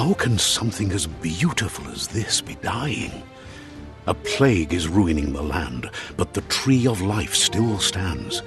How can something as beautiful as this be dying? A plague is ruining the land, but the tree of life still stands.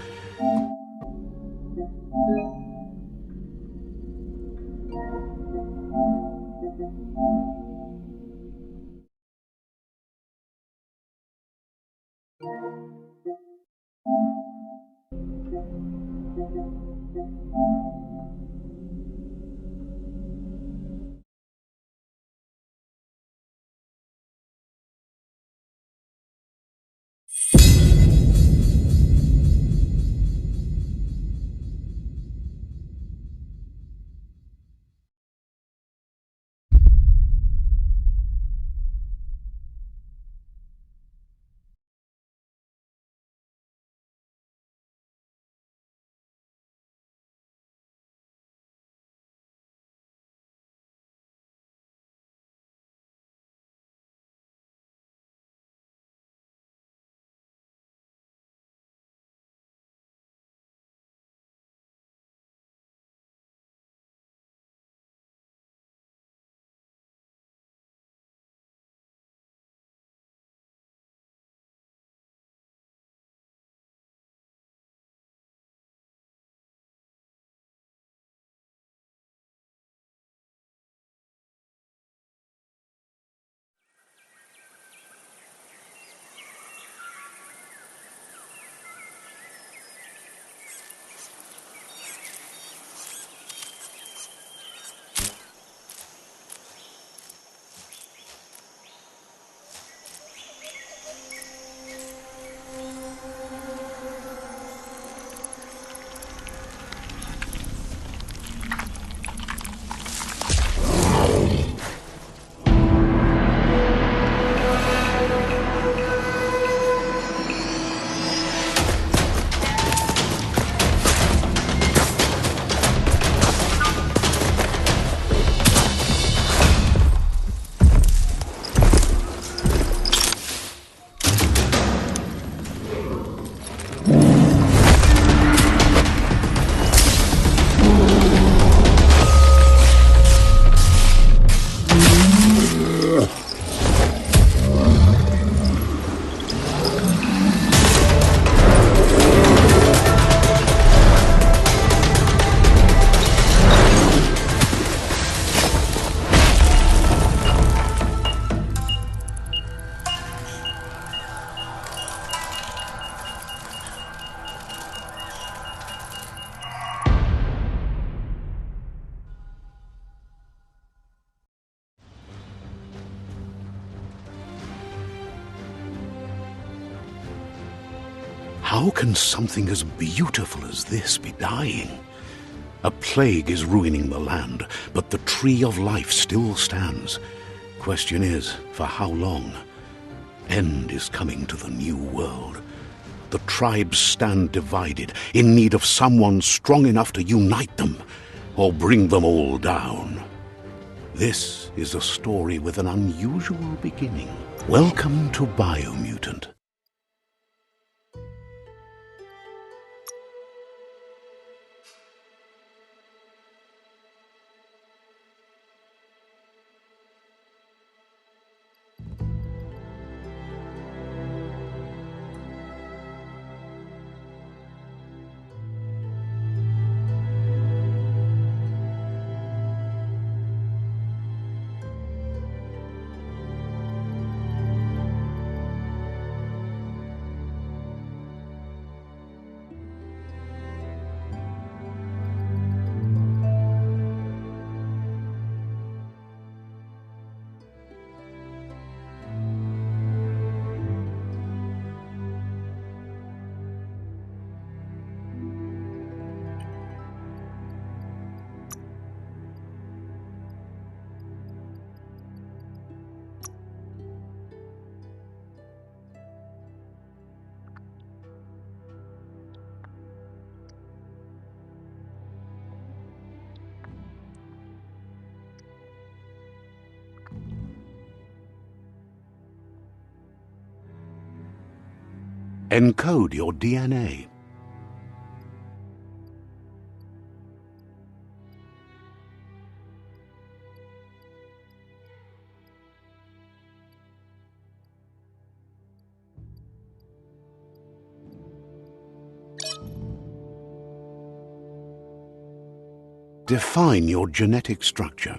How can something as beautiful as this be dying? A plague is ruining the land, but the tree of life still stands. Question is, for how long? End is coming to the new world. The tribes stand divided, in need of someone strong enough to unite them, or bring them all down. This is a story with an unusual beginning. Welcome to Biomutant. Encode your DNA. Define your genetic structure.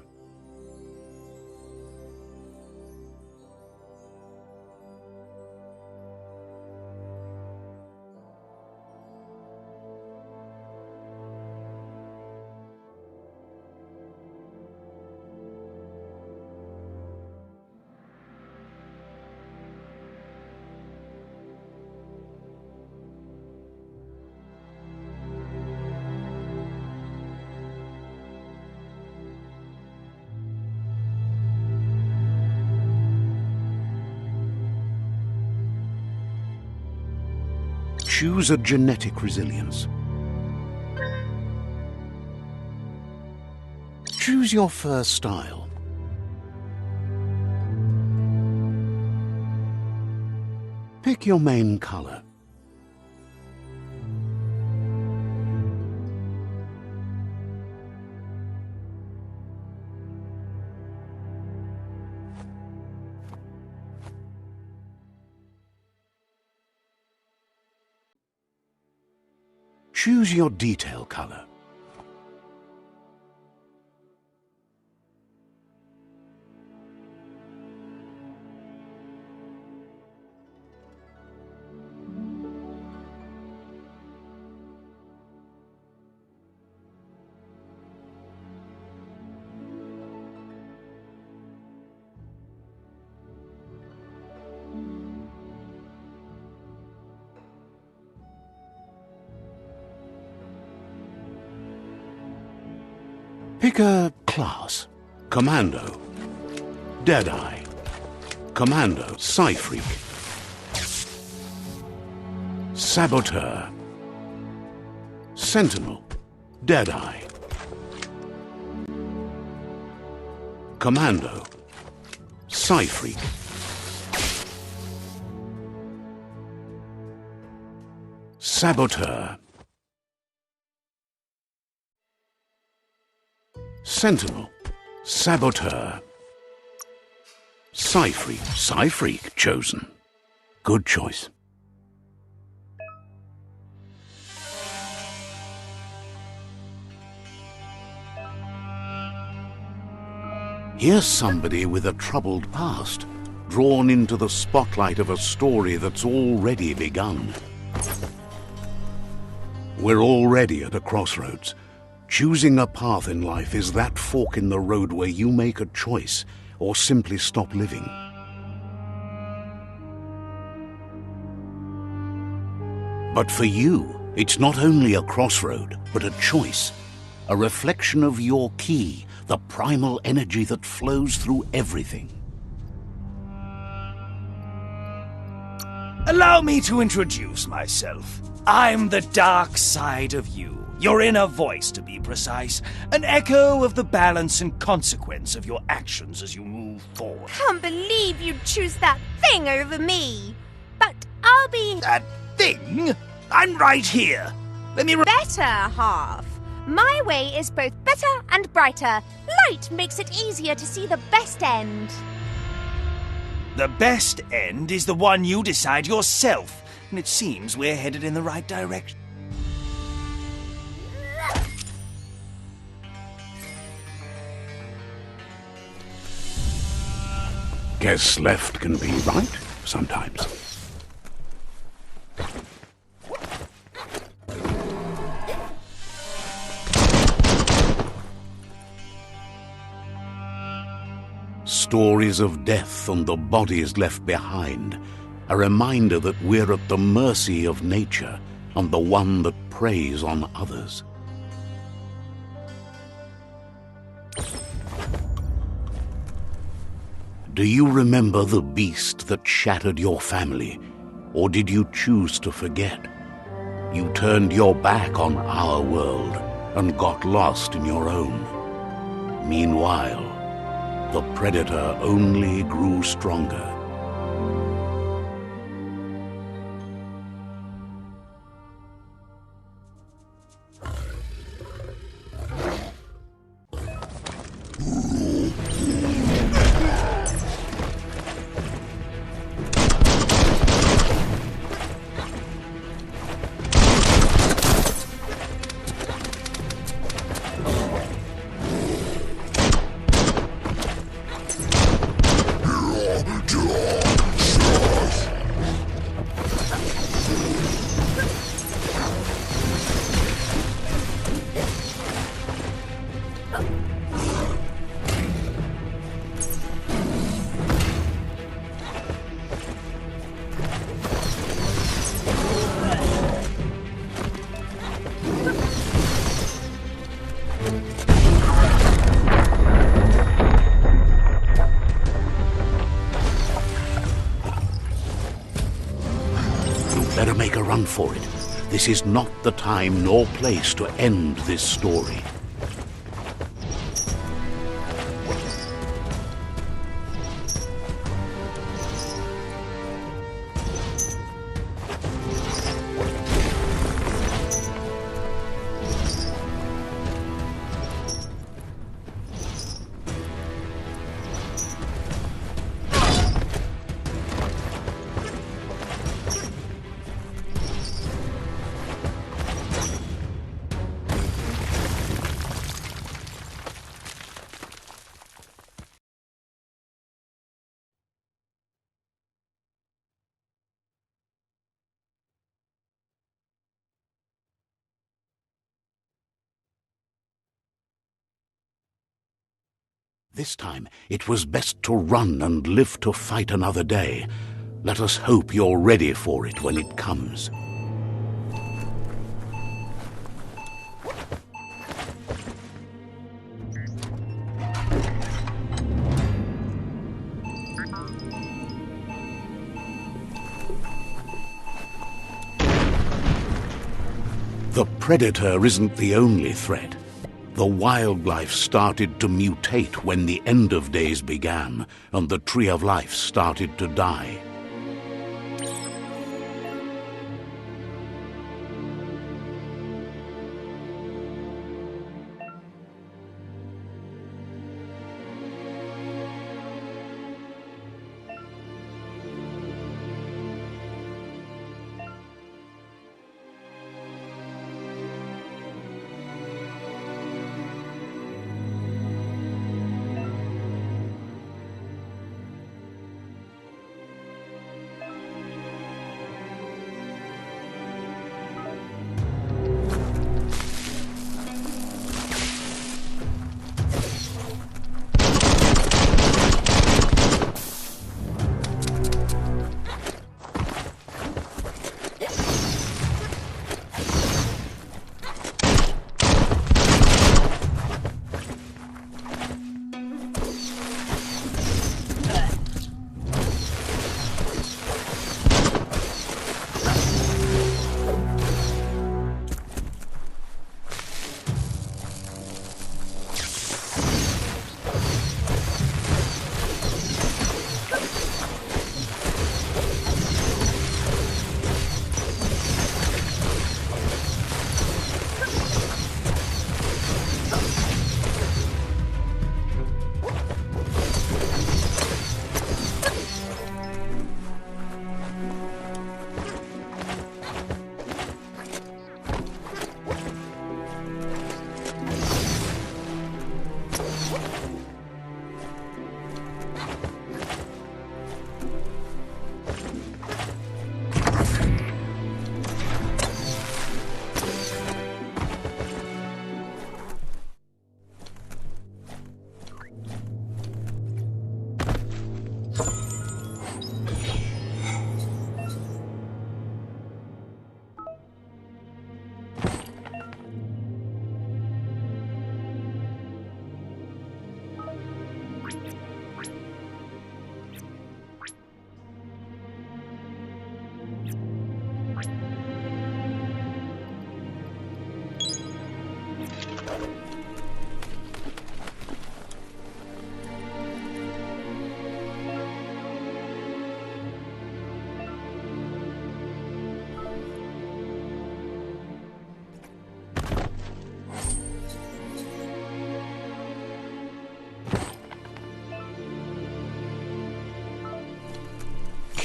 Choose a genetic resilience. Choose your fur style. Pick your main color. Choose your detail color. Pick a class. Commando, Deadeye, Commando, Psyfreak, Saboteur, Sentinel, Deadeye, Commando, Psyfreak, Saboteur, Sentinel, Saboteur, Psyfreak. Psyfreak chosen. Good choice. Here's somebody with a troubled past, drawn into the spotlight of a story that's already begun. We're already at a crossroads. Choosing a path in life is that fork in the road where you make a choice or simply stop living. But for you, it's not only a crossroad, but a choice, a reflection of your key, the primal energy that flows through everything. Allow me to introduce myself. I'm the dark side of you. Your inner voice, to be precise. An echo of the balance and consequence of your actions as you move forward. Can't believe you'd choose that thing over me. But I'll be... That thing? I'm right here. Let me... better half. My way is both better and brighter. Light makes it easier to see the best end. The best end is the one you decide yourself. And it seems we're headed in the right direction. Guess left can be right sometimes. Stories of death and the bodies left behind, a reminder that we're at the mercy of nature and the one that preys on others. Do you remember the beast that shattered your family, or did you choose to forget? You turned your back on our world and got lost in your own. Meanwhile, the predator only grew stronger. You'd better make a run for it. This is not the time nor place to end this story. This time, it was best to run and live to fight another day. Let us hope you're ready for it when it comes. The predator isn't the only threat. The wildlife started to mutate when the end of days began, and the tree of life started to die.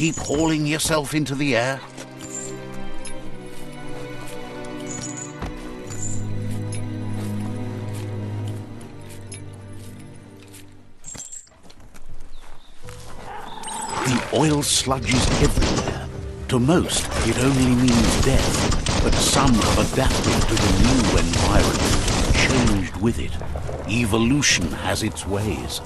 Keep hauling yourself into the air. The oil sludge is everywhere. To most, it only means death, but some have adapted to the new environment, changed with it. Evolution has its ways.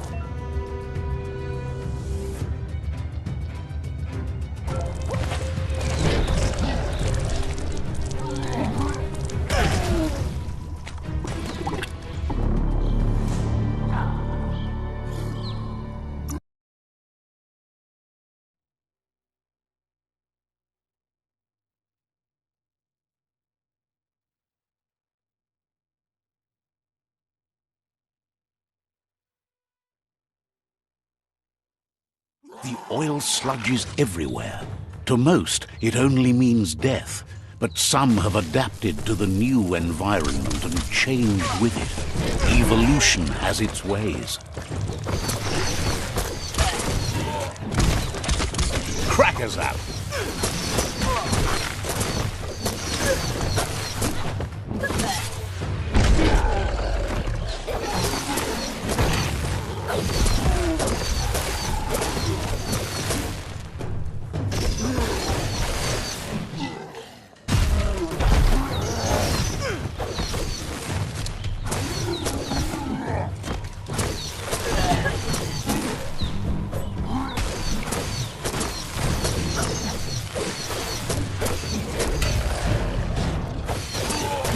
The oil sludges everywhere. To most, it only means death. But some have adapted to the new environment and changed with it. Evolution has its ways. Crackers out!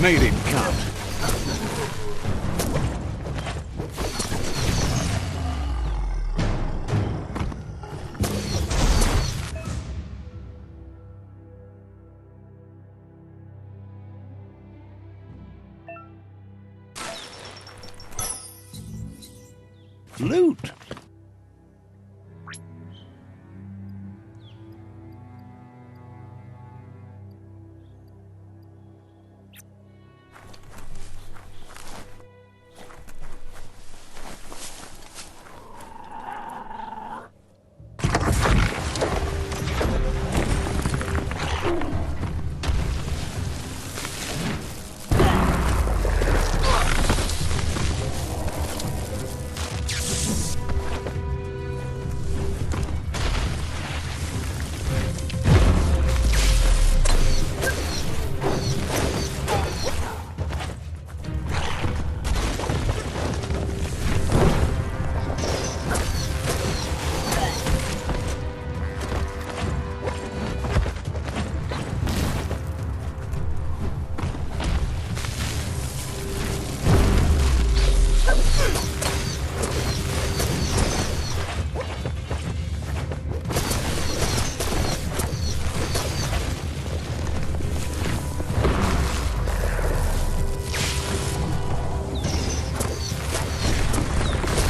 Made him count. Loot.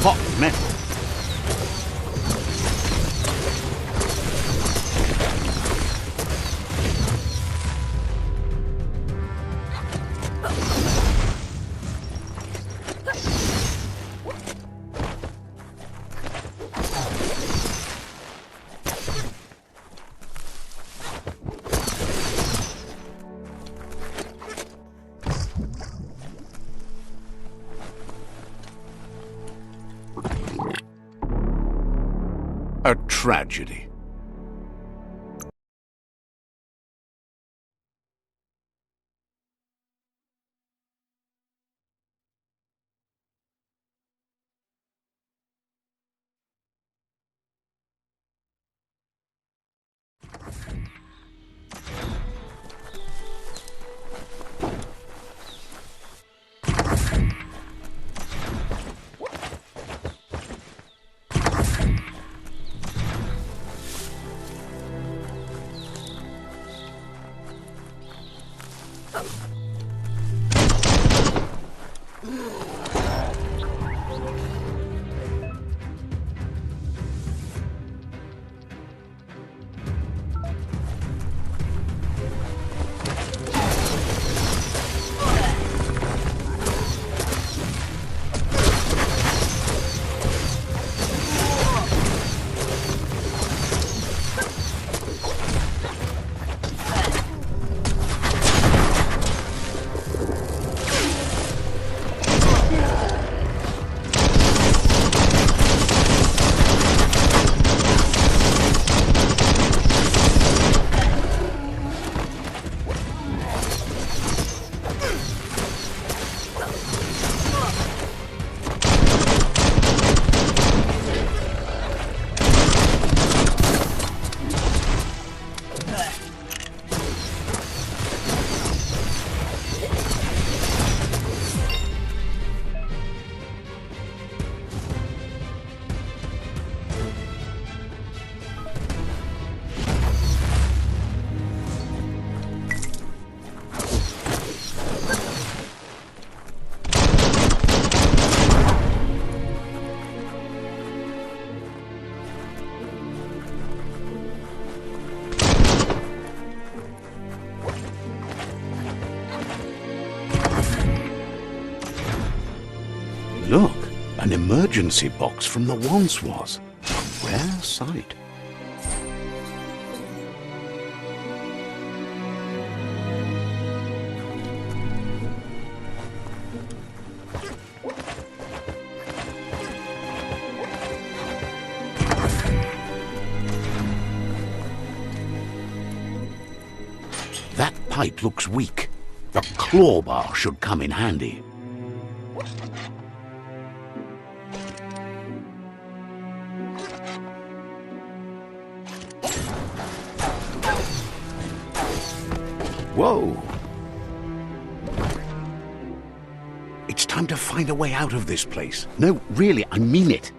Hot metal. A tragedy. An emergency box from the once was. A rare sight. That pipe looks weak. A claw bar should come in handy. Whoa! It's time to find a way out of this place. No, really, I mean it.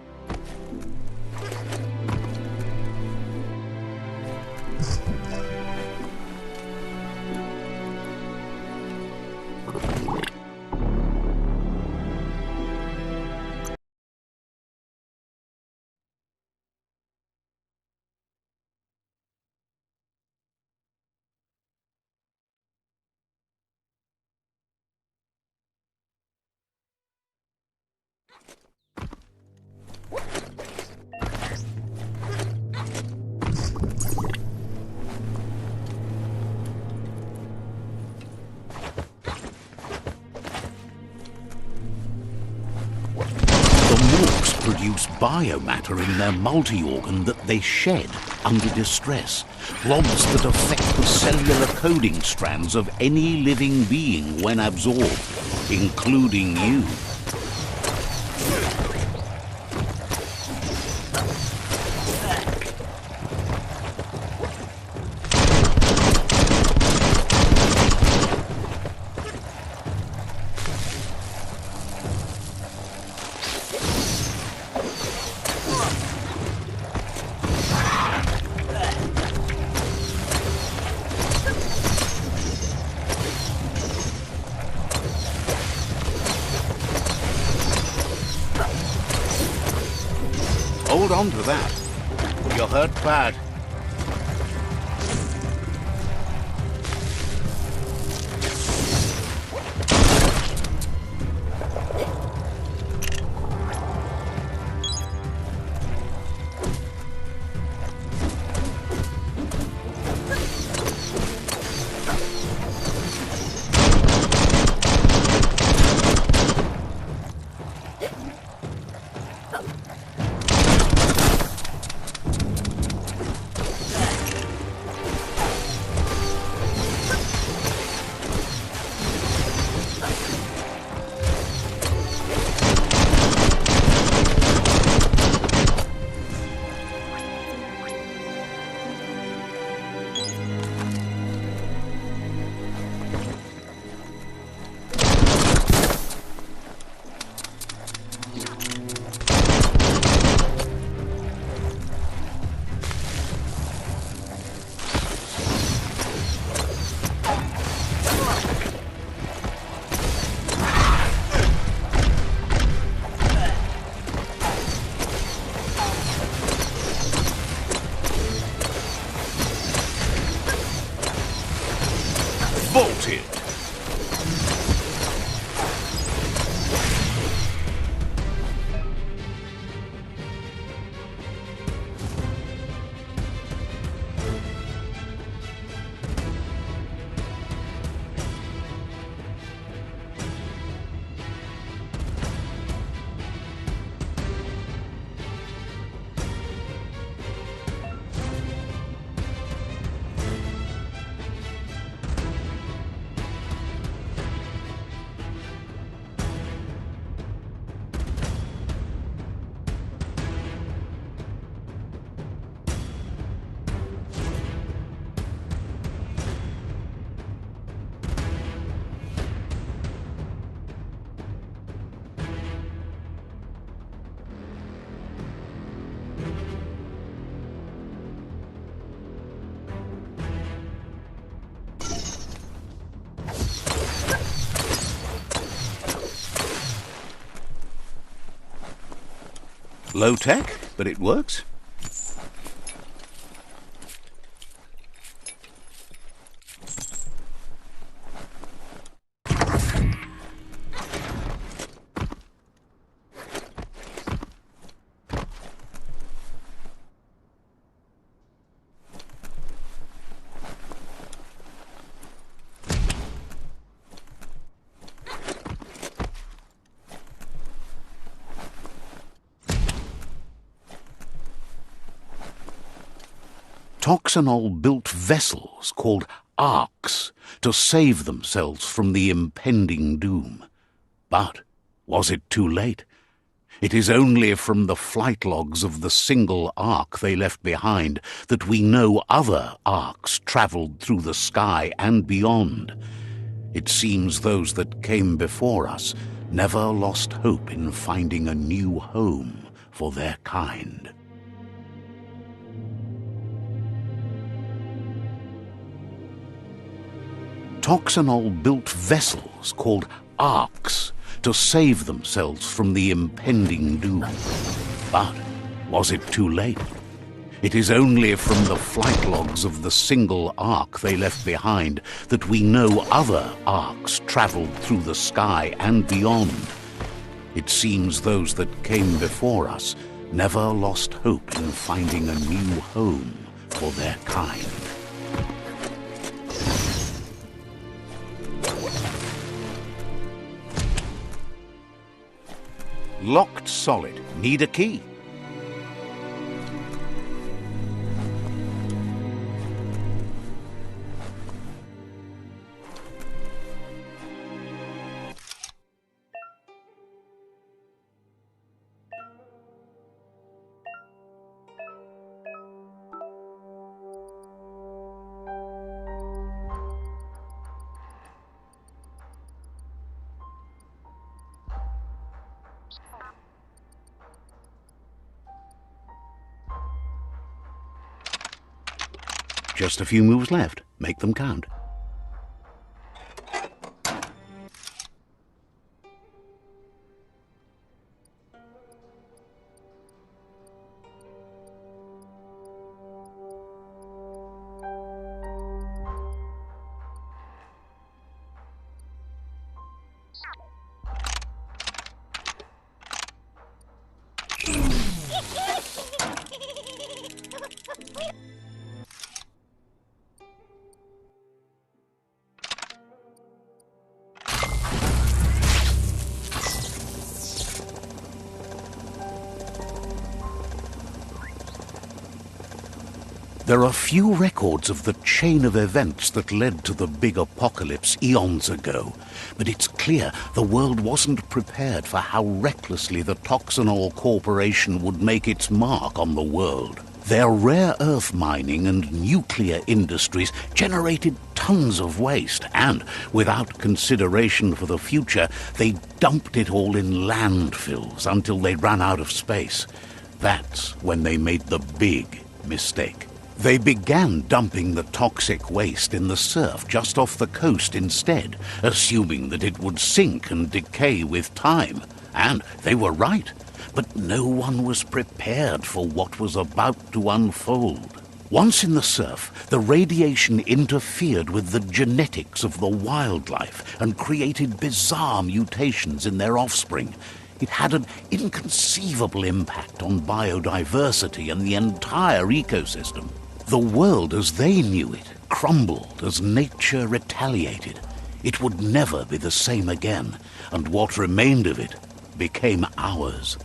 Produce biomatter in their multi-organ that they shed under distress. Blobs that affect the cellular coding strands of any living being when absorbed, including you. Hold on to that. You're hurt bad. Vaulted. Low tech, but it works. Toxanol built vessels called arks to save themselves from the impending doom. But was it too late? It is only from the flight logs of the single ark they left behind that we know other arks travelled through the sky and beyond. It seems those that came before us never lost hope in finding a new home for their kind. Toxanol built vessels called arks to save themselves from the impending doom. But was it too late? It is only from the flight logs of the single ark they left behind that we know other arks travelled through the sky and beyond. It seems those that came before us never lost hope in finding a new home for their kind. Locked solid. Need a key. Just a few moves left. Make them count. There are few records of the chain of events that led to the big apocalypse eons ago, but it's clear the world wasn't prepared for how recklessly the Toxanol Corporation would make its mark on the world. Their rare earth mining and nuclear industries generated tons of waste, and, without consideration for the future, they dumped it all in landfills until they ran out of space. That's when they made the big mistake. They began dumping the toxic waste in the surf just off the coast instead, assuming that it would sink and decay with time. And they were right. But no one was prepared for what was about to unfold. Once in the surf, the radiation interfered with the genetics of the wildlife and created bizarre mutations in their offspring. It had an inconceivable impact on biodiversity and the entire ecosystem. The world as they knew it crumbled as nature retaliated. It would never be the same again, and what remained of it became ours.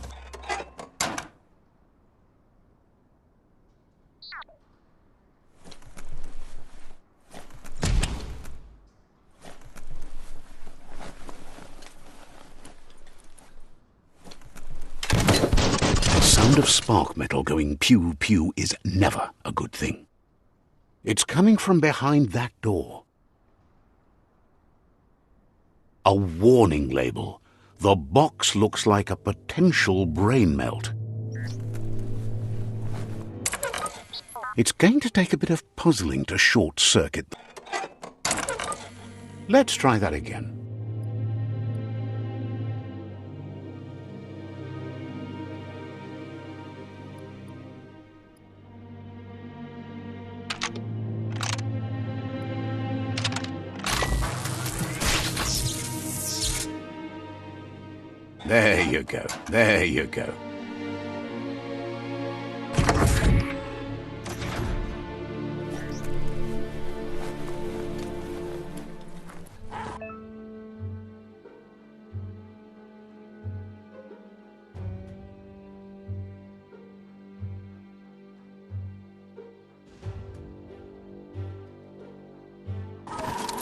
The sound of spark metal going pew-pew is never a good thing. It's coming from behind that door. A warning label. The box looks like a potential brain melt. It's going to take a bit of puzzling to short-circuit. Let's try that again. There you go. There you go.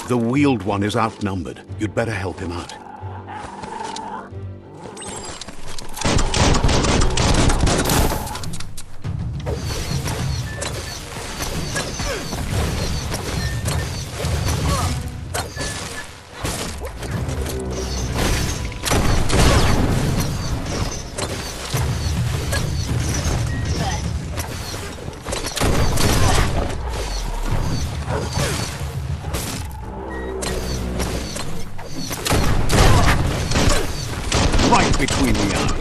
The Wheeled One is outnumbered. You'd better help him out. Right between the eyes.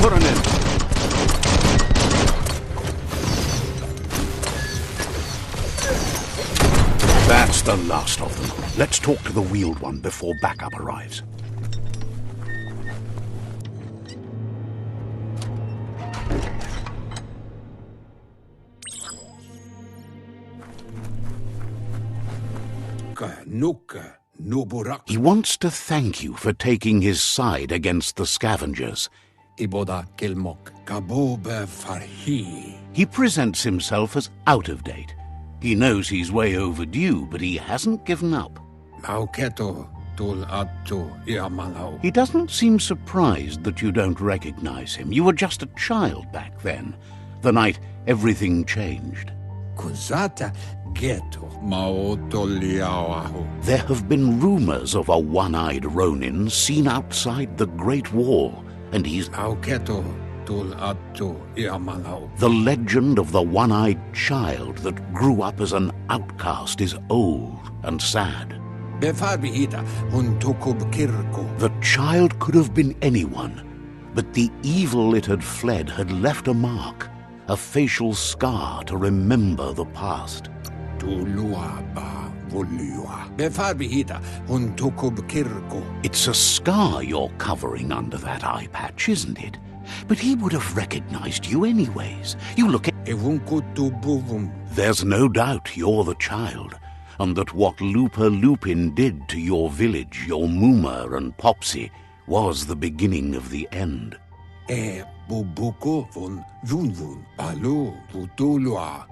Put an end. That's the last of them. Let's talk to the Wheeled One before backup arrives. He wants to thank you for taking his side against the scavengers. He presents himself as out of date. He knows he's way overdue, but he hasn't given up. He doesn't seem surprised that you don't recognize him. You were just a child back then, the night everything changed. There have been rumors of a one-eyed Ronin seen outside the Great Wall, and he's... The legend of the one-eyed child that grew up as an outcast is old and sad. The child could have been anyone, but the evil it had fled had left a mark, a facial scar to remember the past. It's a scar you're covering under that eye patch, isn't it? But he would have recognized you anyways. You look at... There's no doubt you're the child, and that what Looper Lupin did to your village, your Mooma and Popsy, was the beginning of the end.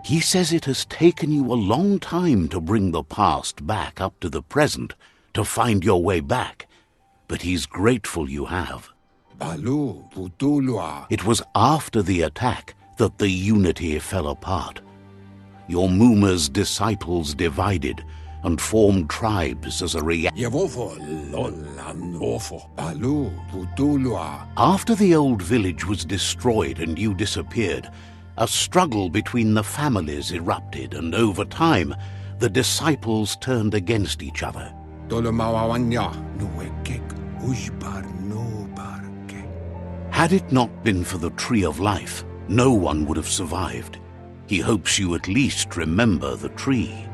He says it has taken you a long time to bring the past back up to the present, to find your way back, but he's grateful you have. It was after the attack that the unity fell apart. Your Mooma's disciples divided and formed tribes as a reaction. After the old village was destroyed and you disappeared, a struggle between the families erupted, and over time, the disciples turned against each other. Had it not been for the Tree of Life, no one would have survived. He hopes you at least remember the tree.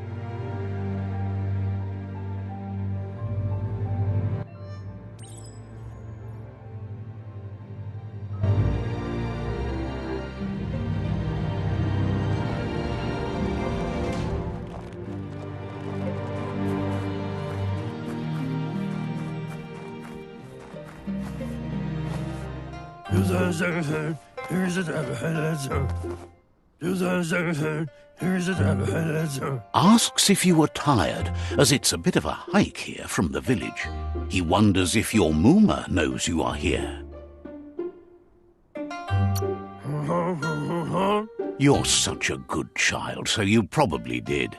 Asks if you were tired, as it's a bit of a hike here from the village. He wonders if your Mooma knows you are here. You're such a good child, so you probably did.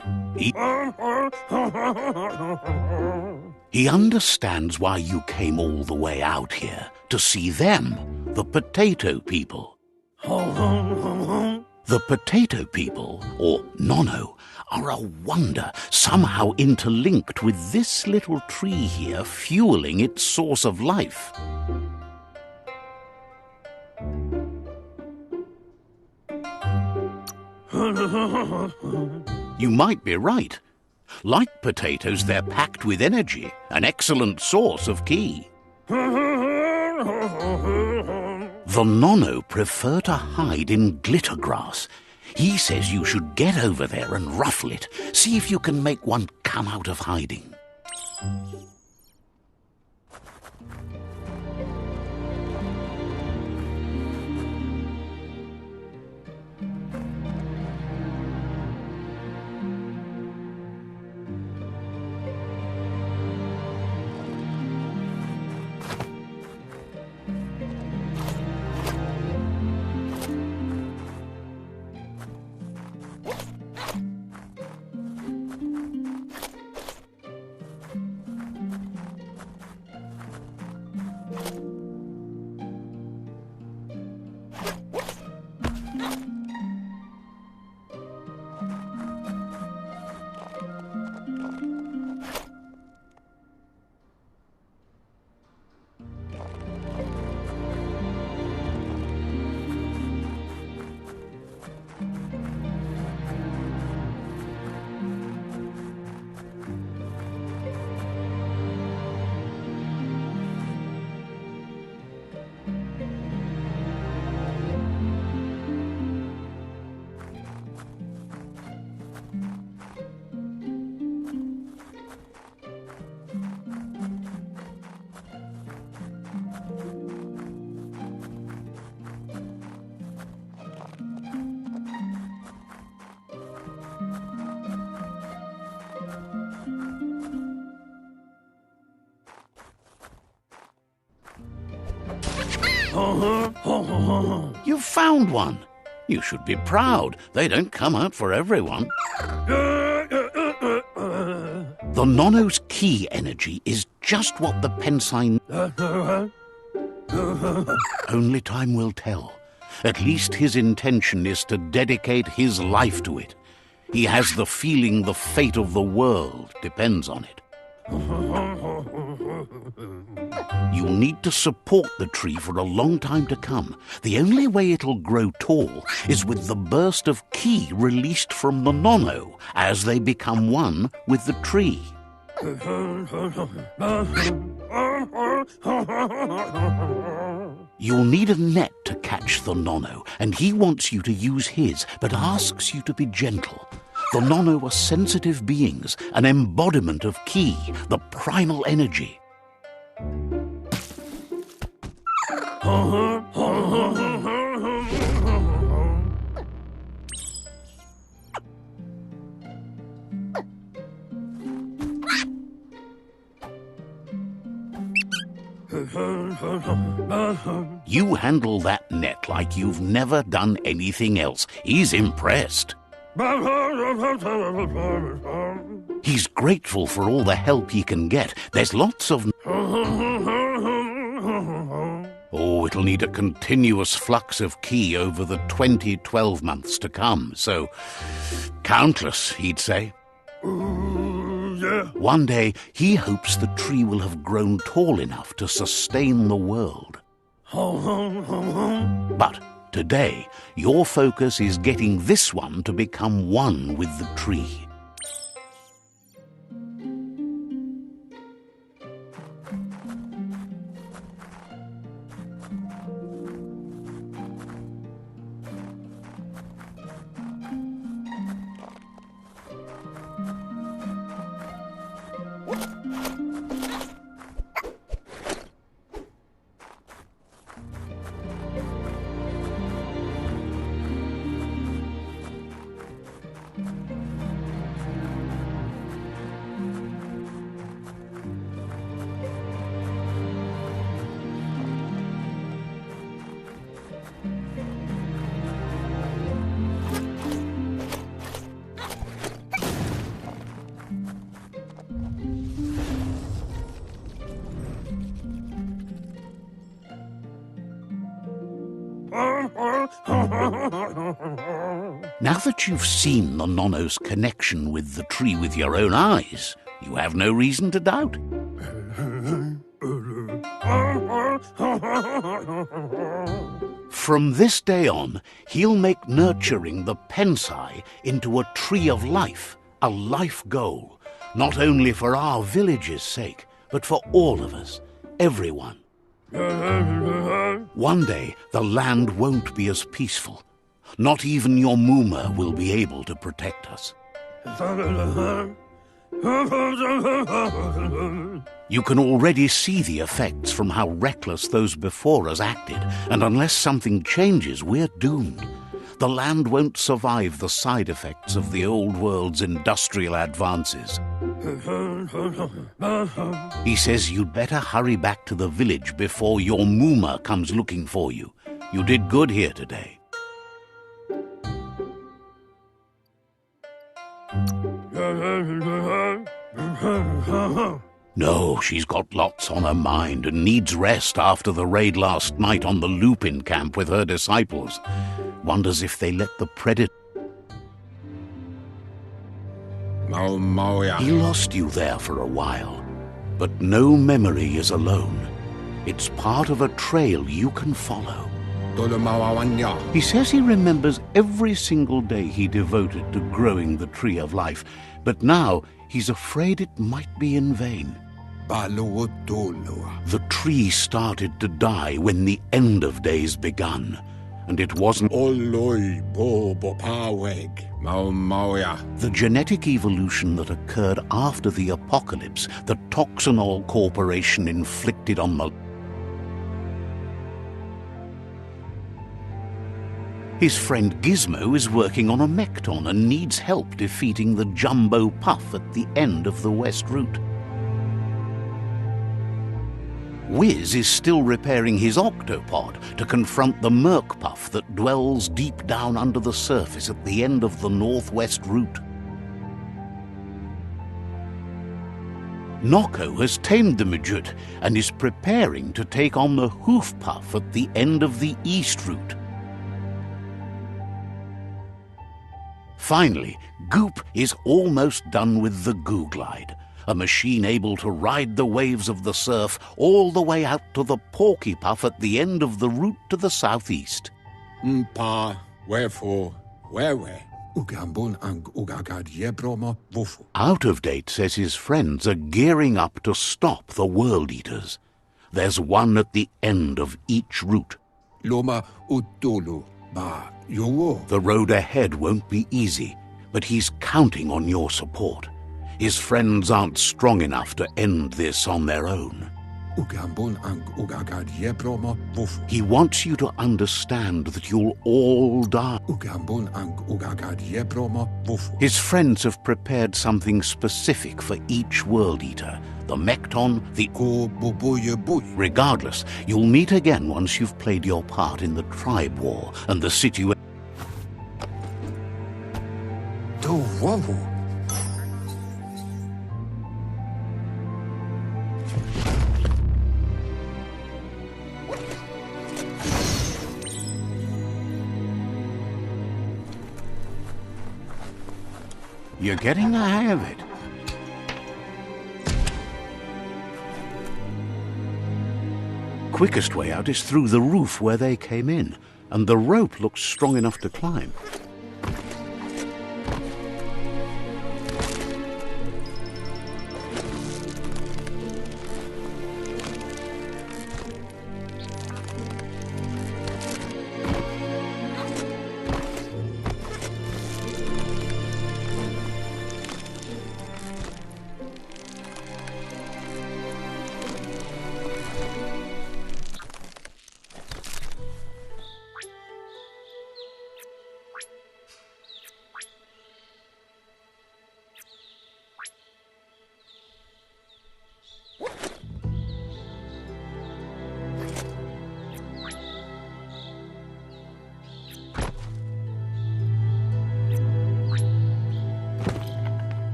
He understands why you came all the way out here, to see them, the potato people. The potato people, or Nono, are a wonder, somehow interlinked with this little tree here, fueling its source of life. You might be right. Like potatoes, they're packed with energy, an excellent source of ki. The Nono prefer to hide in glitter grass. He says you should get over there and ruffle it. See if you can make one come out of hiding. You've found one. You should be proud. They don't come out for everyone. The Nono's key energy is just what the Pensine... Only time will tell. At least his intention is to dedicate his life to it. He has the feeling the fate of the world depends on it. You'll need to support the tree for a long time to come. The only way it'll grow tall is with the burst of ki released from the Nono as they become one with the tree. You'll need a net to catch the Nono, and he wants you to use his, but asks you to be gentle. The Nono are sensitive beings, an embodiment of ki, the primal energy. You handle that net like you've never done anything else. He's impressed. He's grateful for all the help he can get. There's lots of... Oh, it'll need a continuous flux of ki over the 12 months to come, so... countless, he'd say. One day, he hopes the tree will have grown tall enough to sustain the world. But today, your focus is getting this one to become one with the tree. Now that you've seen the Nono's connection with the tree with your own eyes, you have no reason to doubt. From this day on, he'll make nurturing the Pensai into a tree of life, a life goal, not only for our village's sake, but for all of us, everyone. One day, the land won't be as peaceful. Not even your Muma will be able to protect us. You can already see the effects from how reckless those before us acted, and unless something changes, we're doomed. The land won't survive the side effects of the old world's industrial advances. He says you'd better hurry back to the village before your Muma comes looking for you. You did good here today. No, she's got lots on her mind and needs rest after the raid last night on the Lupin camp with her disciples. Wonders if they let the predator... He lost you there for a while, but no memory is alone. It's part of a trail you can follow. He says he remembers every single day he devoted to growing the Tree of Life, but now he's afraid it might be in vain. The tree started to die when the end of days begun, and it wasn't... The genetic evolution that occurred after the apocalypse the Toxanol Corporation inflicted on the... His friend Gizmo is working on a Mekton and needs help defeating the Jumbo Puff at the end of the West Route. Wiz is still repairing his octopod to confront the Merc Puff that dwells deep down under the surface at the end of the Northwest Route. Noko has tamed the Midget and is preparing to take on the Hoof Puff at the end of the East Route. Finally, Goop is almost done with the Googlide, a machine able to ride the waves of the surf all the way out to the Porky Puff at the end of the route to the southeast. Out of Date says his friends are gearing up to stop the World Eaters. There's one at the end of each route. The road ahead won't be easy, but he's counting on your support. His friends aren't strong enough to end this on their own. He wants you to understand that you'll all die. His friends have prepared something specific for each World Eater. The Mekton, the... Regardless, you'll meet again once you've played your part in the tribe war and the situation... You're getting the hang of it. Quickest way out is through the roof where they came in, and the rope looks strong enough to climb.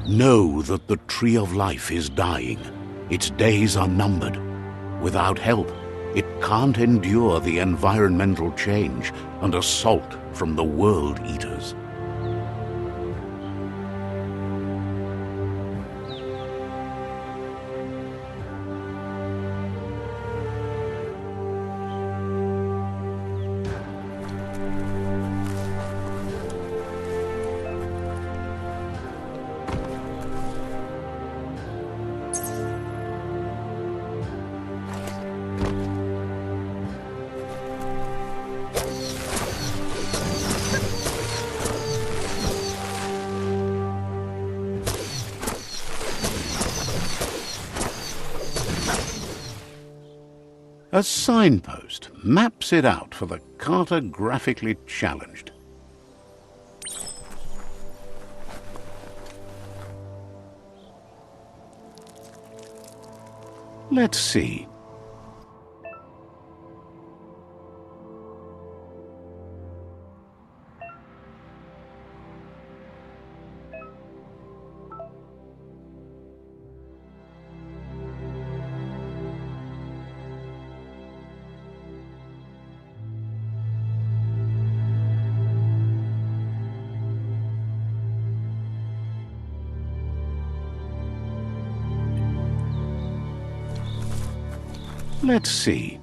Know that the Tree of Life is dying. Its days are numbered. Without help, it can't endure the environmental change and assault from the World Eaters. A signpost maps it out for the cartographically challenged. Let's see. Let's see.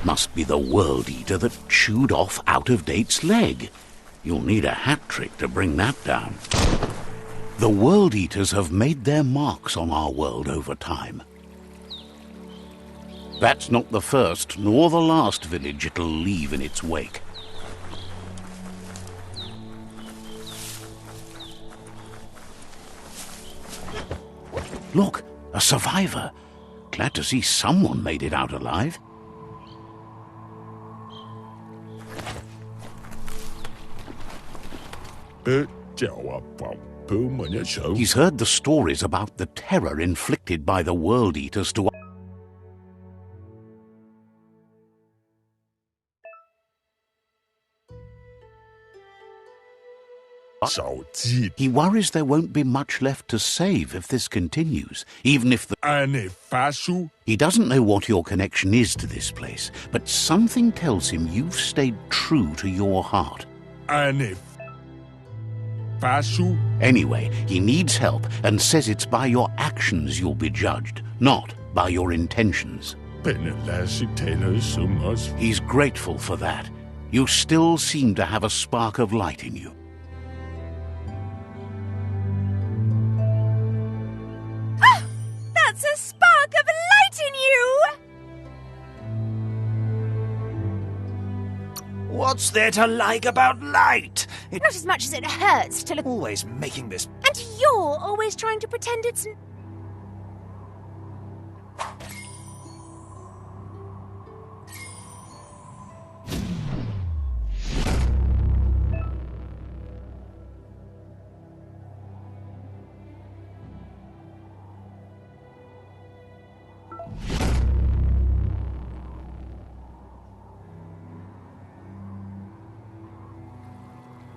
Must be the World Eater that chewed off Out-of-Date's leg. You'll need a hat trick to bring that down. The World Eaters have made their marks on our world over time. That's not the first nor the last village it'll leave in its wake. Look, a survivor. Glad to see someone made it out alive. He's heard the stories about the terror inflicted by the World Eaters to He worries there won't be much left to save if this continues, even if the... He doesn't know what your connection is to this place, but something tells him you've stayed true to your heart. Anyway, he needs help and says it's by your actions you'll be judged, not by your intentions. He's grateful for that. You still seem to have a spark of light in you. Ah! That's a spark of light in you! What's there to like about light? Not as much as it hurts to look... Always making this... And you're always trying to pretend it's...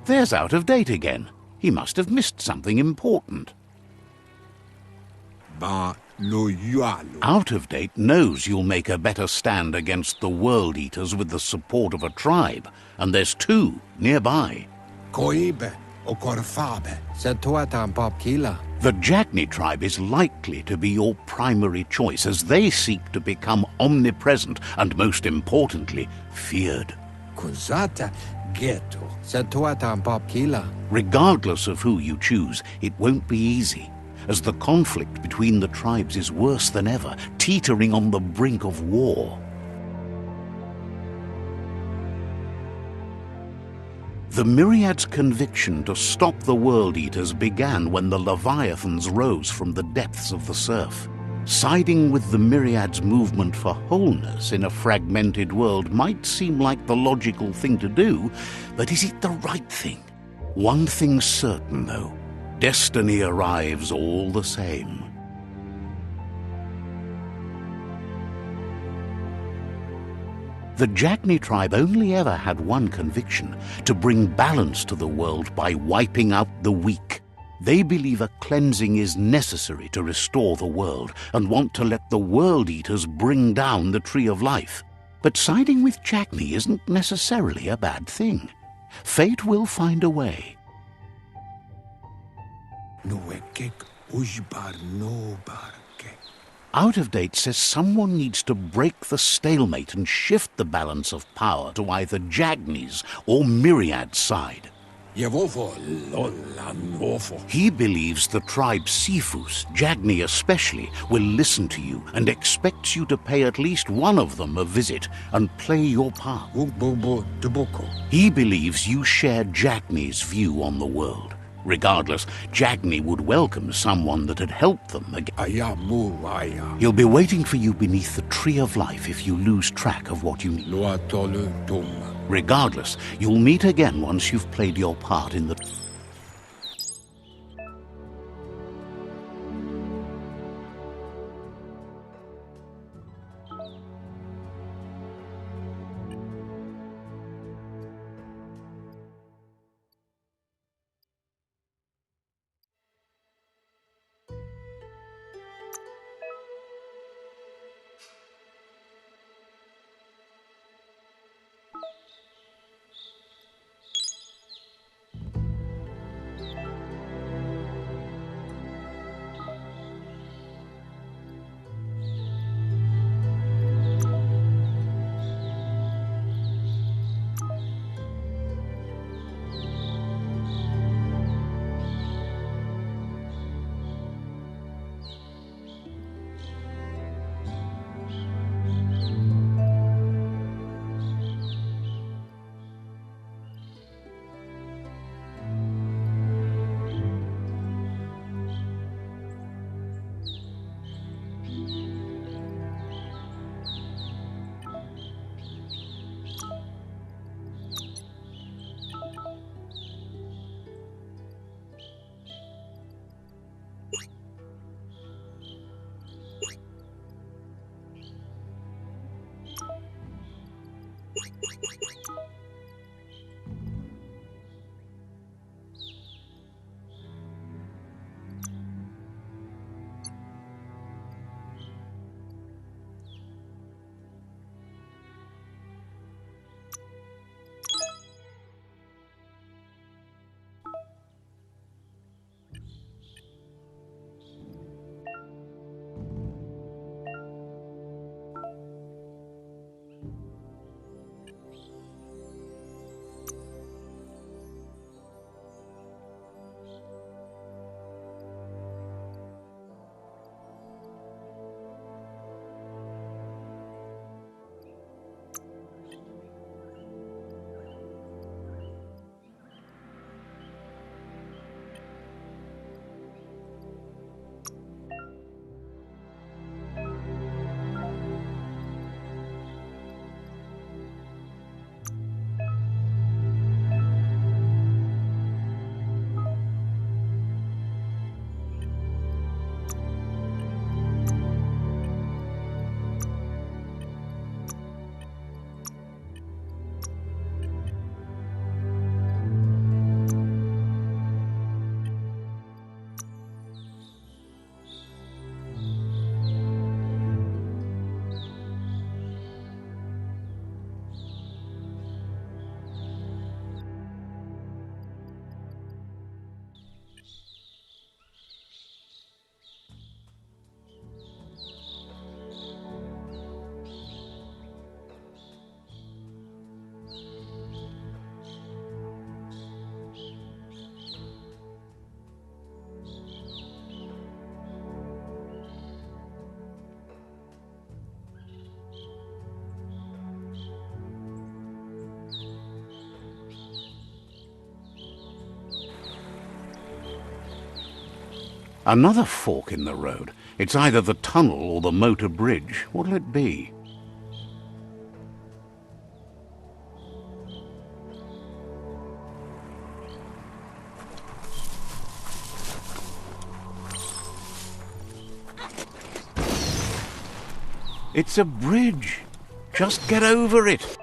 There's Out-of-Date again. He must have missed something important. Out-of-Date knows you'll make a better stand against the World Eaters with the support of a tribe, and there's two nearby. The Jagni tribe is likely to be your primary choice as they seek to become omnipresent and, most importantly, feared. Regardless of who you choose, it won't be easy, as the conflict between the tribes is worse than ever, teetering on the brink of war. The Myriad's conviction to stop the World Eaters began when the Leviathans rose from the depths of the surf. Siding with the Myriad's movement for wholeness in a fragmented world might seem like the logical thing to do, but is it the right thing? One thing's certain, though. Destiny arrives all the same. The Jagni tribe only ever had one conviction: to bring balance to the world by wiping out the weak. They believe a cleansing is necessary to restore the world and want to let the World Eaters bring down the Tree of Life. But siding with Jagni isn't necessarily a bad thing. Fate will find a way. Out of date says someone needs to break the stalemate and shift the balance of power to either Jagni's or Myriad's side. He believes the tribe Sifus, Jagni especially, will listen to you and expects you to pay at least one of them a visit and play your part. He believes you share Jagni's view on the world. Regardless, Jagni would welcome someone that had helped them again. He'll be waiting for you beneath the Tree of Life if you lose track of what you need. Regardless, you'll meet again once you've played your part in the... Another fork in the road. It's either the tunnel or the motor bridge. What'll it be? It's a bridge. Just get over it.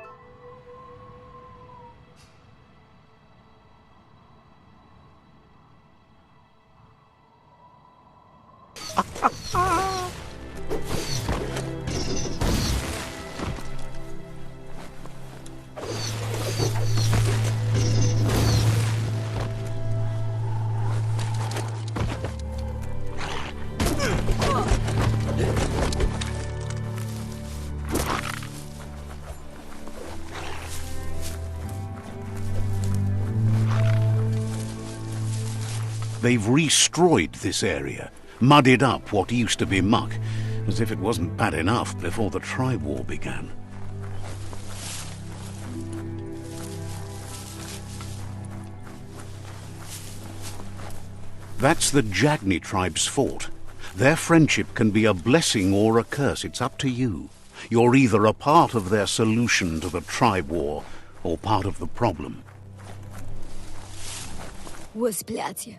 They've destroyed this area, muddied up what used to be muck, as if it wasn't bad enough before the tribe war began. That's the Jagni tribe's fort. Their friendship can be a blessing or a curse. It's up to you. You're either a part of their solution to the tribe war or part of the problem.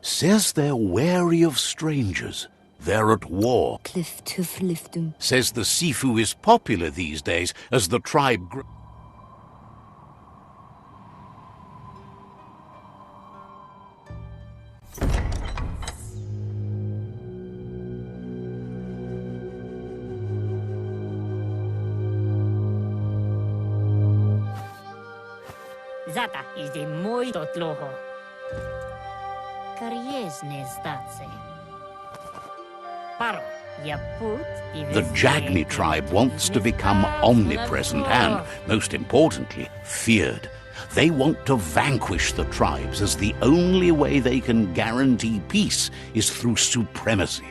Says they're wary of strangers. They're at war. Says the Sifu is popular these days as the tribe Zata is de muito tloho. Kariesne statse. Paro, the Jagni tribe wants to become omnipresent and, most importantly, feared. They want to vanquish the tribes, as the only way they can guarantee peace is through supremacy.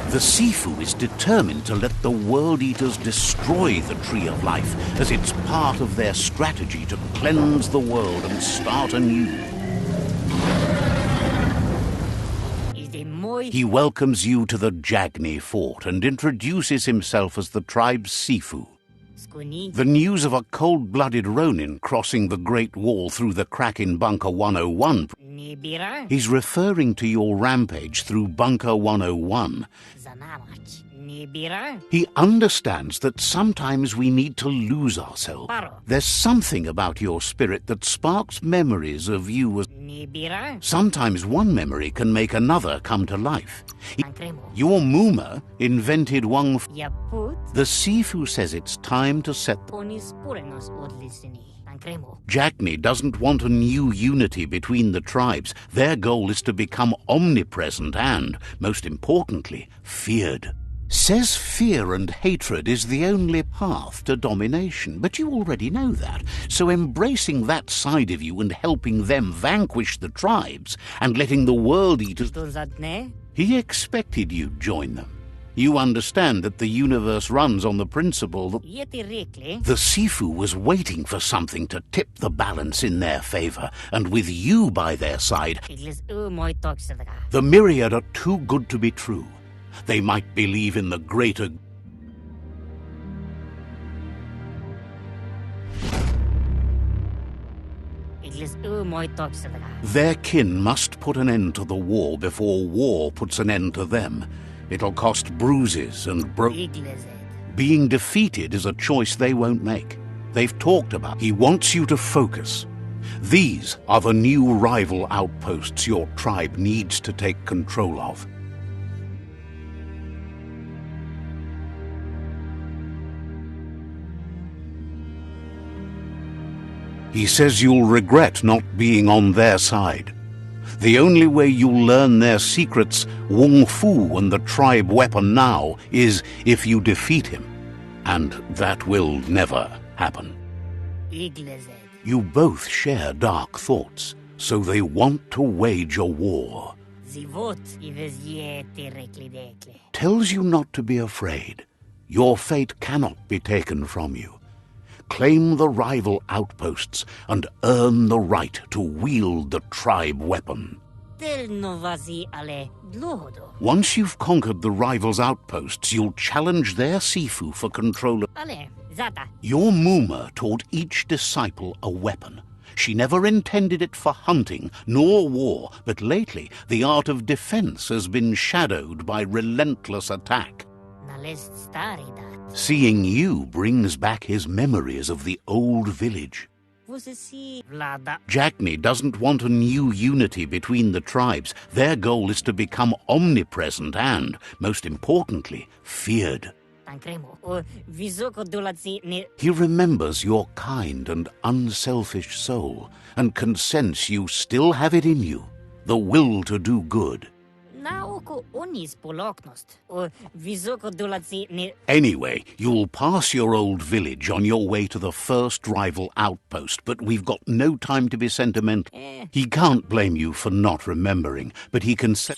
The Sifu is determined to let the World Eaters destroy the Tree of Life, as it's part of their strategy to cleanse the world and start anew. He welcomes you to the Jagni fort and introduces himself as the tribe's Sifu. The news of a cold-blooded Ronin crossing the Great Wall through the crack in Bunker 101. He's referring to your rampage through Bunker 101. He understands that sometimes we need to lose ourselves. There's something about your spirit that sparks memories of you as... Sometimes one memory can make another come to life. Your Muma invented Wang... The Sifu says it's time to set... Jagni doesn't want a new unity between the tribes. Their goal is to become omnipresent and, most importantly, feared. Says fear and hatred is the only path to domination, but you already know that. So embracing that side of you and helping them vanquish the tribes and letting the World Eaters... He expected you'd join them. You understand that the universe runs on the principle that the Sifu was waiting for something to tip the balance in their favor, and with you by their side, the myriad are too good to be true. They might believe in the greater... Their kin must put an end to the war before war puts an end to them. It'll cost bruises and Being defeated is a choice they won't make. They've talked about. He wants you to focus. These are the new rival outposts your tribe needs to take control of. He says you'll regret not being on their side. The only way you'll learn their secrets, Wung Fu and the tribe weapon now, is if you defeat him. And that will never happen. You both share dark thoughts, so they want to wage a war. Tells you not to be afraid. Your fate cannot be taken from you. Claim the rival outposts and earn the right to wield the tribe weapon. Once you've conquered the rival's outposts, you'll challenge their Sifu for control of... Your Muma taught each disciple a weapon. She never intended it for hunting nor war, but lately the art of defense has been shadowed by relentless attack. Seeing you brings back his memories of the old village. Jagni doesn't want a new unity between the tribes. Their goal is to become omnipresent and, most importantly, feared. He remembers your kind and unselfish soul and can sense you still have it in you, the will to do good. Naoko onis poloknost. O visoko dolazi ne... Anyway, you'll pass your old village on your way to the first rival outpost, but we've got no time to be sentimental. He can't blame you for not remembering, but he can say...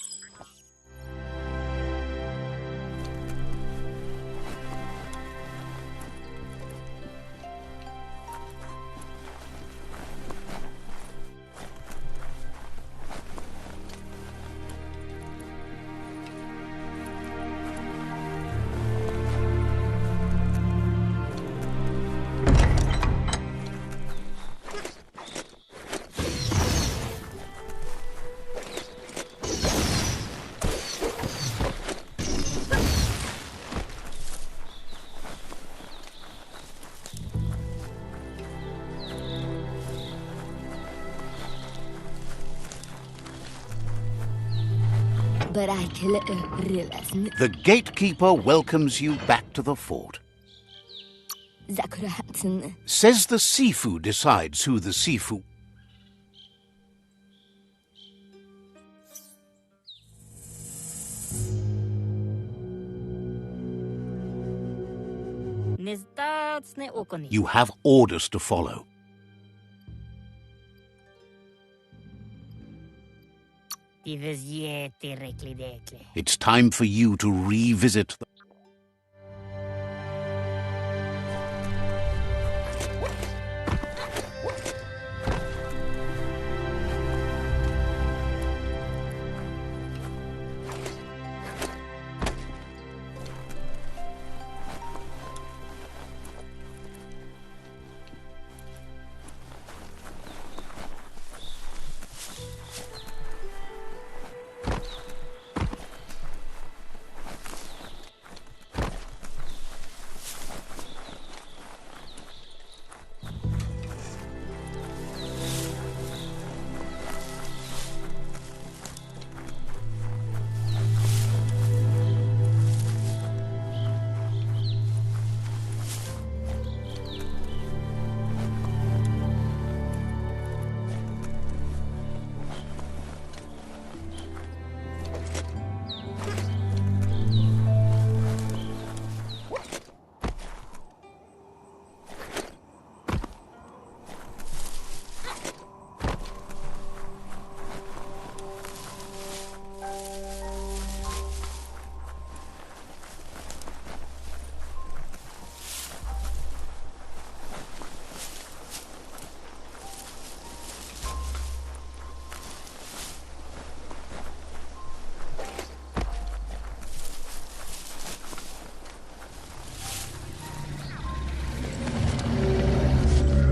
But I can realize... The gatekeeper welcomes you back to the fort. Zakura Hudson. Says the Sifu decides who the Sifu... Nezdatsne okoni. You have orders to follow. It's time for you to revisit the...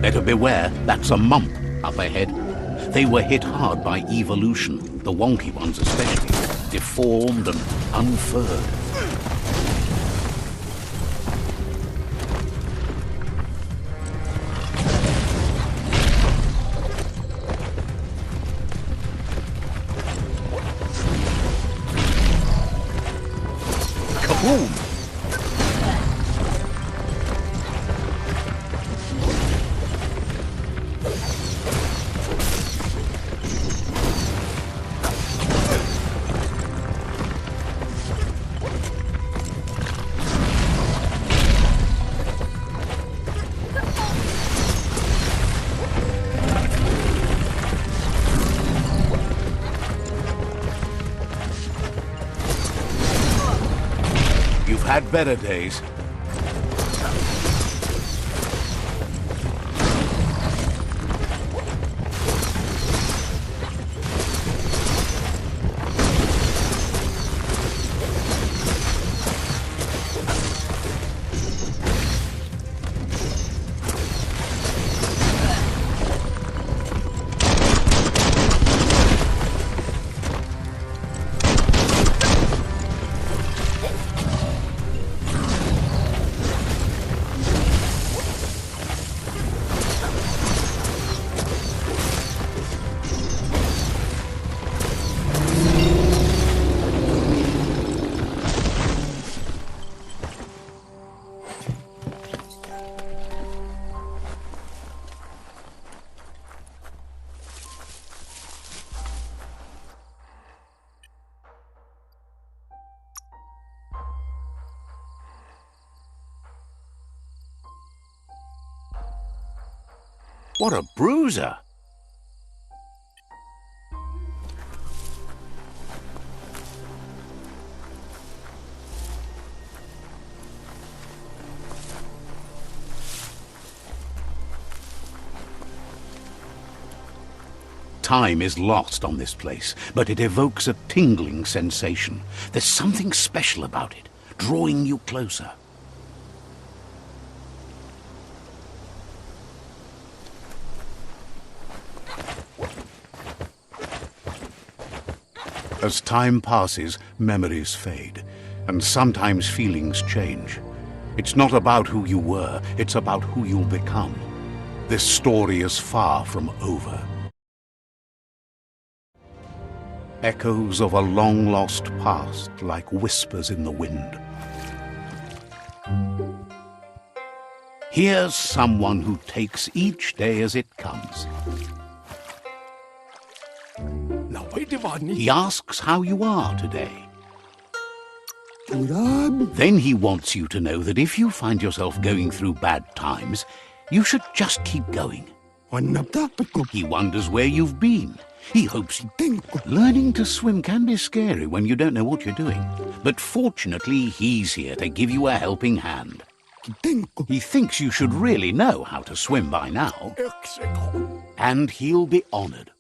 Better beware, that's a mump up ahead. They were hit hard by evolution, the wonky ones especially, deformed and unfurred. Kaboom! You've had better days. What a bruiser! Time is lost on this place, but it evokes a tingling sensation. There's something special about it, drawing you closer. As time passes, memories fade, and sometimes feelings change. It's not about who you were, it's about who you'll become. This story is far from over. Echoes of a long-lost past like whispers in the wind. Here's someone who takes each day as it comes. He asks how you are today. Then he wants you to know that if you find yourself going through bad times, you should just keep going. He wonders where you've been. He hopes. Learning to swim can be scary when you don't know what you're doing. But fortunately, he's here to give you a helping hand. He thinks you should really know how to swim by now. And he'll be honored.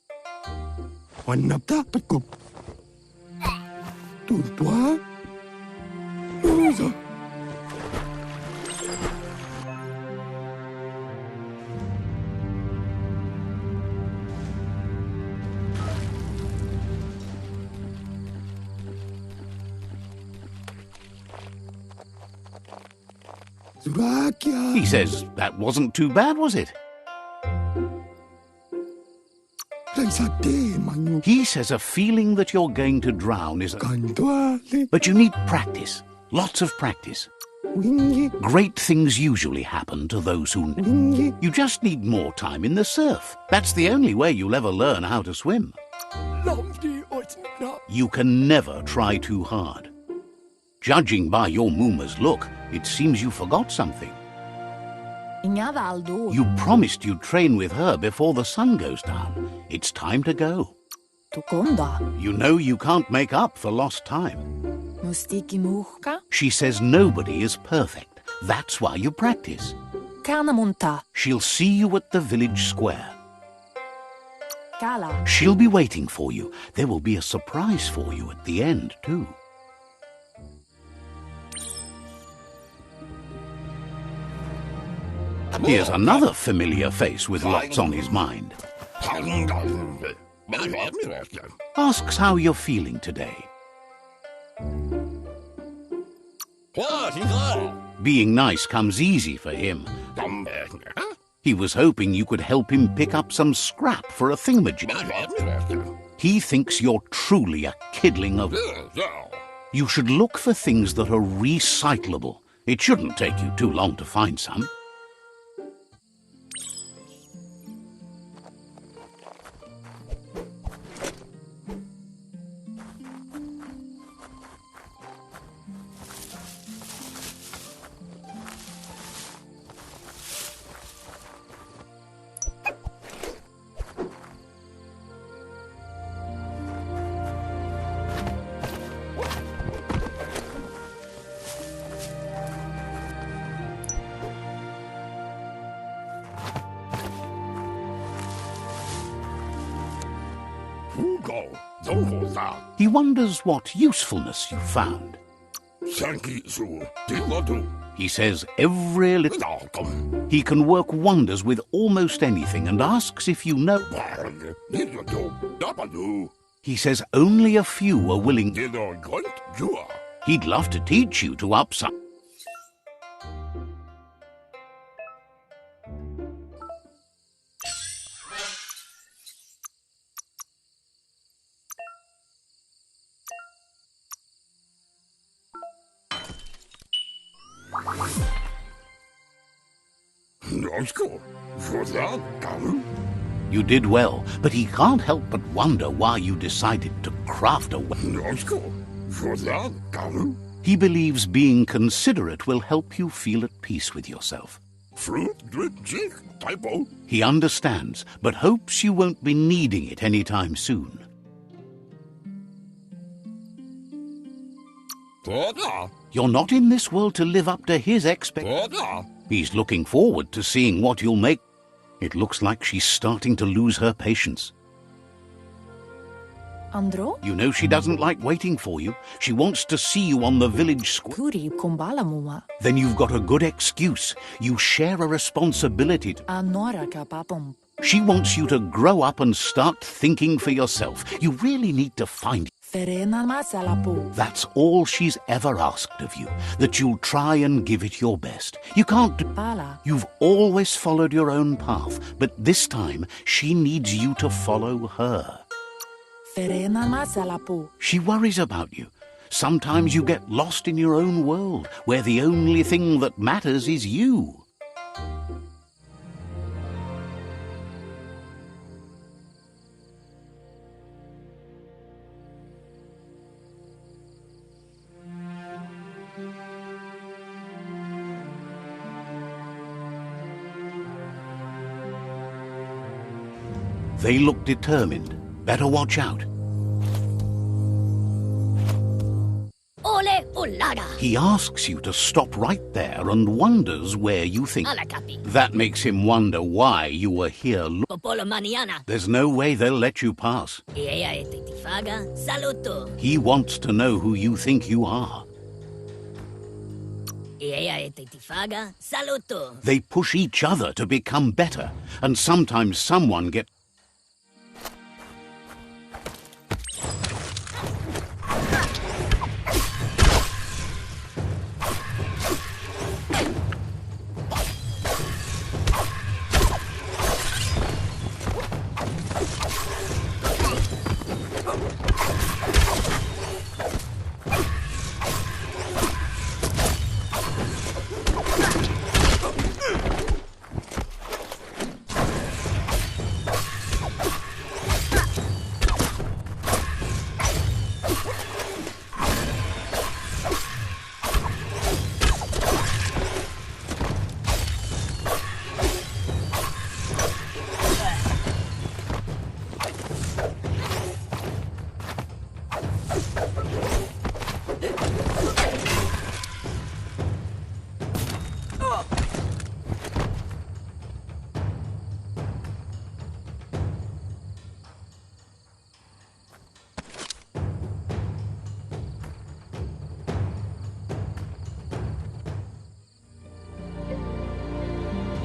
He says, that wasn't too bad, was it? He says a feeling that you're going to drown is... But you need practice. Lots of practice. Great things usually happen to those who... You just need more time in the surf. That's the only way you'll ever learn how to swim. You can never try too hard. Judging by your Mooma's look, it seems you forgot something. You promised you'd train with her before the sun goes down. It's time to go. You know you can't make up for lost time. She says nobody is perfect. That's why you practice. She'll see you at the village square. She'll be waiting for you. There will be a surprise for you at the end, too. Here's another familiar face with lots on his mind. Asks how you're feeling today. Being nice comes easy for him. He was hoping you could help him pick up some scrap for a thingamajig. He thinks you're truly a kidling of... You should look for things that are recyclable. It shouldn't take you too long to find some. He wonders what usefulness you found. He says every little... He can work wonders with almost anything and asks if you know... He says only a few are willing... He'd love to teach you to up some... You did well, but he can't help but wonder why you decided to craft a weapon. He believes being considerate will help you feel at peace with yourself. Fruit, drip, jink, typo. He understands, but hopes you won't be needing it anytime soon. Tada. You're not in this world to live up to his expectations. Tada. He's looking forward to seeing what you'll make. It looks like she's starting to lose her patience. Andro? You know she doesn't like waiting for you. She wants to see you on the village square. Kuri kumbala mua. Then you've got a good excuse. You share a responsibility. Anora ka papum. She wants you to grow up and start thinking for yourself. You really need to find. Ferena masalapu. That's all she's ever asked of you, that you'll try and give it your best. You can't do. Pala. You've always followed your own path, but this time she needs you to follow her. Ferena masalapu. She worries about you. Sometimes you get lost in your own world, where the only thing that matters is you. They look determined. Better watch out. Ole Olaga. He asks you to stop right there and wonders where you think. Ala capi. That makes him wonder why you were here. Popolo maniana. There's no way they'll let you pass. Ea e titifaga. Saluto. He wants to know who you think you are. Ea e titifaga. Saluto. They push each other to become better, and sometimes someone gets.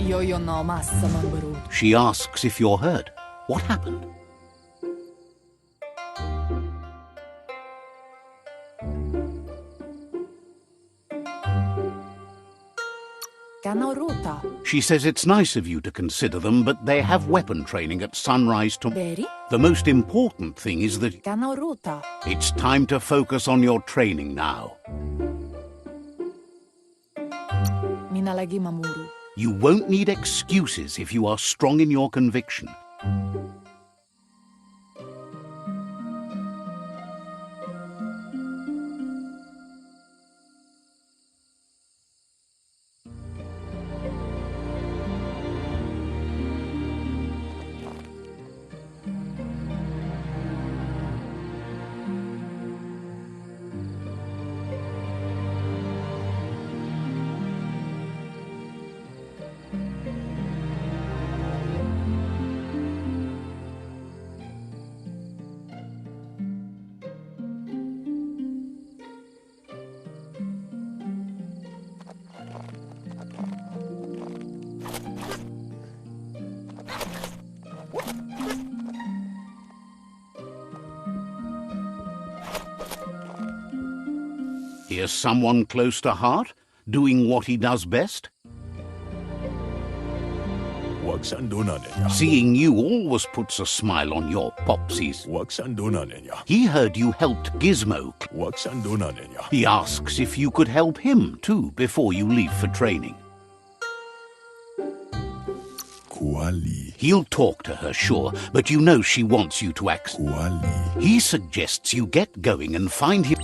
Yo no massa mambaru. She asks if you're hurt. What happened? Kanorota. She says it's nice of you to consider them, but they have weapon training at sunrise tomorrow. Beri? The most important thing is that Kanorota. it's time to focus on your training now. Minalagi mamuru. You won't need excuses if you are strong in your conviction. Here's someone close to heart, doing what he does best. Seeing you always puts a smile on your popsies. He heard you helped Gizmo. He asks if you could help him too before you leave for training. He'll talk to her, sure, but you know she wants you to act. He suggests you get going and find him.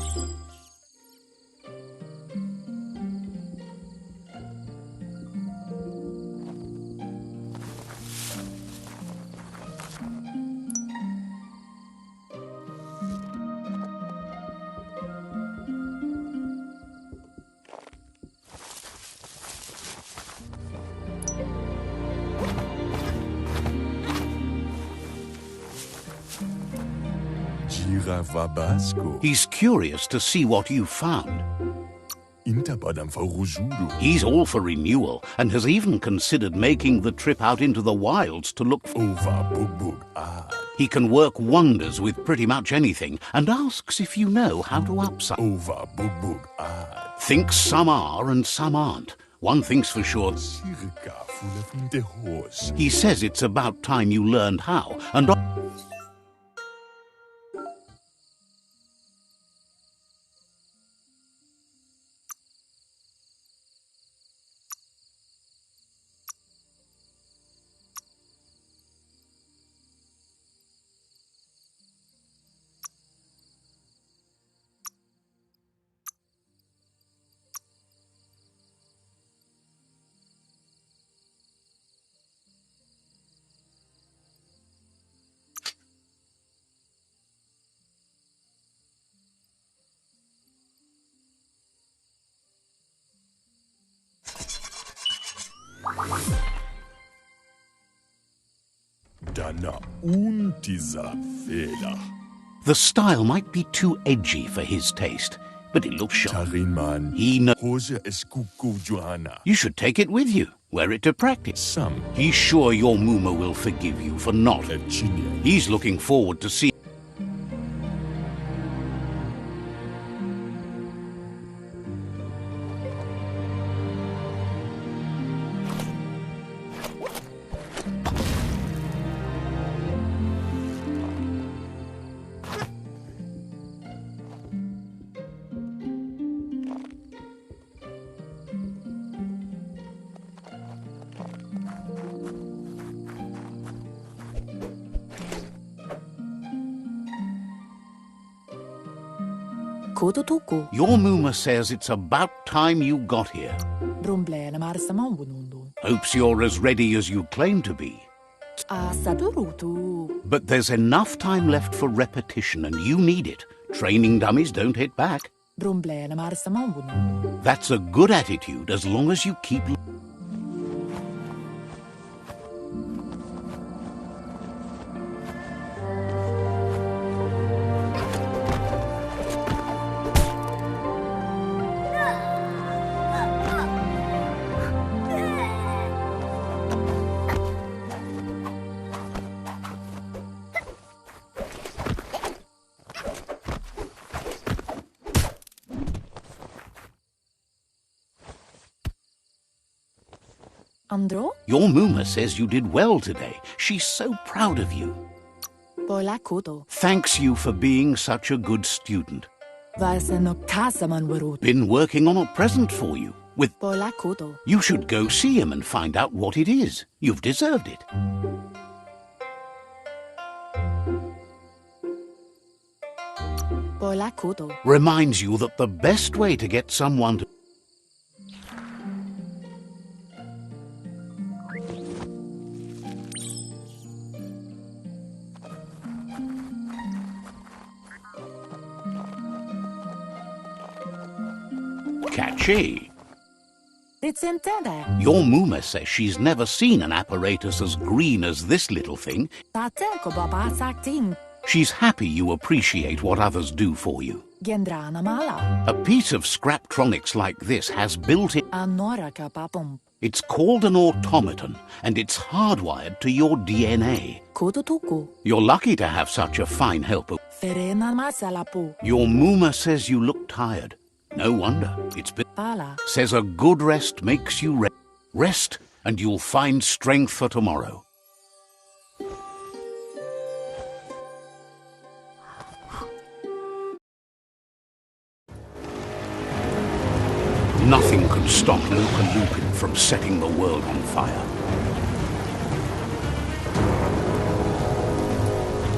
Vabasco. He's curious to see what you've found. Intabadam Farujudo. He's all for renewal and has even considered making the trip out into the wilds to look for... Ova Bubug Ad. He can work wonders with pretty much anything and asks if you know how to upside. Ova Bubug Ad. Thinks some are and some aren't. One thing's for sure. Circa Fulefum de Horse. He says it's about time you learned how, and... Dana Untiza Fehler. The style might be too edgy for his taste, but it looks sharp. Tarinman. He knows. Hose Eskuko Johanna. You should take it with you. Wear it to practice. Sam. He's sure your Muma will forgive you for not. Echinia. He's looking forward to see. Kodotoko. Your Muma says it's about time you got here. Bromblene marsamangunundo. Hopes you're as ready as you claim to be. Asadurutu. But there's enough time left for repetition, and you need it. Training dummies don't hit back. Bromblene marsamangunundo. That's a good attitude as long as you keep... Andro? Your Muma says you did well today. She's so proud of you. Boila kodo. Thanks you for being such a good student. Vaseno kasamanwarut. Been working on a present for you. With... Boila kodo. You should go see him and find out what it is. You've deserved it. Boila kodo. Reminds you that the best way to get someone to... Catchy. It's intended. Your Muma says she's never seen an apparatus as green as this little thing. Tateko babasakting. She's happy you appreciate what others do for you. Gendrana mala. A piece of Scraptronics like this has built it. Anora kapapum. It's called an automaton, and it's hardwired to your DNA. Kodotoko. You're lucky to have such a fine helper. Ferena masalapo. Your Muma says you look tired. No wonder. It's been... Pala. Says a good rest makes you rest, and you'll find strength for tomorrow. Nothing can stop Luka Lupin from setting the world on fire.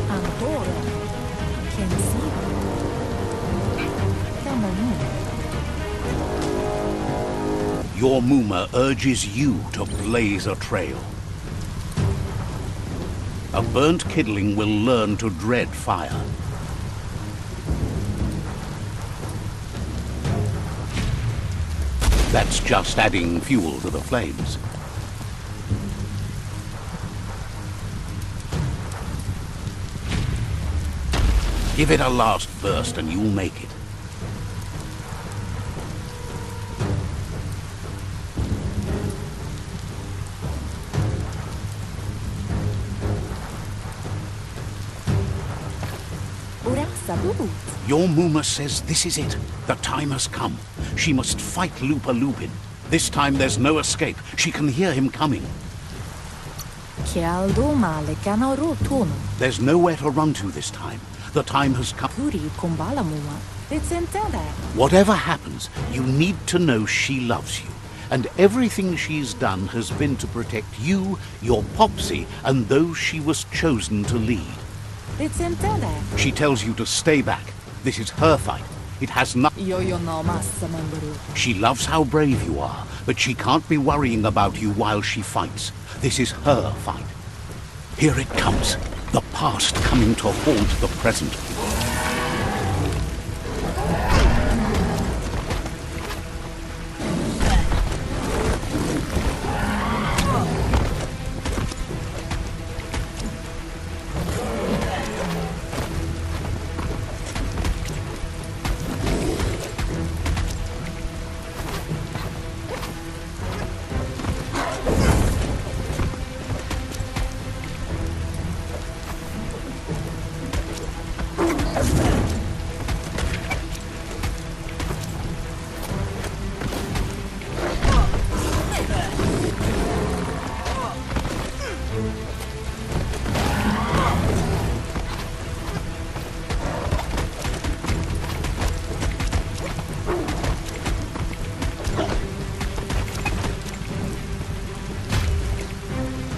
Antoro. Kensi. Kamamu. Your Muma urges you to blaze a trail. A burnt kidling will learn to dread fire. That's just adding fuel to the flames. Give it a last burst and you'll make it. Your Muma says this is it. The time has come. She must fight Lupa Lupin. This time there's no escape. She can hear him coming. There's nowhere to run to this time. The time has come. Whatever happens, you need to know she loves you. And everything she's done has been to protect you, your Popsy, and those she was chosen to lead. She tells you to stay back. This is her fight. It has nothing. She loves how brave you are, but she can't be worrying about you while she fights. This is her fight. Here it comes. The past coming to haunt the present.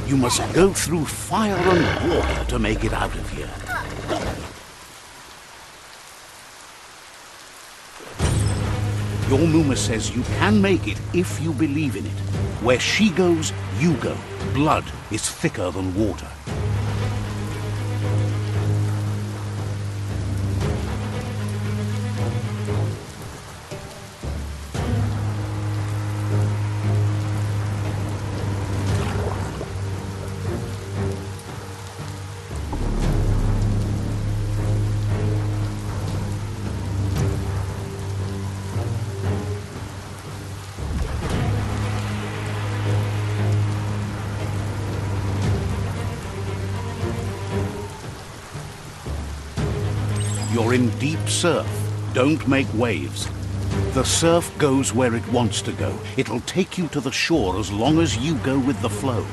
You must go through fire and water to make it out of here. Your Muma says you can make it if you believe in it. Where she goes, you go. Blood is thicker than water. You're in deep surf. Don't make waves. The surf goes where it wants to go. It'll take you to the shore as long as you go with the flow.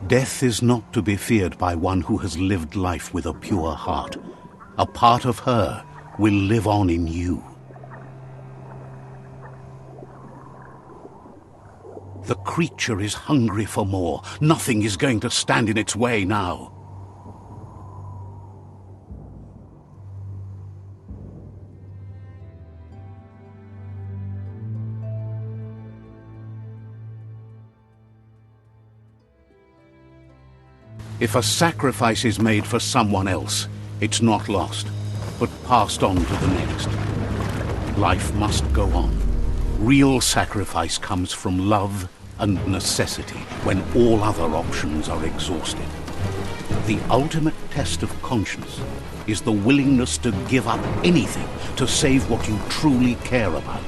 Death is not to be feared by one who has lived life with a pure heart. A part of her will live on in you. The creature is hungry for more. Nothing is going to stand in its way now. If a sacrifice is made for someone else, it's not lost, but passed on to the next. Life must go on. Real sacrifice comes from love and necessity when all other options are exhausted. The ultimate test of conscience is the willingness to give up anything to save what you truly care about.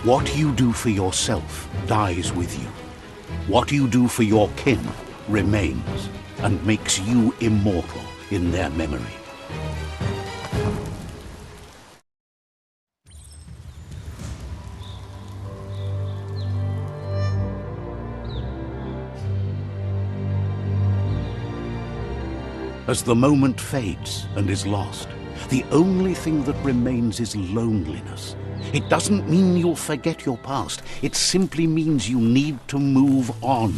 What you do for yourself dies with you. What you do for your kin remains and makes you immortal in their memory. As the moment fades and is lost, the only thing that remains is loneliness. It doesn't mean you'll forget your past. It simply means you need to move on.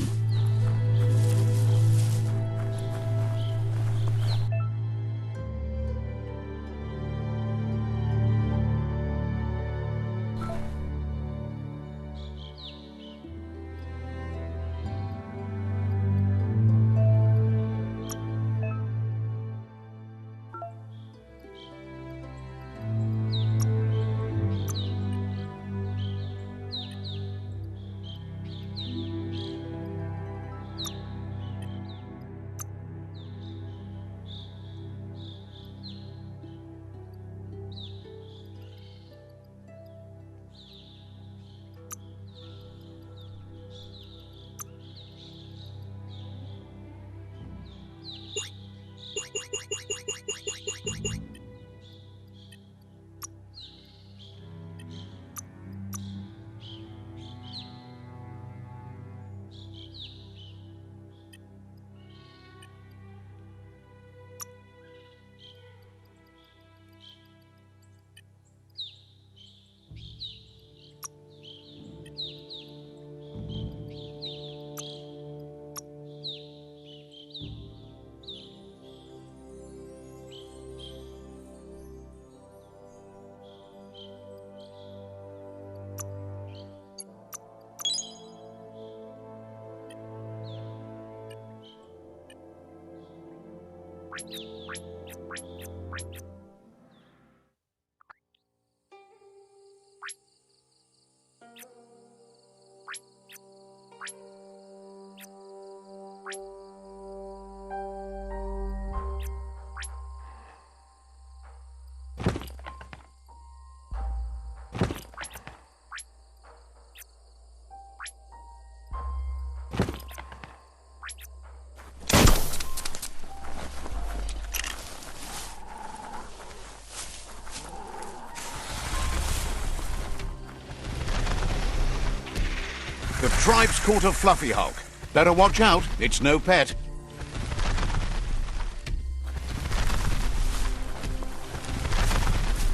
The tribe's caught a fluffy hulk. Better watch out, it's no pet.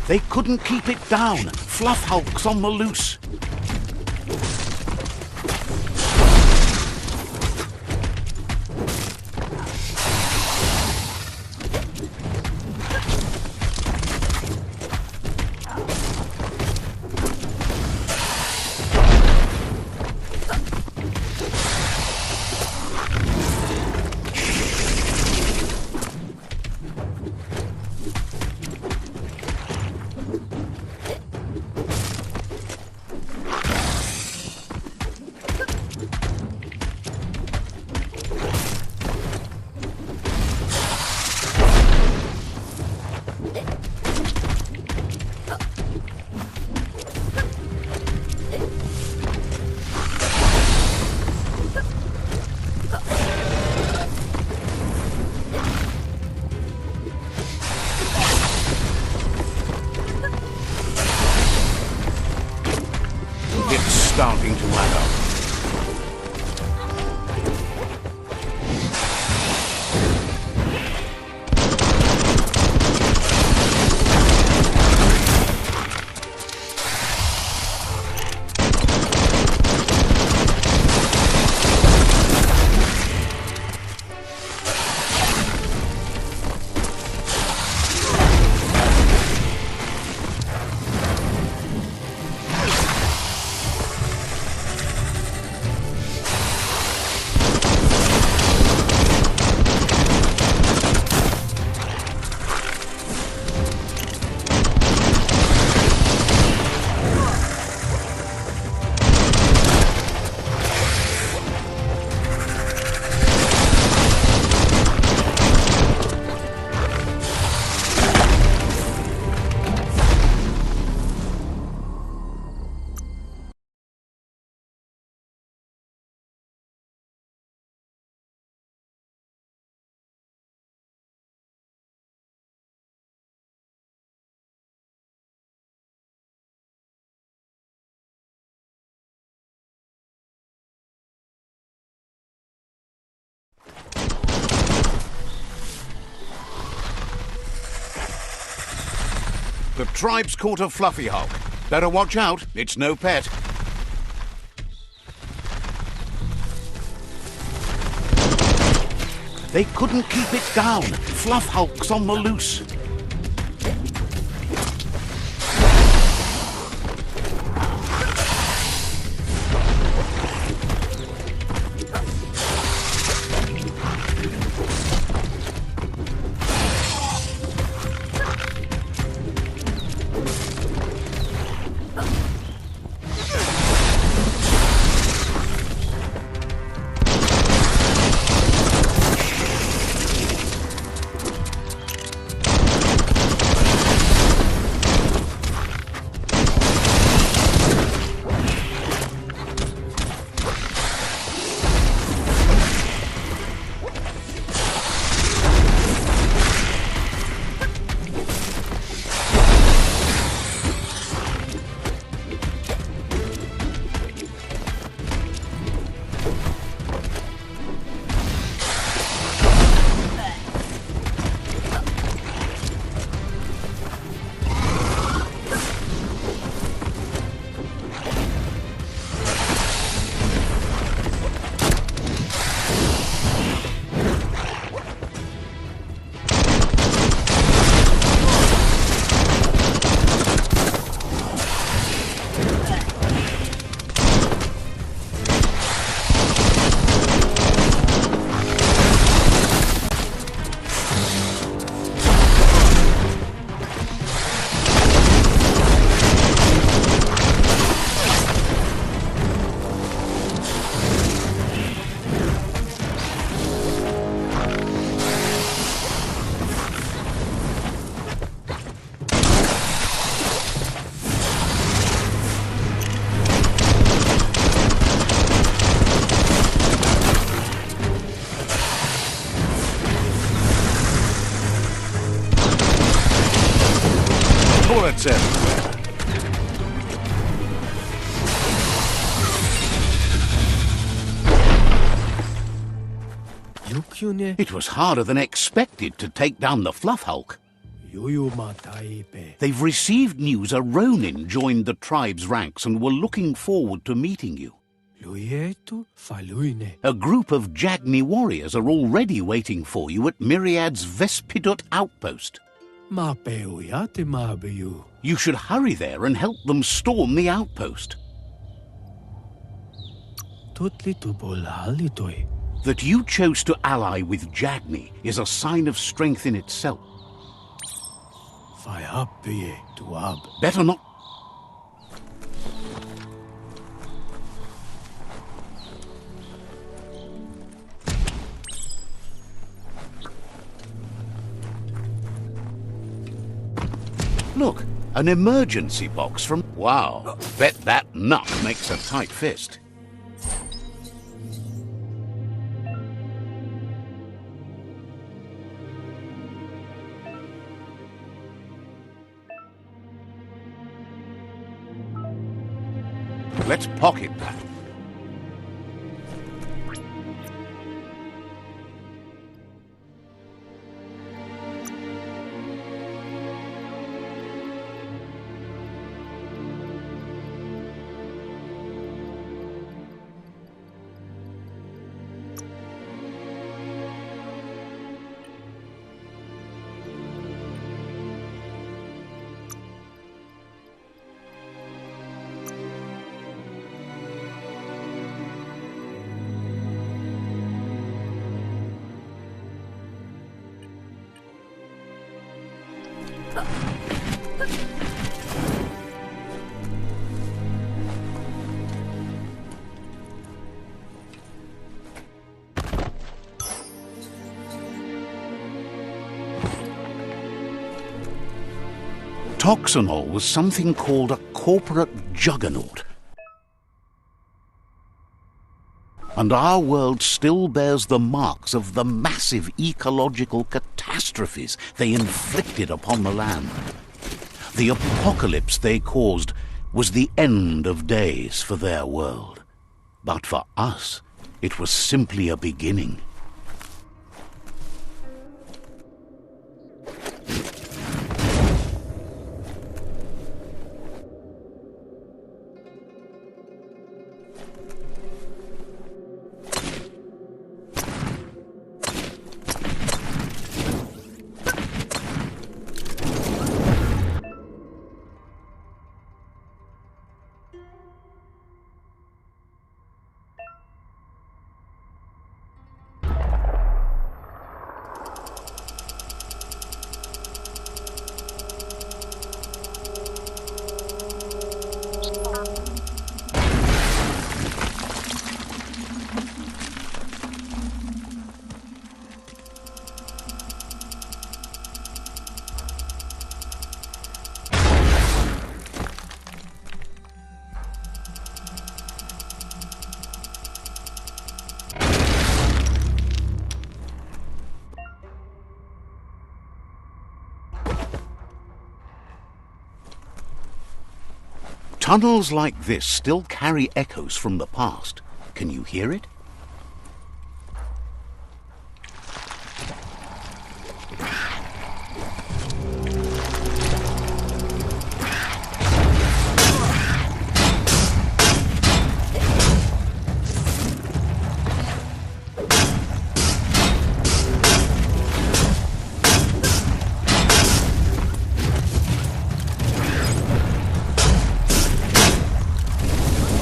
They couldn't keep it down. Fluff Hulk's on the loose. The tribe's caught a fluffy hulk. Better watch out, it's no pet. They couldn't keep it down. Fluff Hulk's on the loose. Bullets everywhere. It was harder than expected to take down the Fluff Hulk. They've received news a Ronin joined the tribe's ranks and were looking forward to meeting you. A group of Jagni warriors are already waiting for you at Myriad's Vespidut outpost. You should hurry there and help them storm the outpost. That you chose to ally with Jagni is a sign of strength in itself. Better not. Look, an emergency box from... Wow, bet that nut makes a tight fist. Let's pocket that. Toxanol was something called a corporate juggernaut. And our world still bears the marks of the massive ecological catastrophes they inflicted upon the land. The apocalypse they caused was the end of days for their world. But for us, it was simply a beginning. Tunnels like this still carry echoes from the past. Can you hear it?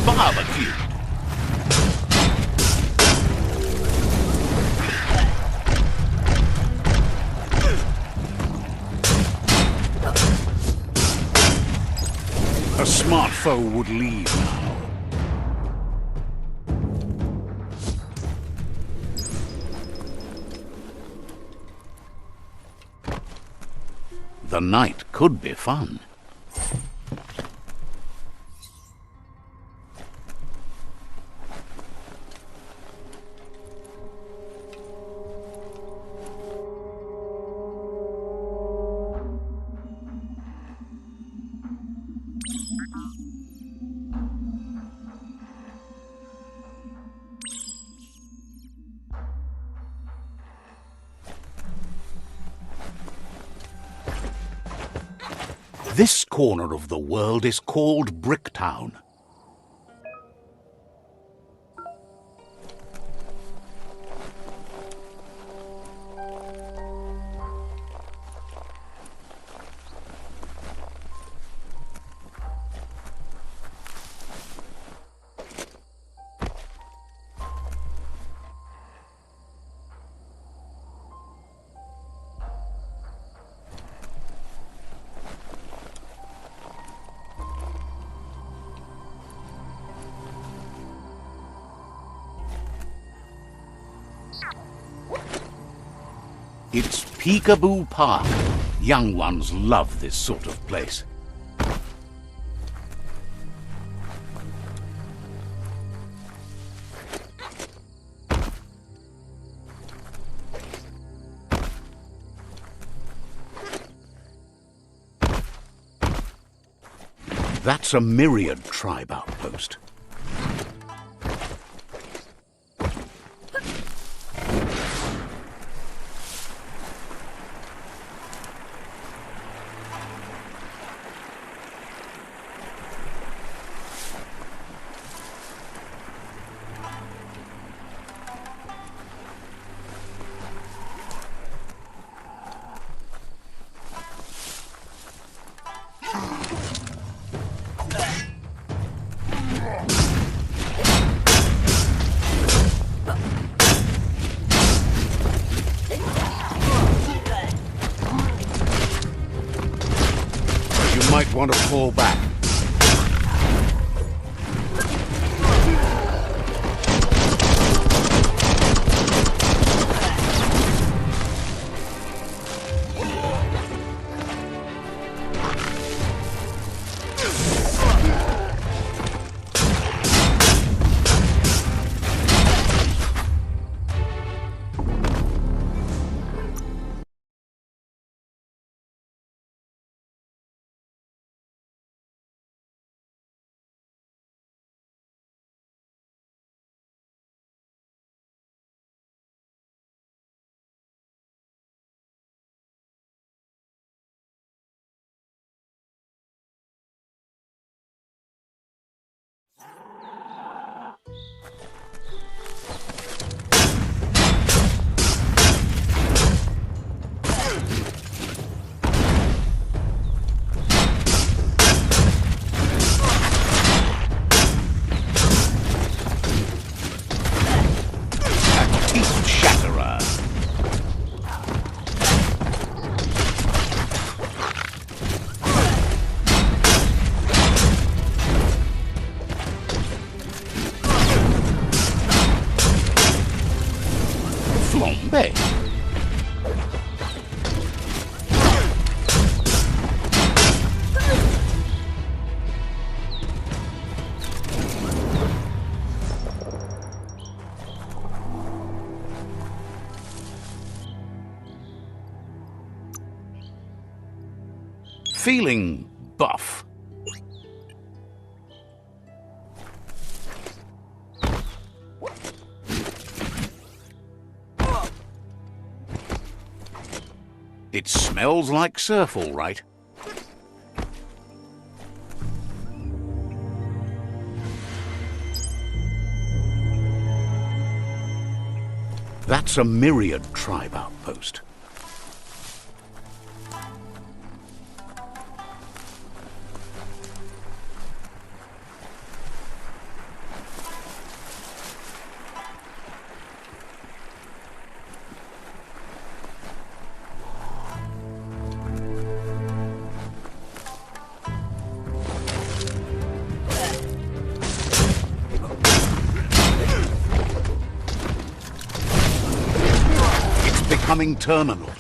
Barbecue. A smart foe would leave now. The night could be fun. This corner of the world is called Bricktown. It's Peekaboo Park. Young ones love this sort of place. That's a Myriad tribe outpost. Might want to fall back. Flambe. Feeling buff? It smells like surf, all right. That's a Myriad tribe outpost. Becoming terminal.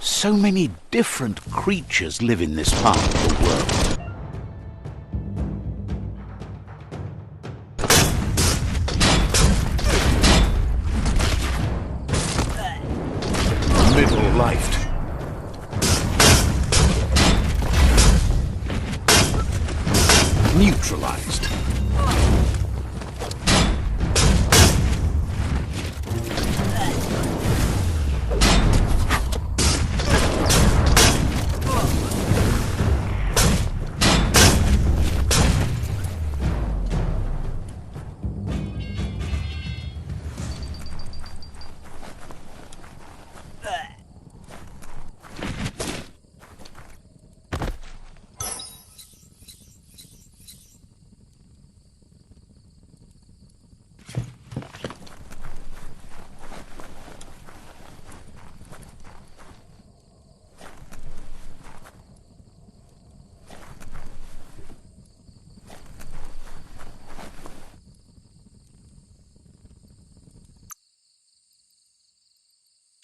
So many different creatures live in this part of the world. Middle-lifed. Neutralized.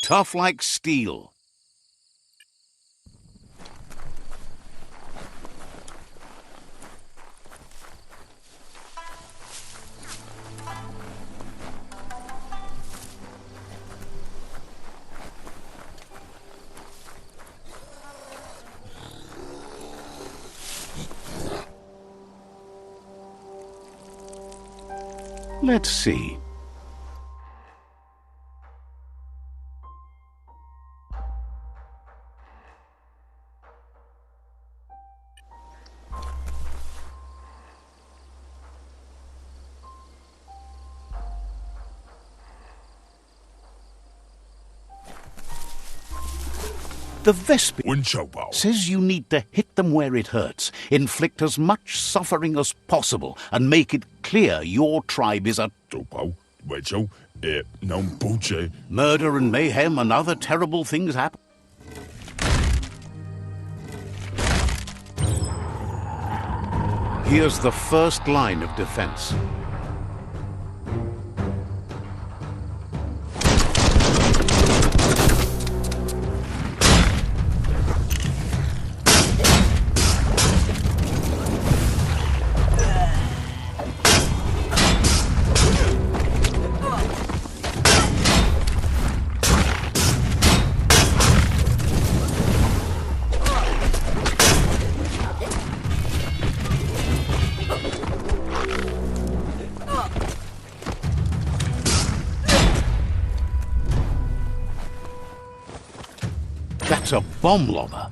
Tough like steel. Let's see. The Vespian says you need to hit them where it hurts, inflict as much suffering as possible, and make it clear your tribe is a... Murder and mayhem and other terrible things happen. Here's the first line of defense. That's a bomb lobber.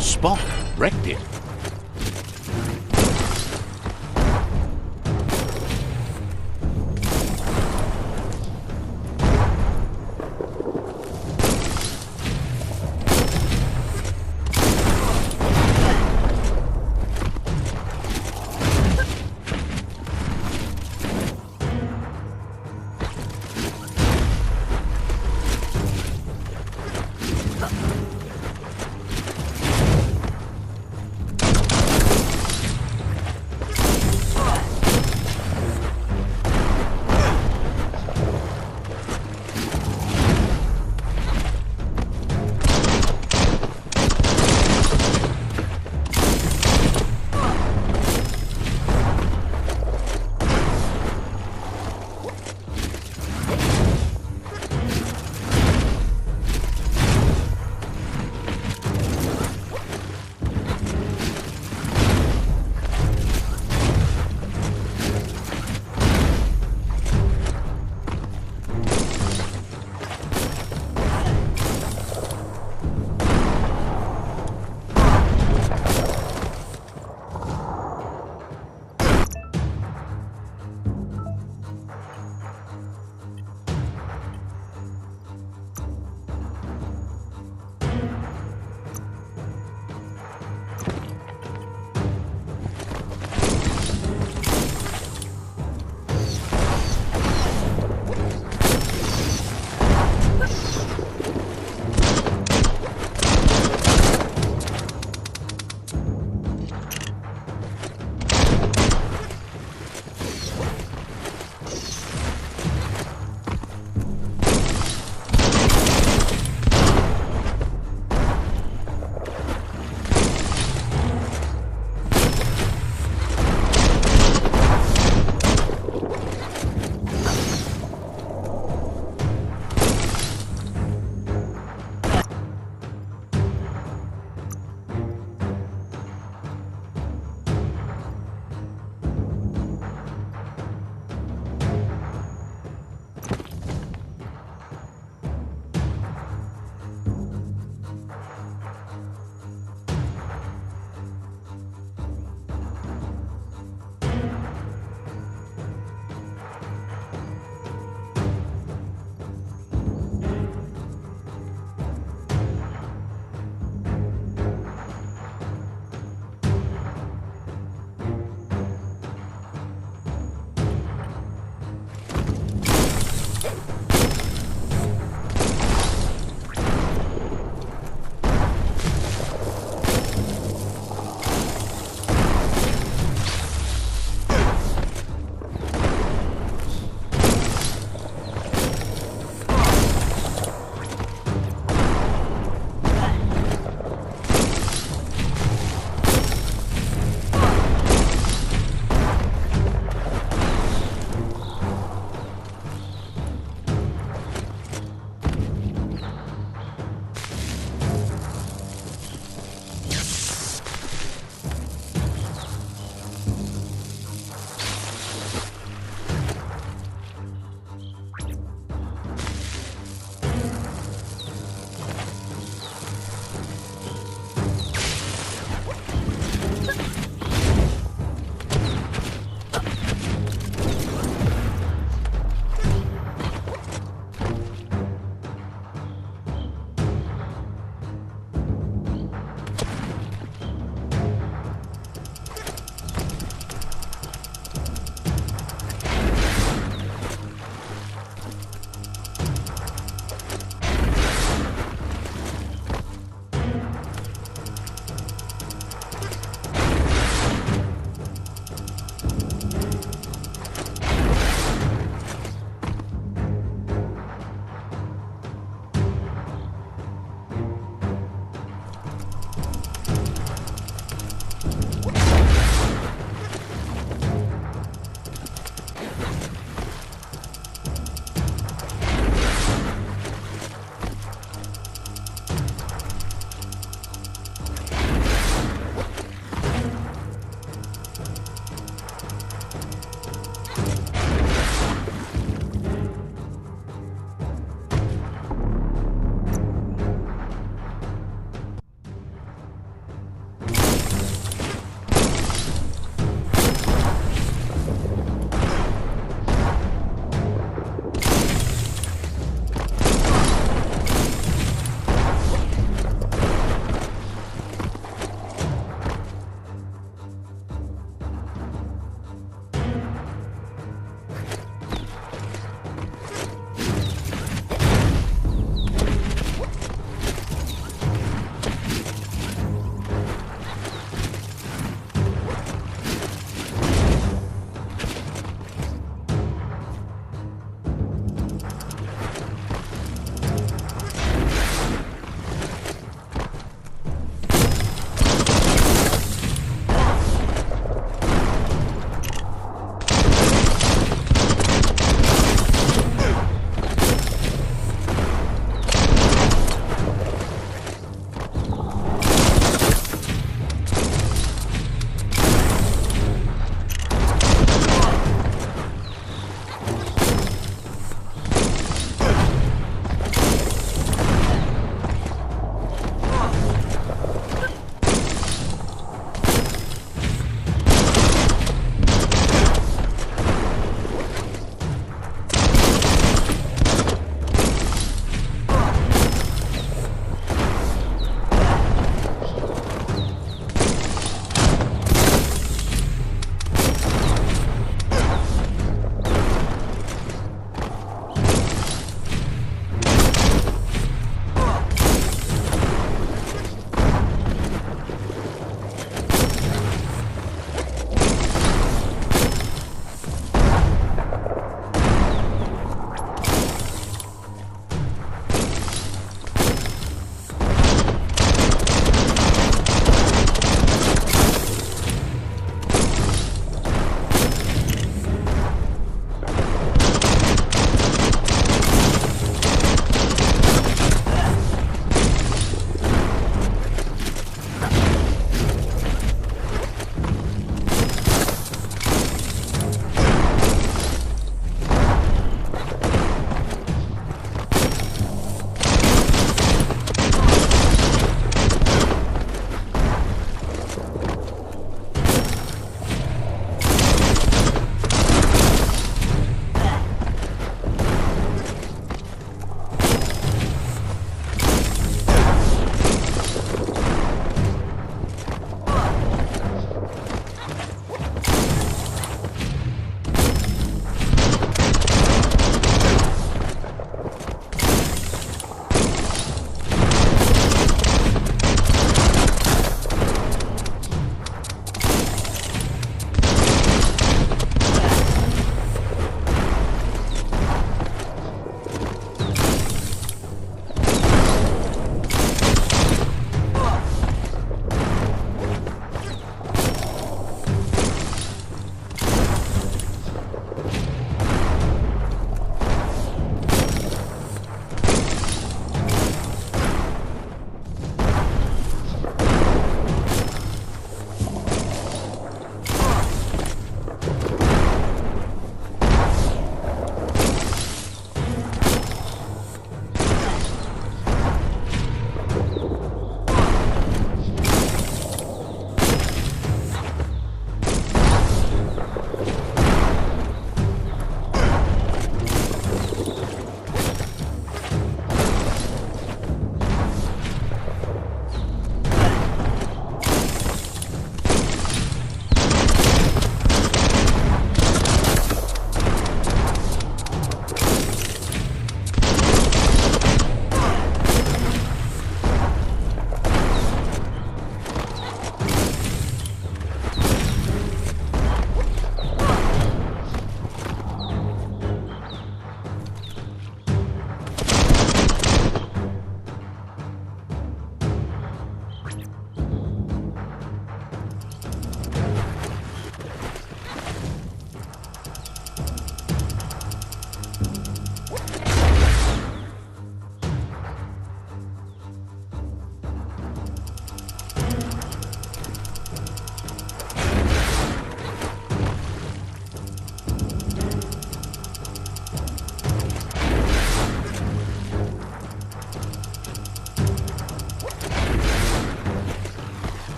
Spot. Wrecked it.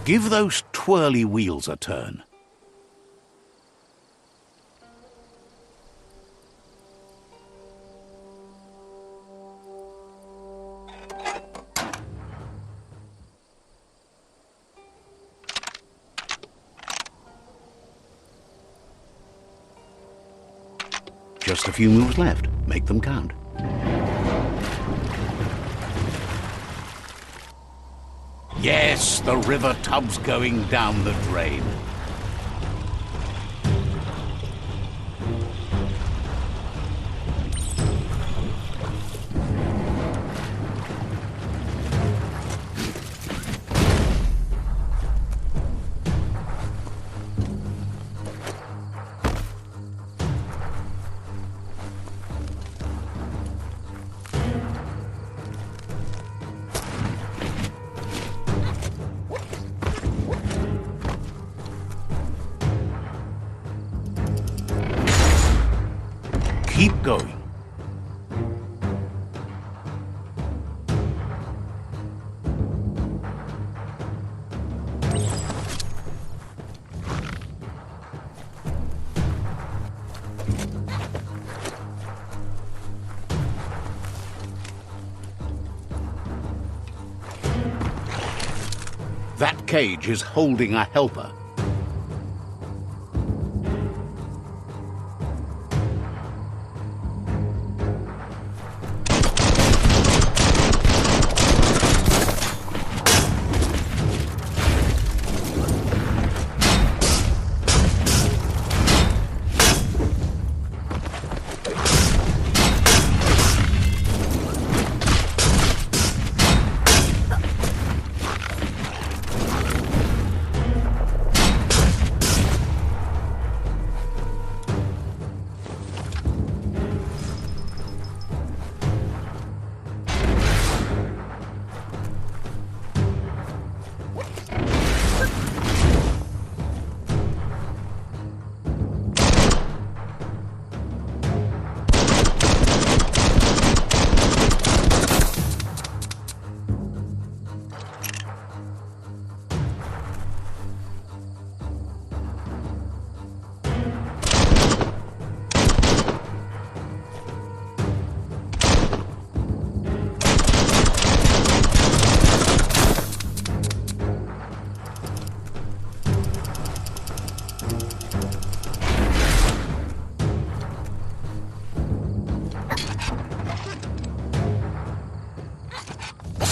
Give those twirly wheels a turn. Just a few moves left. Make them count. Yes, the river tub's going down the drain. Keep going. That cage is holding a helper.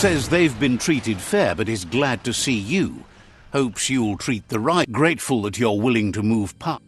Says they've been treated fair, but is glad to see you. Hopes you'll treat the right. Grateful that you're willing to move past.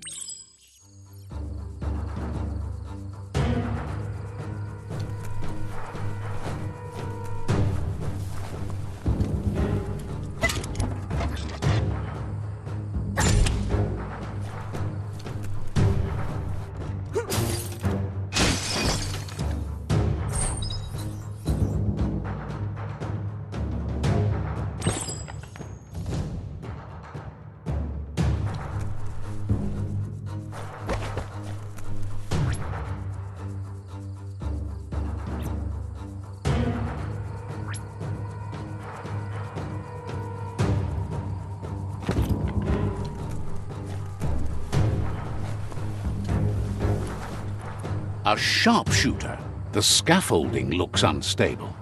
A sharpshooter. The scaffolding looks unstable.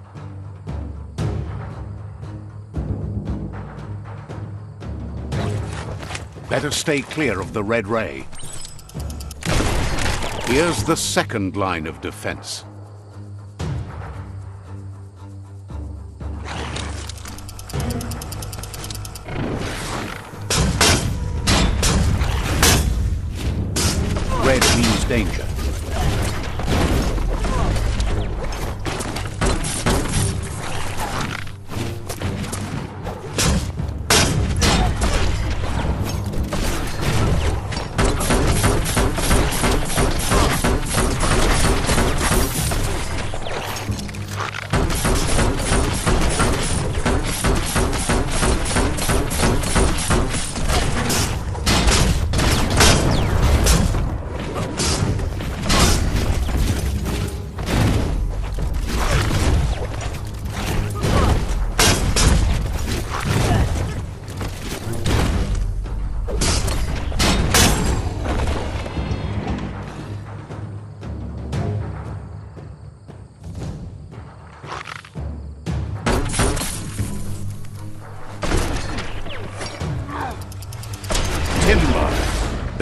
Better stay clear of the red ray. Here's the second line of defense. Red means danger.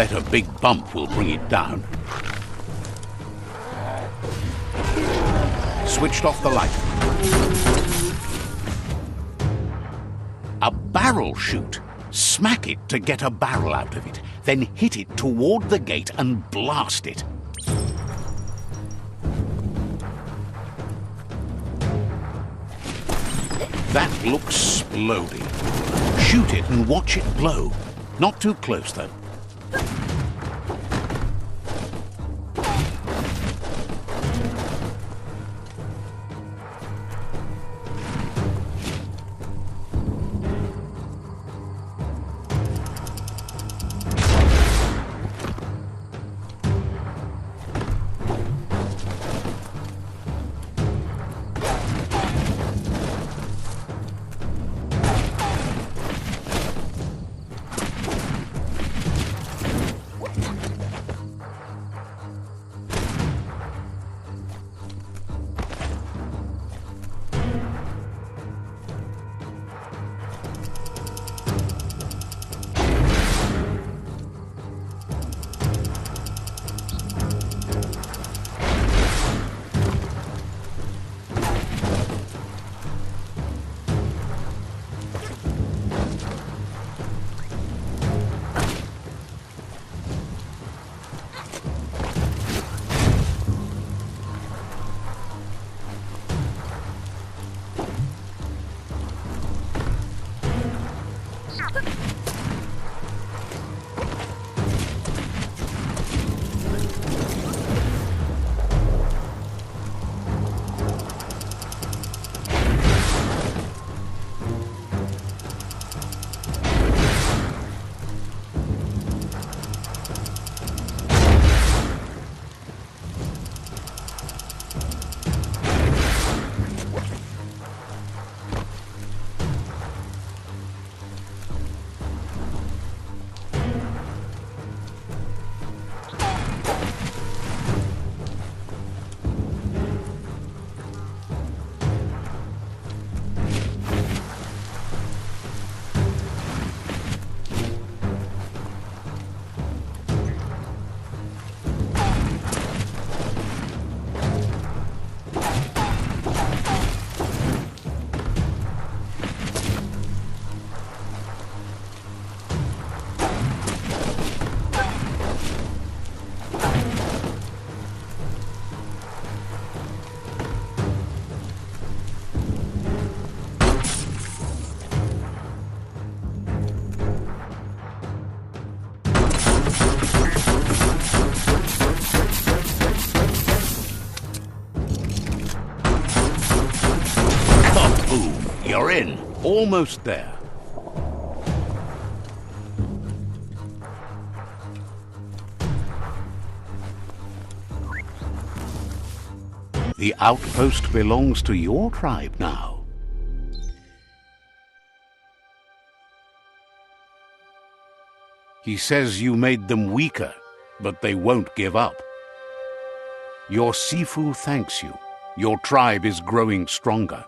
Bet a big bump will bring it down. Switched off the light. A barrel chute. Smack it to get a barrel out of it, then hit it toward the gate and blast it. That looks splody. Shoot it and watch it blow. Not too close, though. You're in. Almost there. The outpost belongs to your tribe now. He says you made them weaker, but they won't give up. Your Sifu thanks you. Your tribe is growing stronger.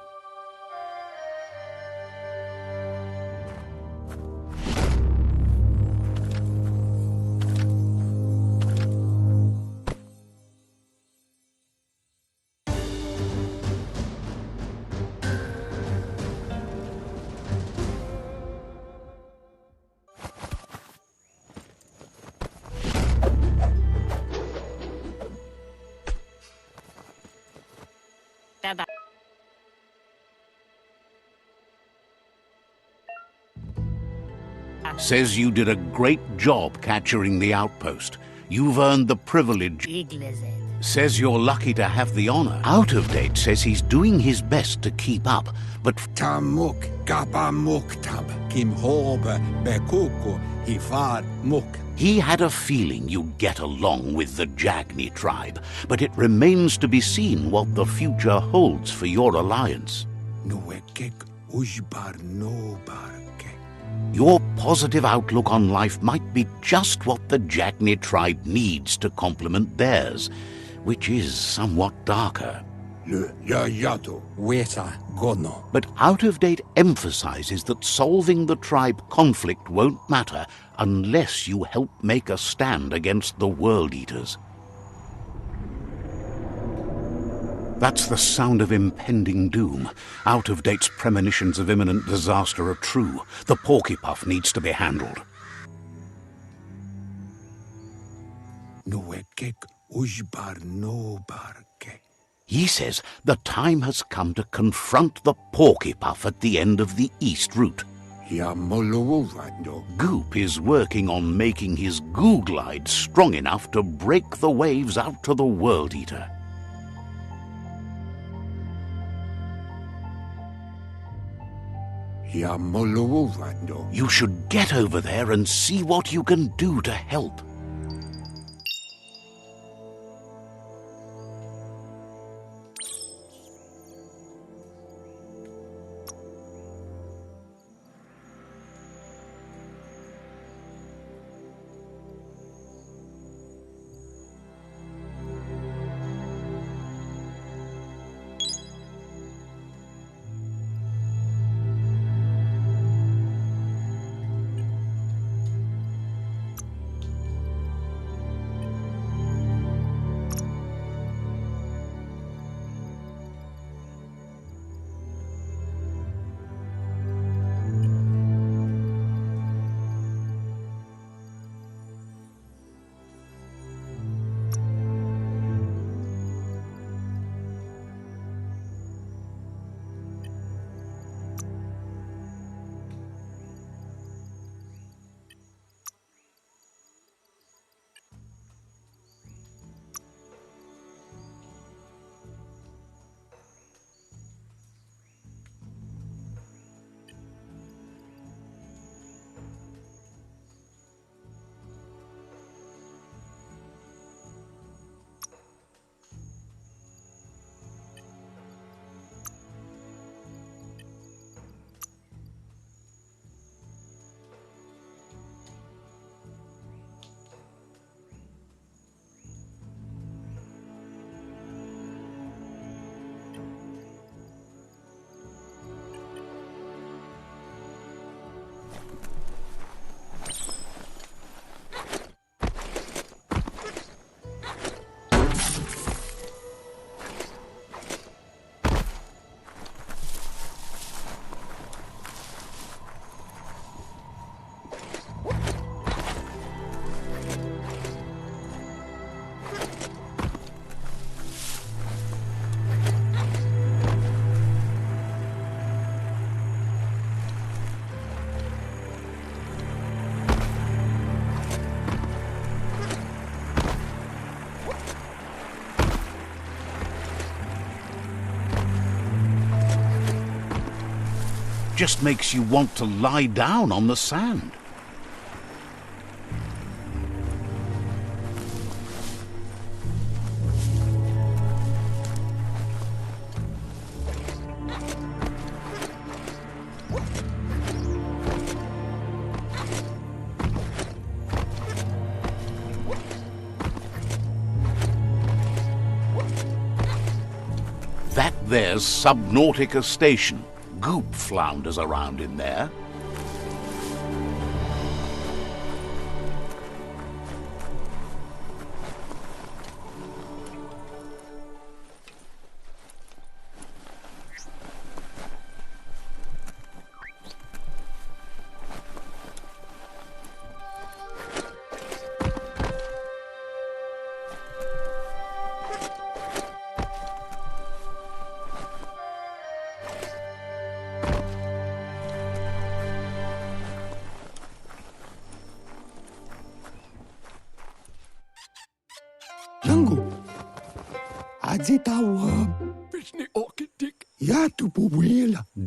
Says you did a great job capturing the outpost. You've earned the privilege. Says you're lucky to have the honor. Out of Date says he's doing his best to keep up, but Tamuk kapa muktab kim hobe bekuku hifar muk. He had a feeling you'd get along with the Jagni tribe, but it remains to be seen what the future holds for your alliance. Nuekek ujbar nobar. Your positive outlook on life might be just what the Jagni tribe needs to complement theirs, which is somewhat darker. But Out of Date emphasizes that solving the tribe conflict won't matter unless you help make a stand against the World Eaters. That's the sound of impending doom. Out of date's premonitions of imminent disaster are true. The Porkypuff needs to be handled. He says the time has come to confront the Porkypuff at the end of the East Route. Goop is working on making his goo glide strong enough to break the waves out to the World Eater. You should get over there and see what you can do to help. Just makes you want to lie down on the sand. That there's Subnautica Station. Goop flounders around in there.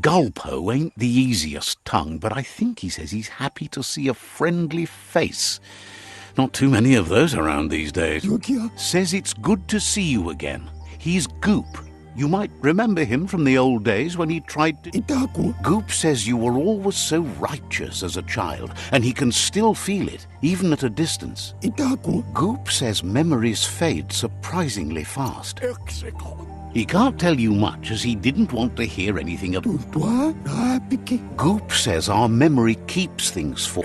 Gulpo ain't the easiest tongue, but I think he says he's happy to see a friendly face. Not too many of those around these days. Says it's good to see you again. He's Goop. You might remember him from the old days when he tried to... Goop says you were always so righteous as a child, and he can still feel it, even at a distance. Goop says memories fade surprisingly fast. He can't tell you much, as he didn't want to hear anything about... Goop says our memory keeps things for...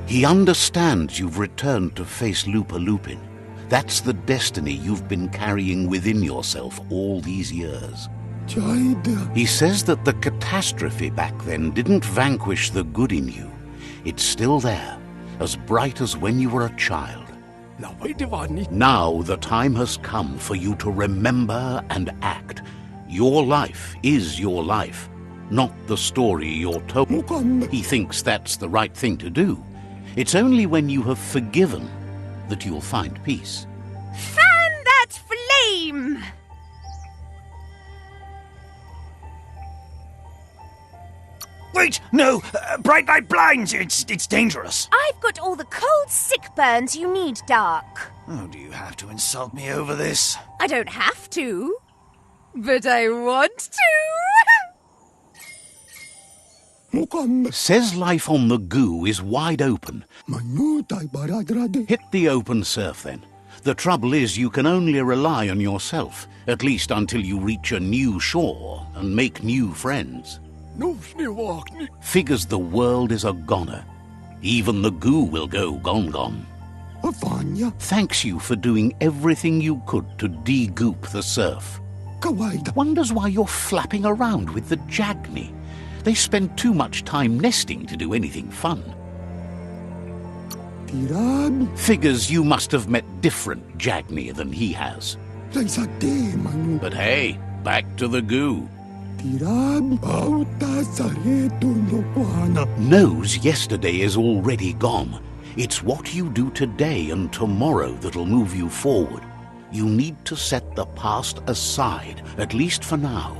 He understands you've returned to face Lupa Lupin. That's the destiny you've been carrying within yourself all these years. He says that the catastrophe back then didn't vanquish the good in you. It's still there, as bright as when you were a child. Now the time has come for you to remember and act. Your life is your life, not the story you're told. He thinks that's the right thing to do. It's only when you have forgiven that you'll find peace. Fan that flame! Wait, no! Bright light blinds! It's dangerous! I've got all the cold sick burns you need, Dark. Oh, do you have to insult me over this? I don't have to, but I want to. Says life on the goo is wide open. Hit the open surf then. The trouble is you can only rely on yourself, at least until you reach a new shore and make new friends. Figures the world is a goner. Even the goo will go gone. Thanks you for doing everything you could to de-goop the surf. Wonders why you're flapping around with the Jagni. They spend too much time nesting to do anything fun. Figures you must have met different Jagni than he has. But hey, back to the goo. Knows yesterday is already gone. It's what you do today and tomorrow that'll move you forward. You need to set the past aside, at least for now.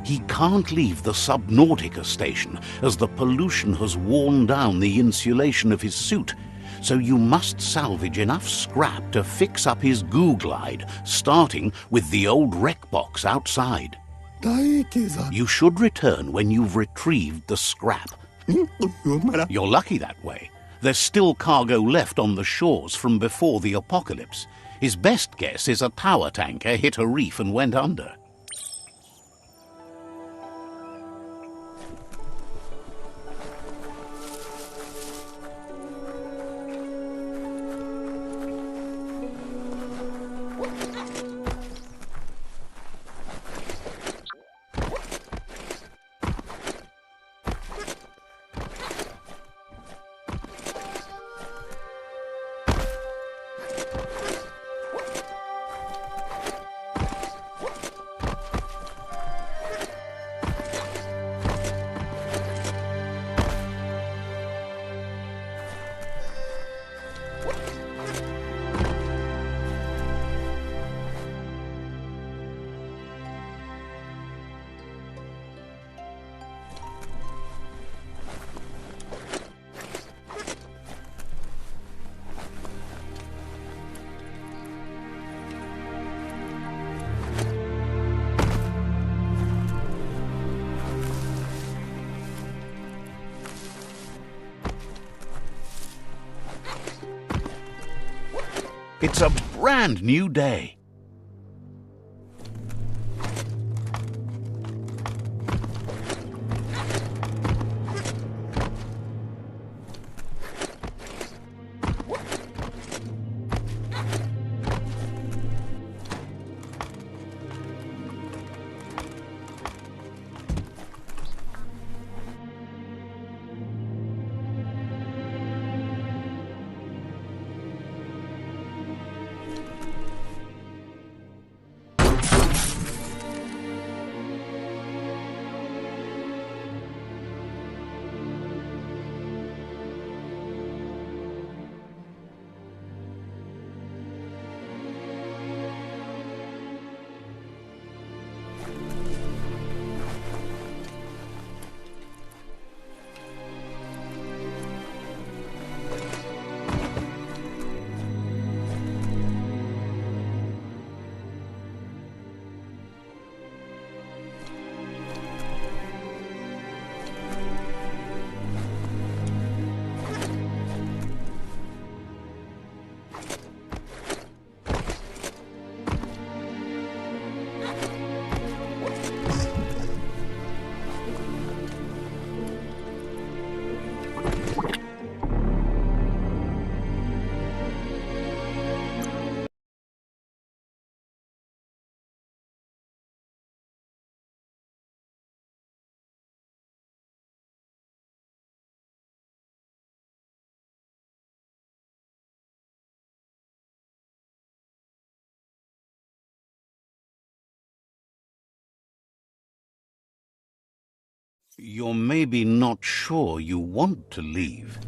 He can't leave the Subnautica station, as the pollution has worn down the insulation of his suit, so you must salvage enough scrap to fix up his goo glide, starting with the old wreck box outside. You should return when you've retrieved the scrap. You're lucky that way. There's still cargo left on the shores from before the apocalypse. His best guess is a tower tanker hit a reef and went under. It's a brand new day. You're maybe not sure you want to leave.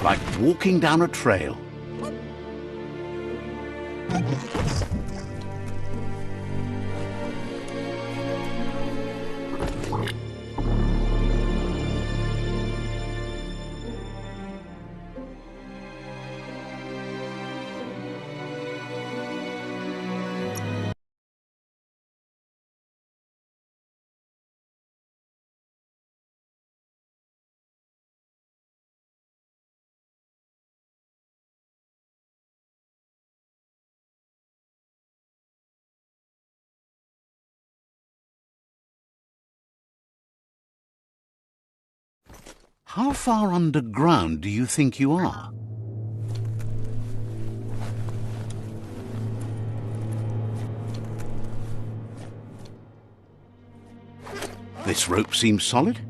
Like walking down a trail. How far underground do you think you are? This rope seems solid.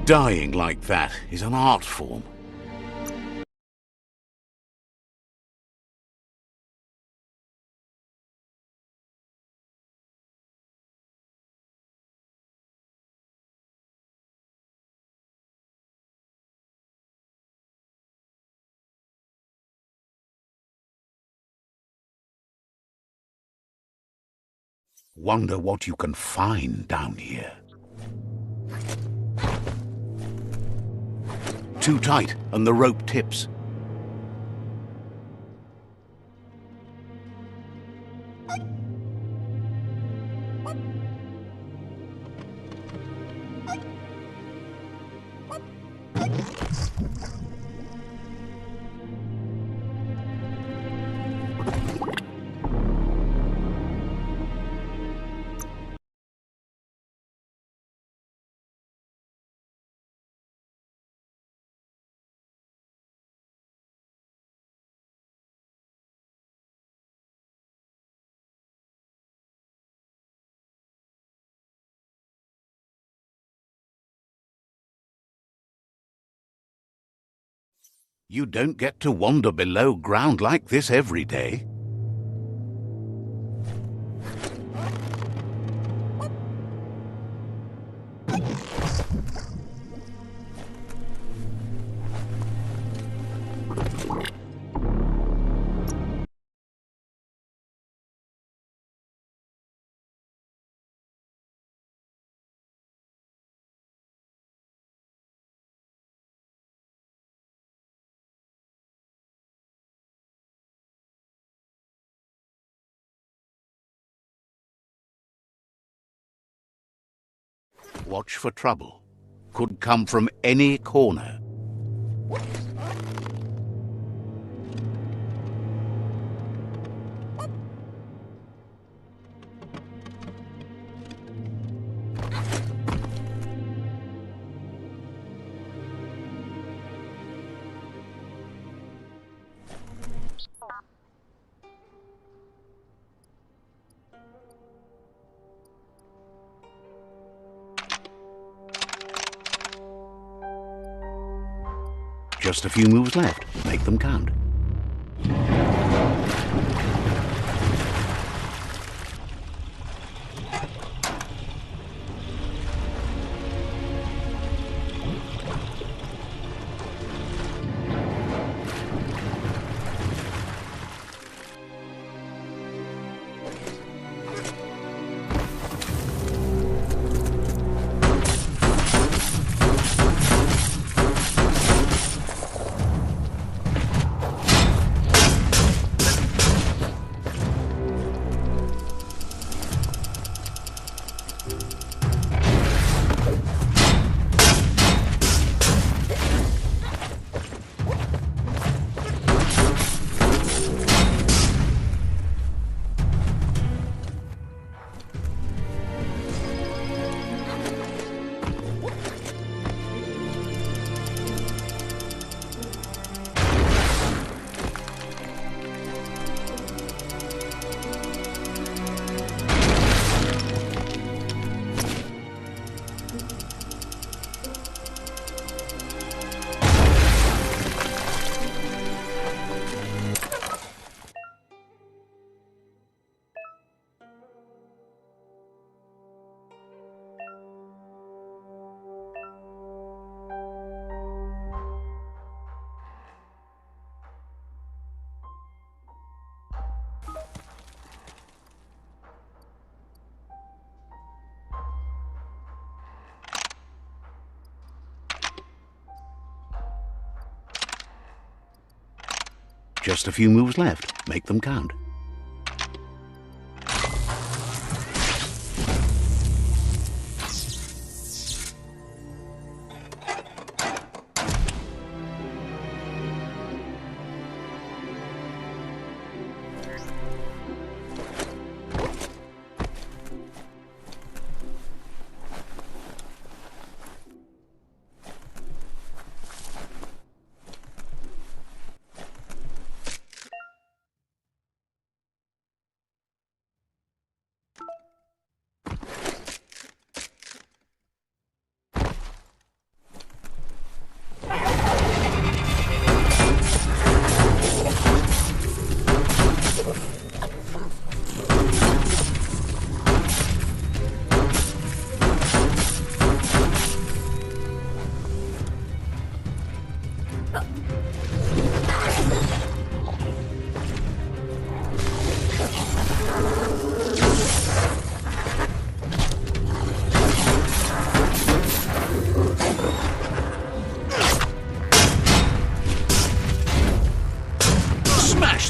Dying like that is an art form. Wonder what you can find down here. Too tight, and the rope tips. You don't get to wander below ground like this every day. Watch for trouble. Could come from any corner. Just a few moves left. Make them count. Just a few moves left. Make them count.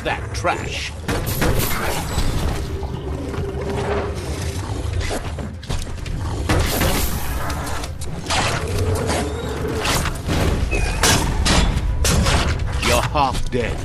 That trash. You're half dead.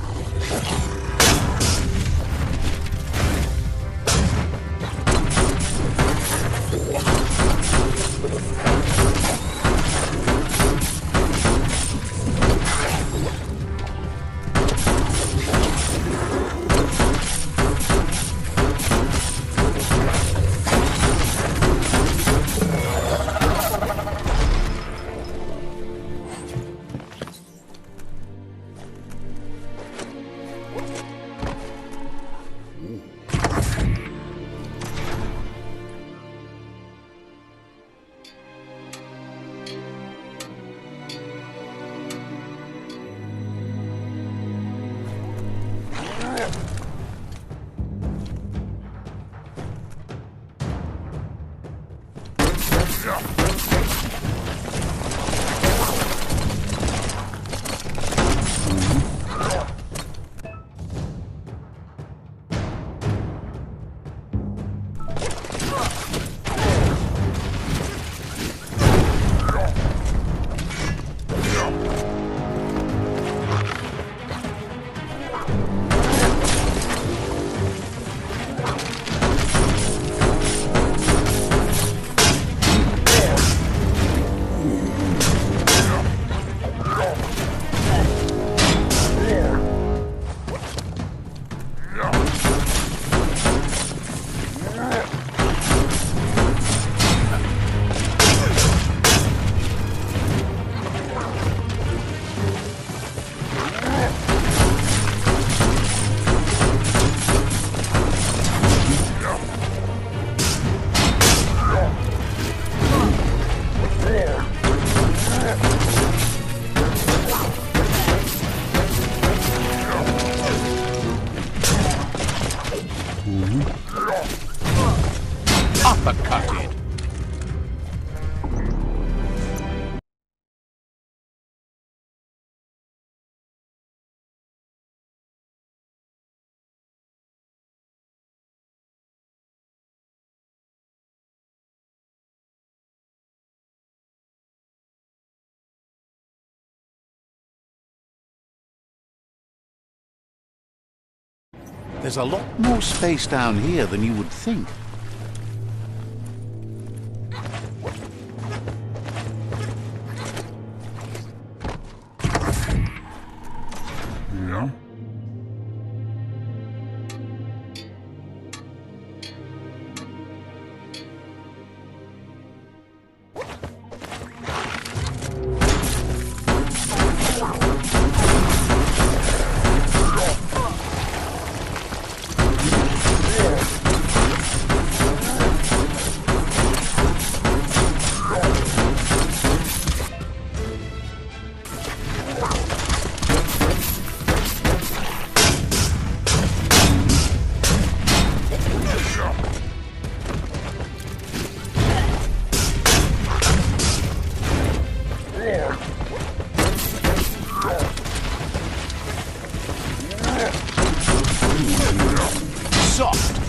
uppercutted. There's a lot more space down here than you would think. Yeah? Soft.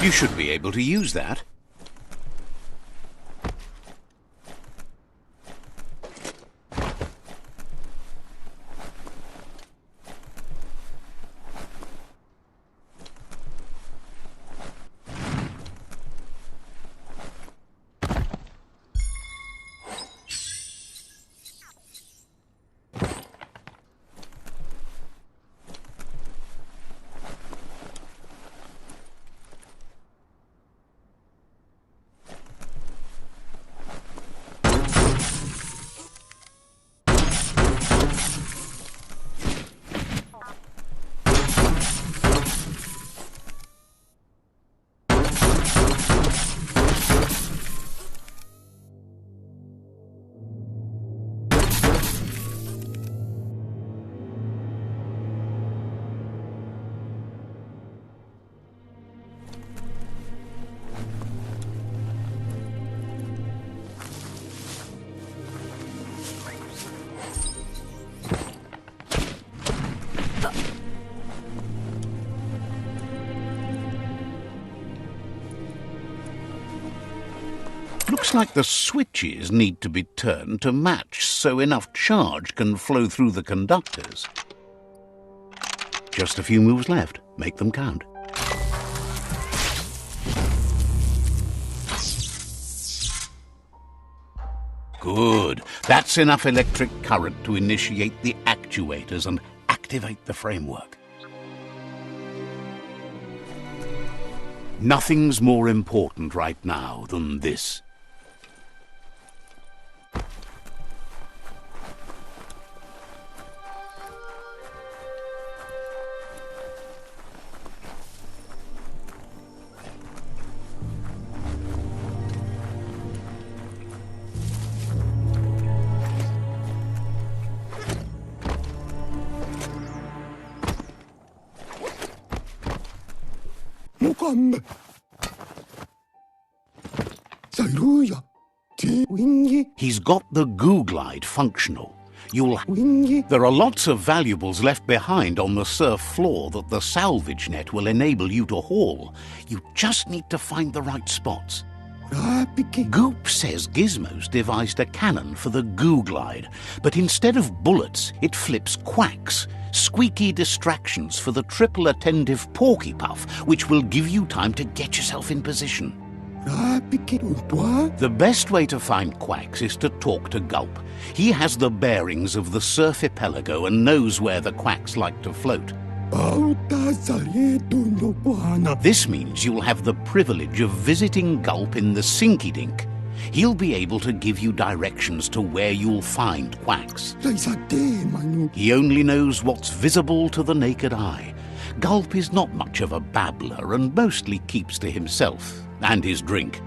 You should be able to use that. Looks like the switches need to be turned to match so enough charge can flow through the conductors. Just a few moves left. Make them count. Good. That's enough electric current to initiate the actuators and activate the framework. Nothing's more important right now than this. Mukam. Sairuya. Wingy. He's got the goo glide functional. There are lots of valuables left behind on the surf floor that the salvage net will enable you to haul. You just need to find the right spots. Goop says Gizmo's devised a cannon for the goo glide, but instead of bullets, it flips quacks, squeaky distractions for the triple attentive porky puff, which will give you time to get yourself in position. The best way to find quacks is to talk to Gulp. He has the bearings of the surf archipelago and knows where the quacks like to float. This means you'll have the privilege of visiting Gulp in the Sinky Dink. He'll be able to give you directions to where you'll find quacks. He only knows what's visible to the naked eye. Gulp is not much of a babbler and mostly keeps to himself and his drink.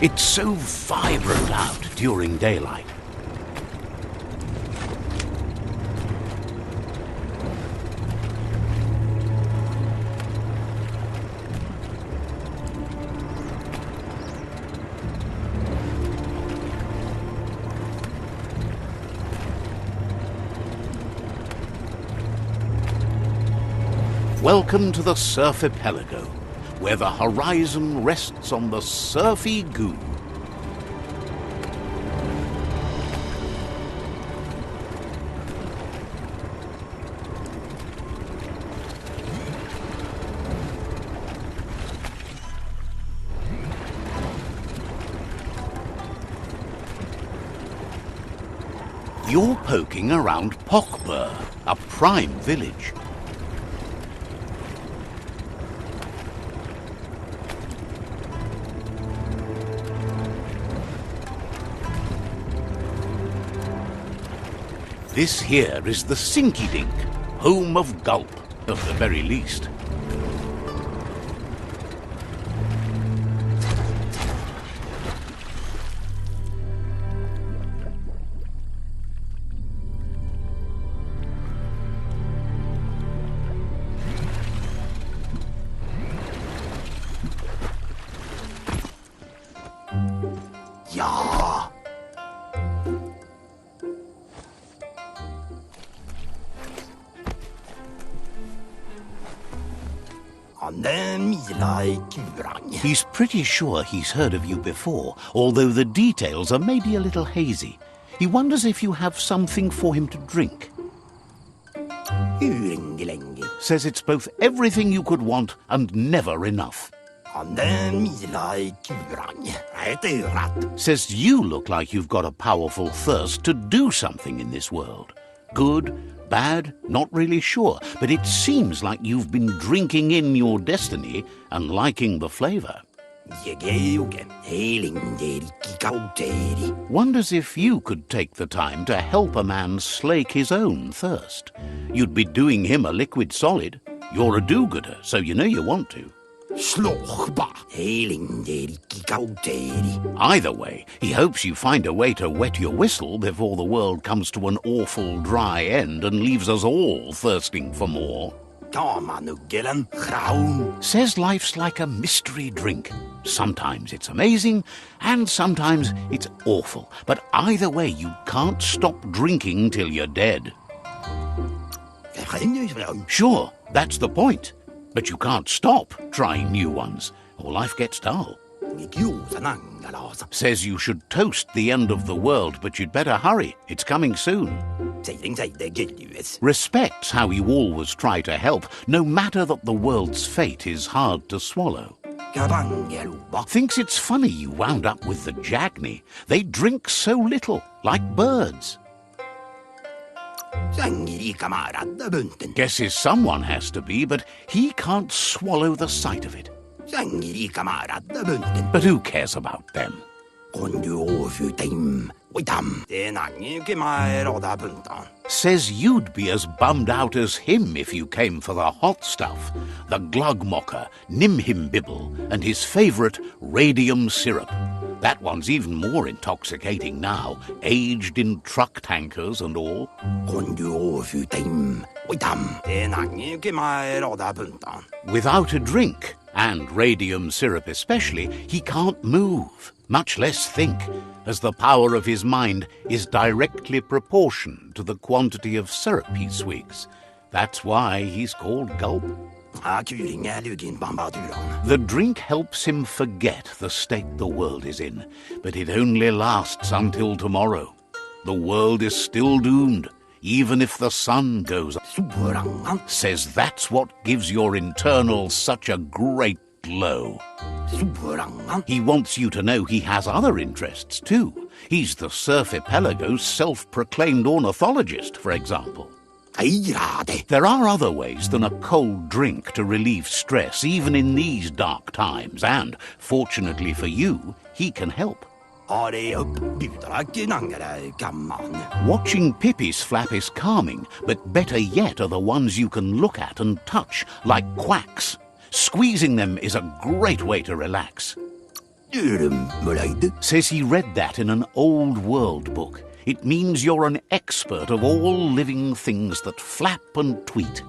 It's so vibrant out during daylight. Welcome to the Surf Archipelago, where the horizon rests on the surfy goo. You're poking around Pokbur, a prime village. This here is the Sinky Dink, home of Gulp, at the very least. Ja. He's pretty sure he's heard of you before, although the details are maybe a little hazy. He wonders if you have something for him to drink. Says it's both everything you could want and never enough. Says you look like you've got a powerful thirst to do something in this world. Good, bad, not really sure, but it seems like you've been drinking in your destiny and liking the flavor. Wonders if you could take the time to help a man slake his own thirst. You'd be doing him a liquid solid. You're a do-gooder, so you know you want to. Either way, he hopes you find a way to wet your whistle before the world comes to an awful dry end and leaves us all thirsting for more. Says life's like a mystery drink. Sometimes it's amazing, and sometimes it's awful. But either way, you can't stop drinking till you're dead. Sure, that's the point. But you can't stop trying new ones, or life gets dull. Says you should toast the end of the world, but you'd better hurry. It's coming soon. Respects how you always try to help, no matter that the world's fate is hard to swallow. Thinks it's funny you wound up with the Jagni. They drink so little, like birds. Guesses someone has to be, but he can't swallow the sight of it. But who cares about them? Says you'd be as bummed out as him if you came for the hot stuff, the glugmocker, nimhimbibble, and his favourite radium syrup. That one's even more intoxicating now, aged in truck tankers and all. Without a drink, and radium syrup especially, he can't move, much less think, as the power of his mind is directly proportioned to the quantity of syrup he swigs. That's why he's called Gulp. The drink helps him forget the state the world is in, but it only lasts until tomorrow. The world is still doomed, even if the sun goes up. Says that's what gives your internals such a great glow. He wants you to know he has other interests too. He's the Surfipelago's self-proclaimed ornithologist, for example. There are other ways than a cold drink to relieve stress, even in these dark times, and, fortunately for you, he can help. Watching Pippi's flap is calming, but better yet are the ones you can look at and touch, like quacks. Squeezing them is a great way to relax. Says he read that in an old world book. It means you're an expert of all living things that flap and tweet.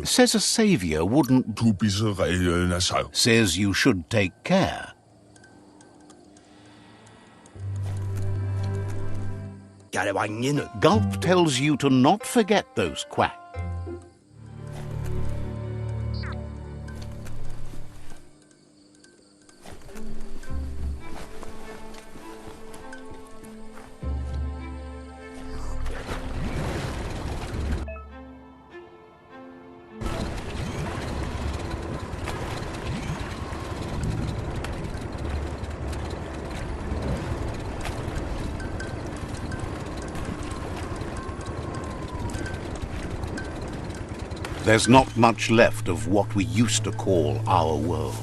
Says a saviour wouldn't. Says you should take care. Gulp tells you to not forget those quacks. There's not much left of what we used to call our world.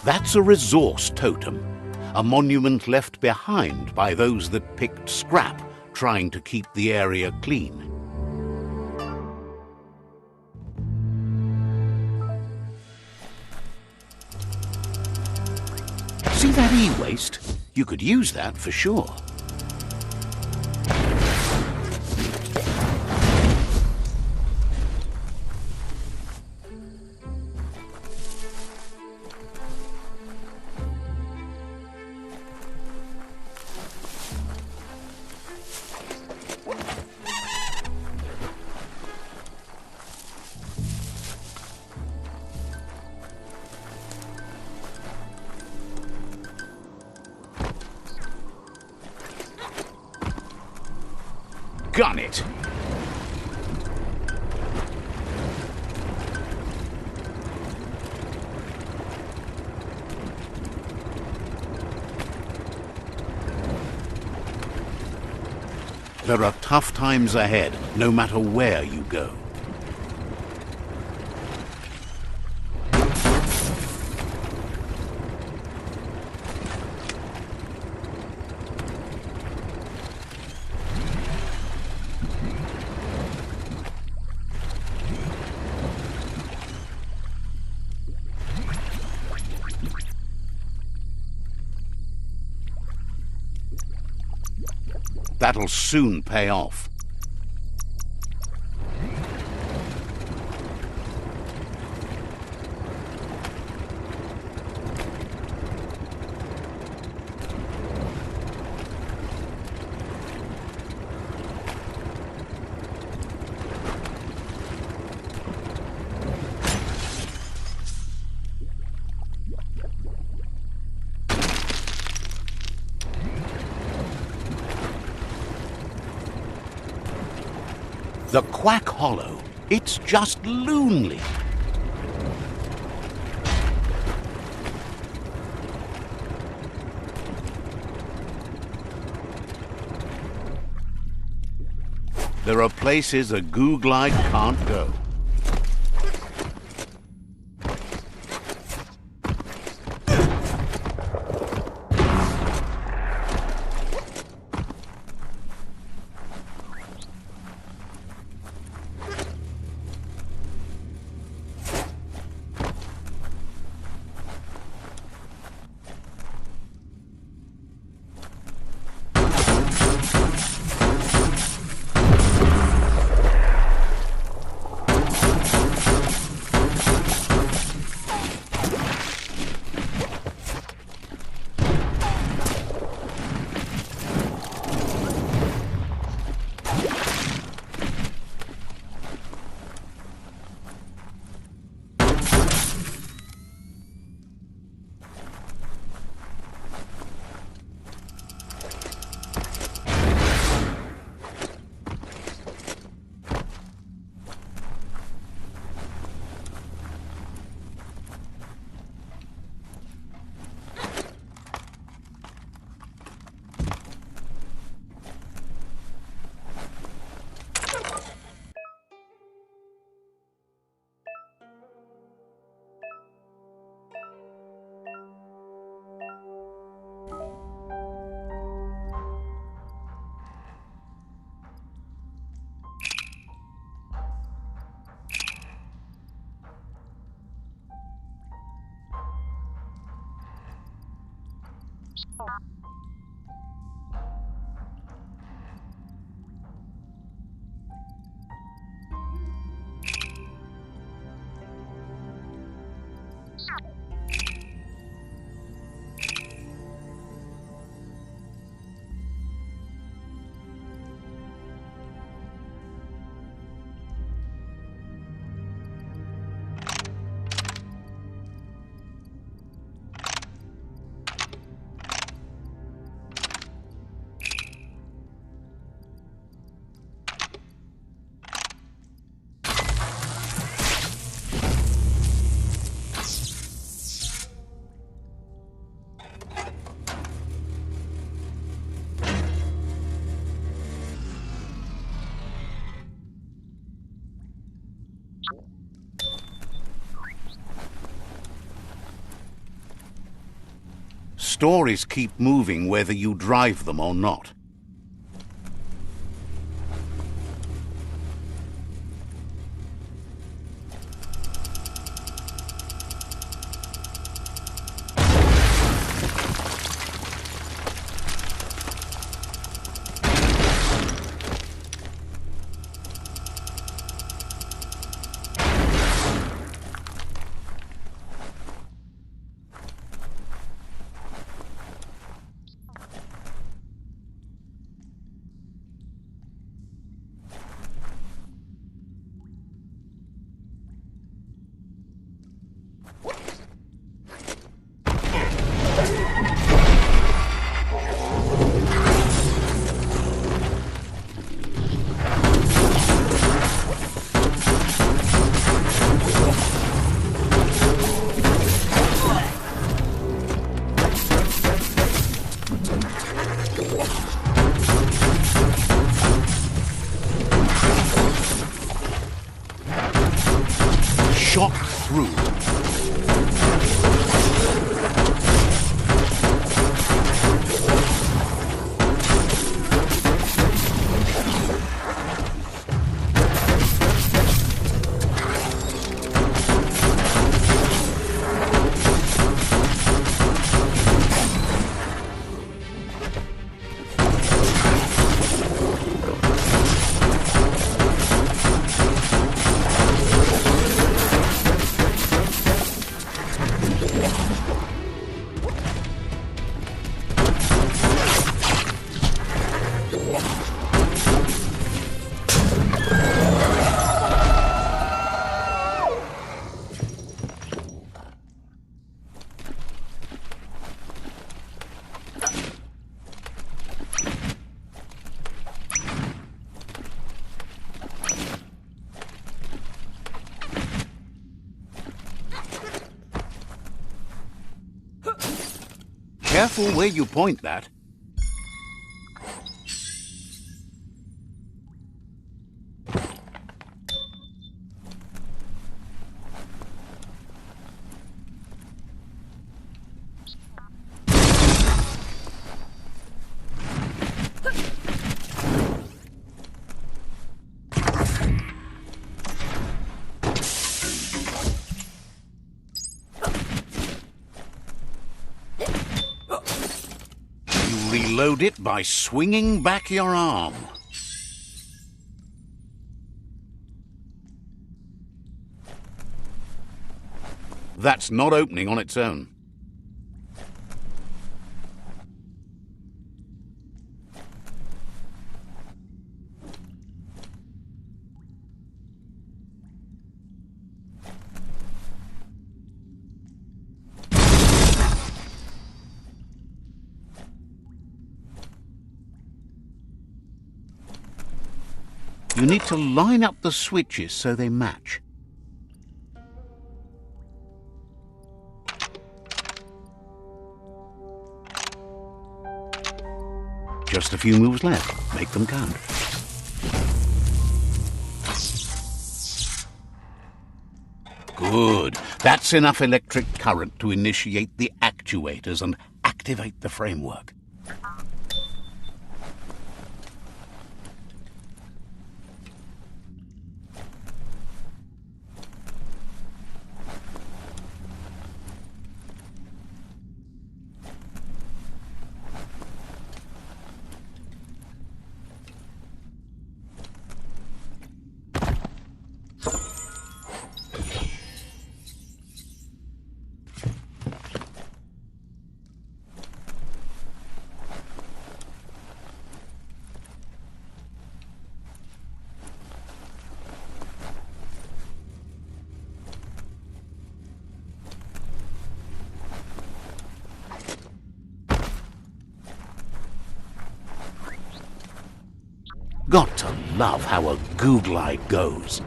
That's a resource totem, a monument left behind by those that picked scrap, trying to keep the area clean. See that e-waste? You could use that for sure. Gun it! There are tough times ahead, no matter where you go. That'll soon pay off. The Quack Hollow. It's just lonely. There are places a Googlite can't go. Stories keep moving whether you drive them or not. Shot through. Careful where you point that. Reload it by swinging back your arm. That's not opening on its own. You need to line up the switches so they match. Just a few moves left. Make them count. Good. That's enough electric current to initiate the actuators and activate the framework. Got to love how a Googlite goes.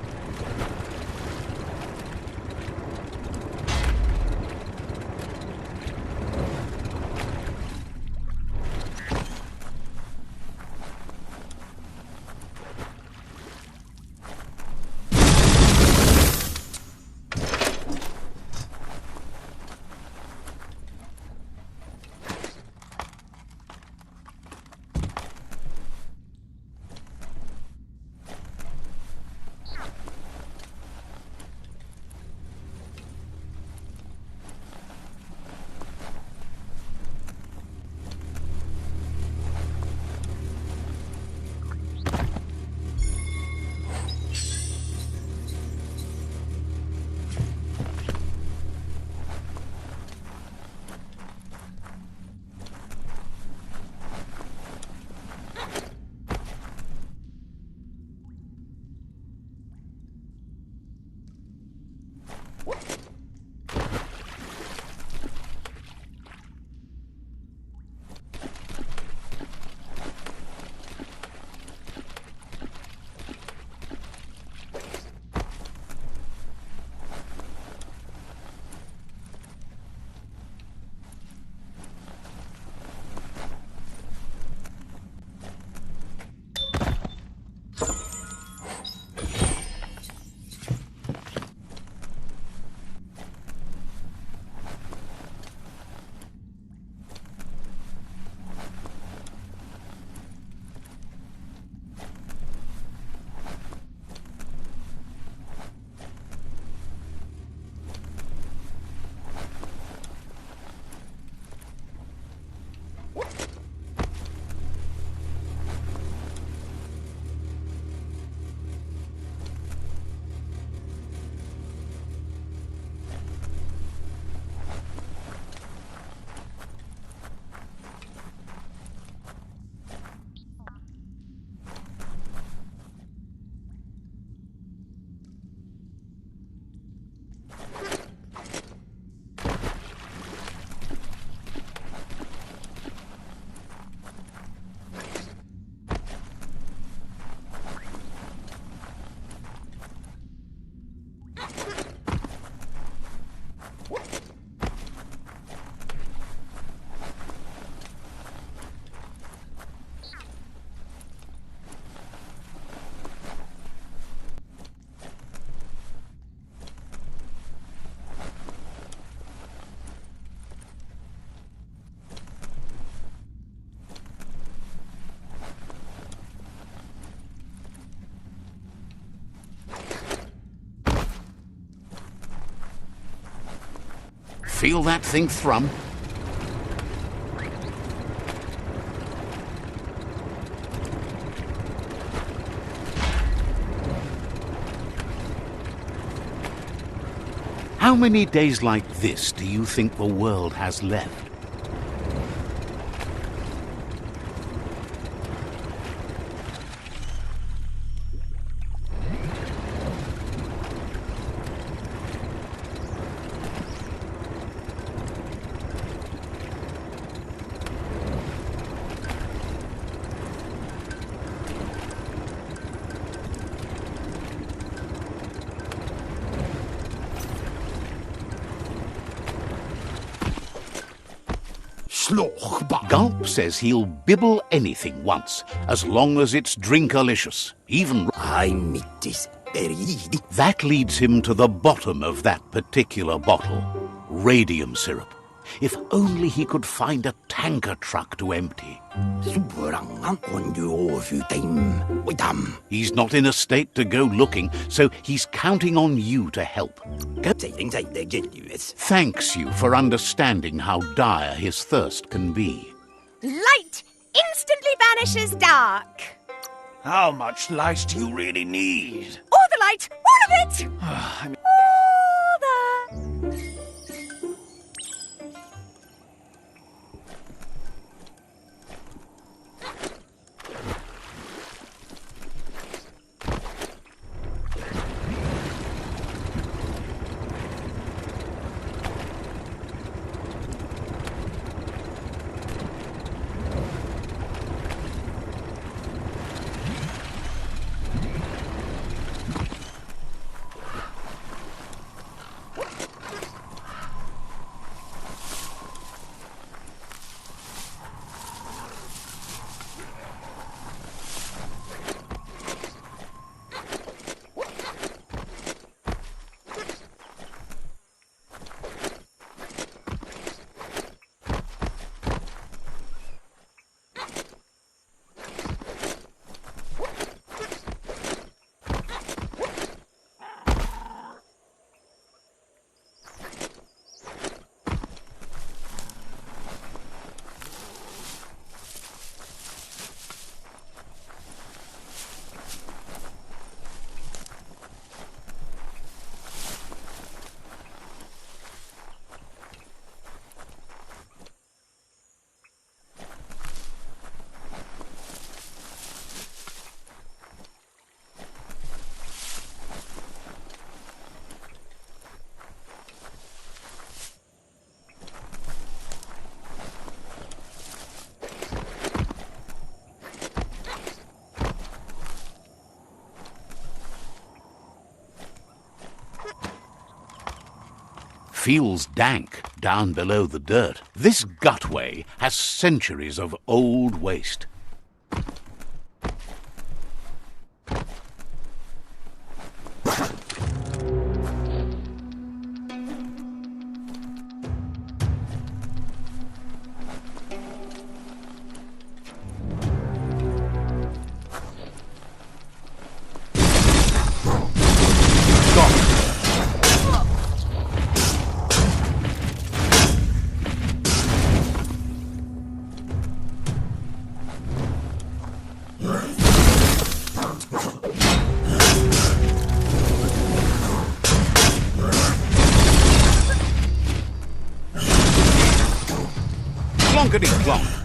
Feel that thing thrum? How many days like this do you think the world has left? Gulp says he'll bibble anything once, as long as it's drinkalicious, even... I meet this very... That leads him to the bottom of that particular bottle. Radium syrup. If only he could find a tanker truck to empty. He's not in a state to go looking, so he's counting on you to help. Thanks you for understanding how dire his thirst can be. Light instantly banishes dark. How much light do you really need? All the light, all of it! All the... Feels dank down below the dirt. This gutway has centuries of old waste. Clonk.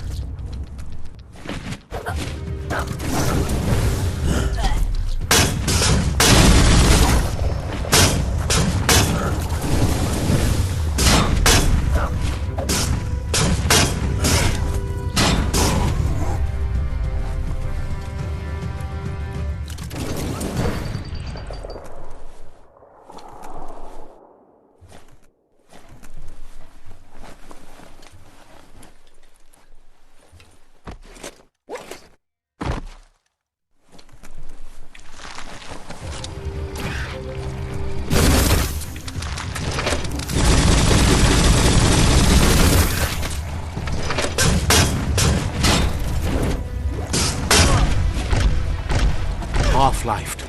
Half-lifed.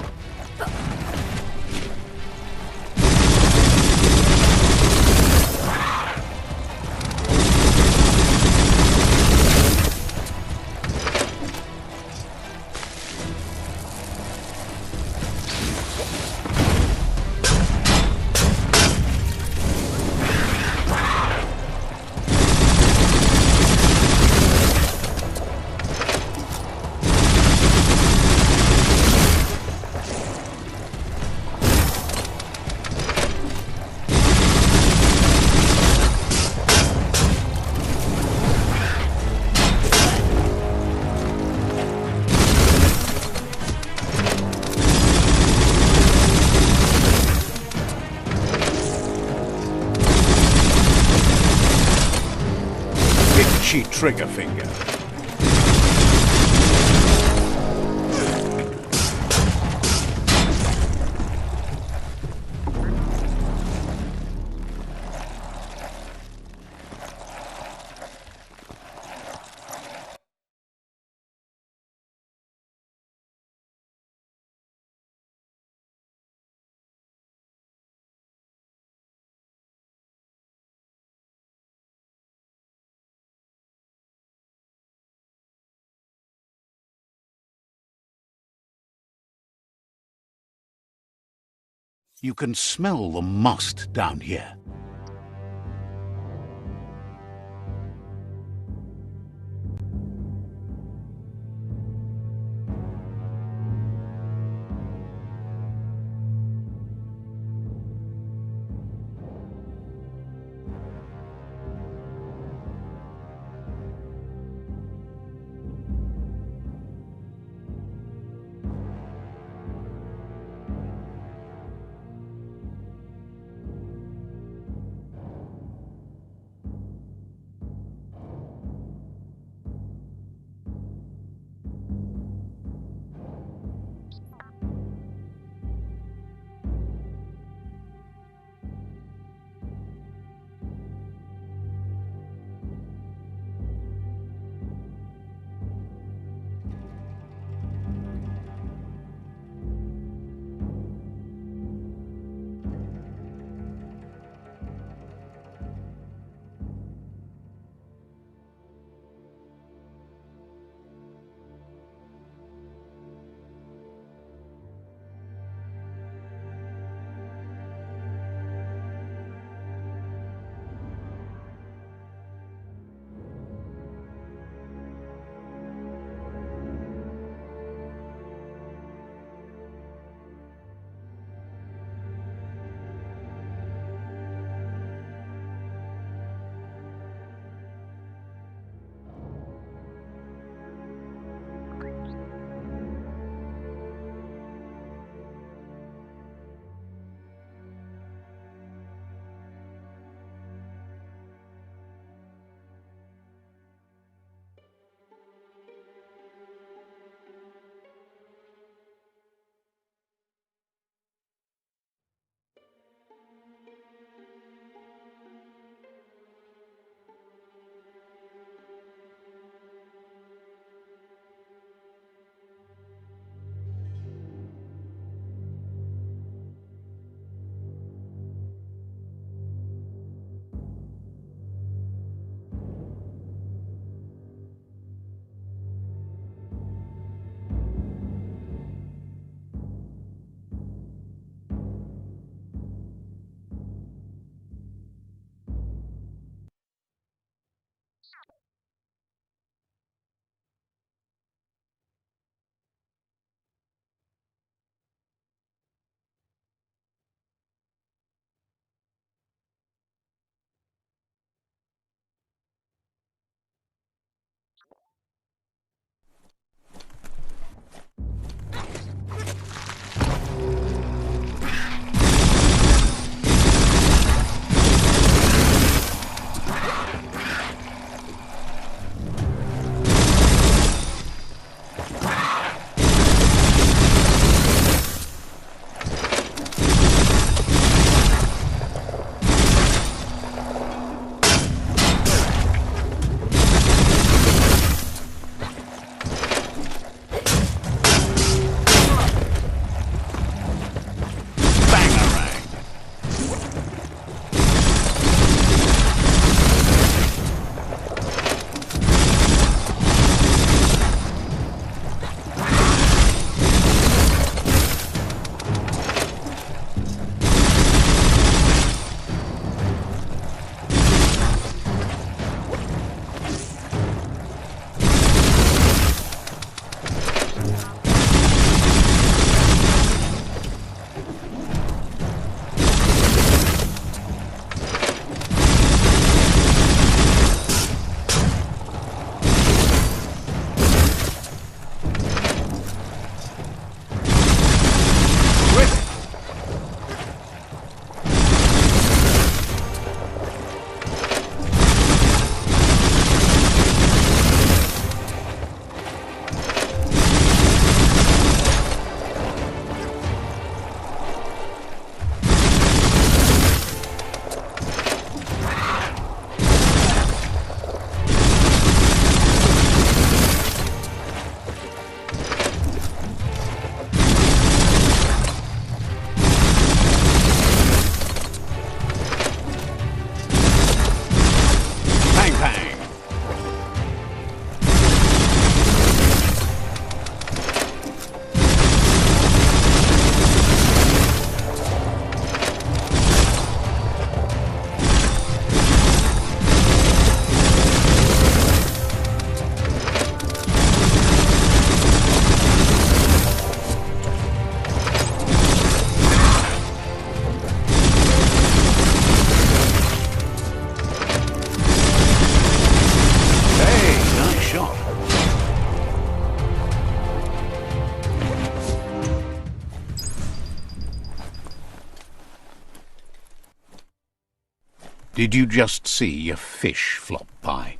Itchy trigger finger. You can smell the must down here. Did you just see a fish flop by?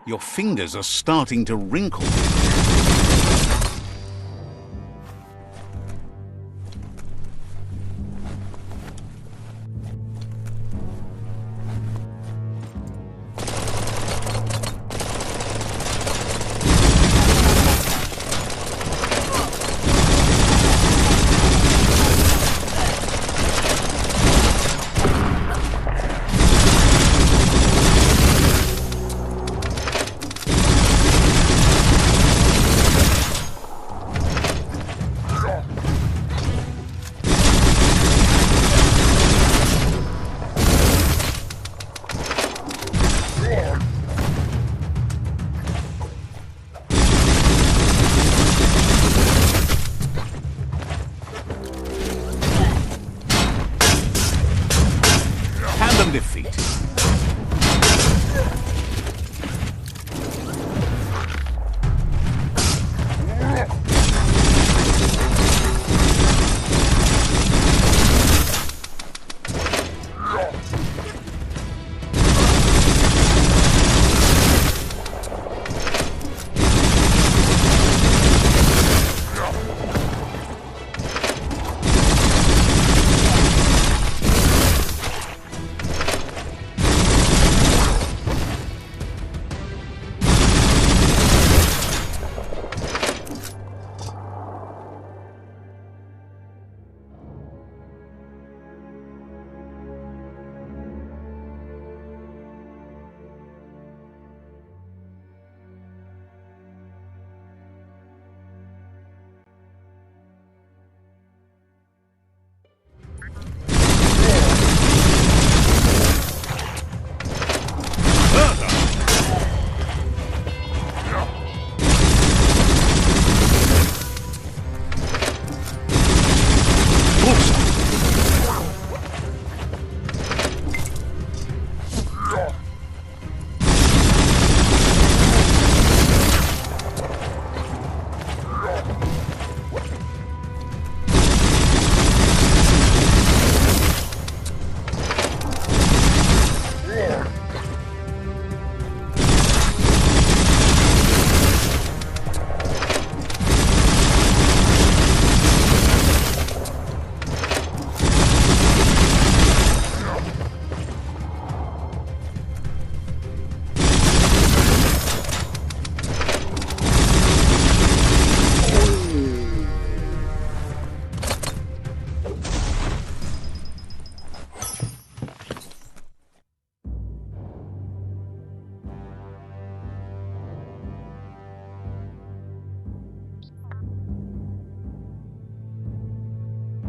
Your fingers are starting to wrinkle.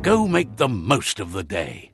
go make the most of the day.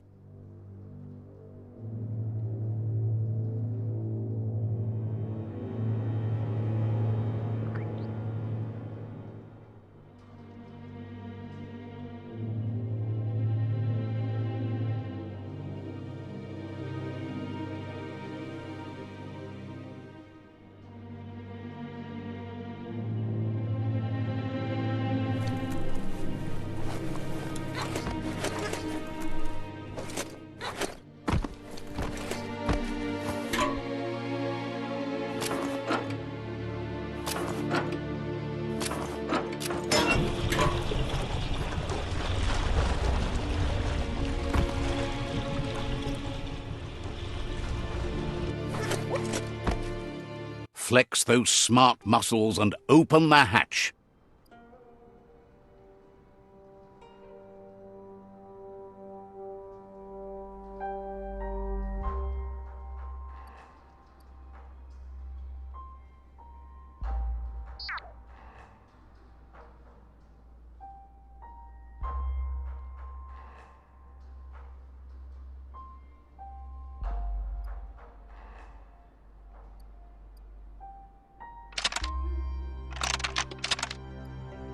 Flex those smart muscles and open the hatch.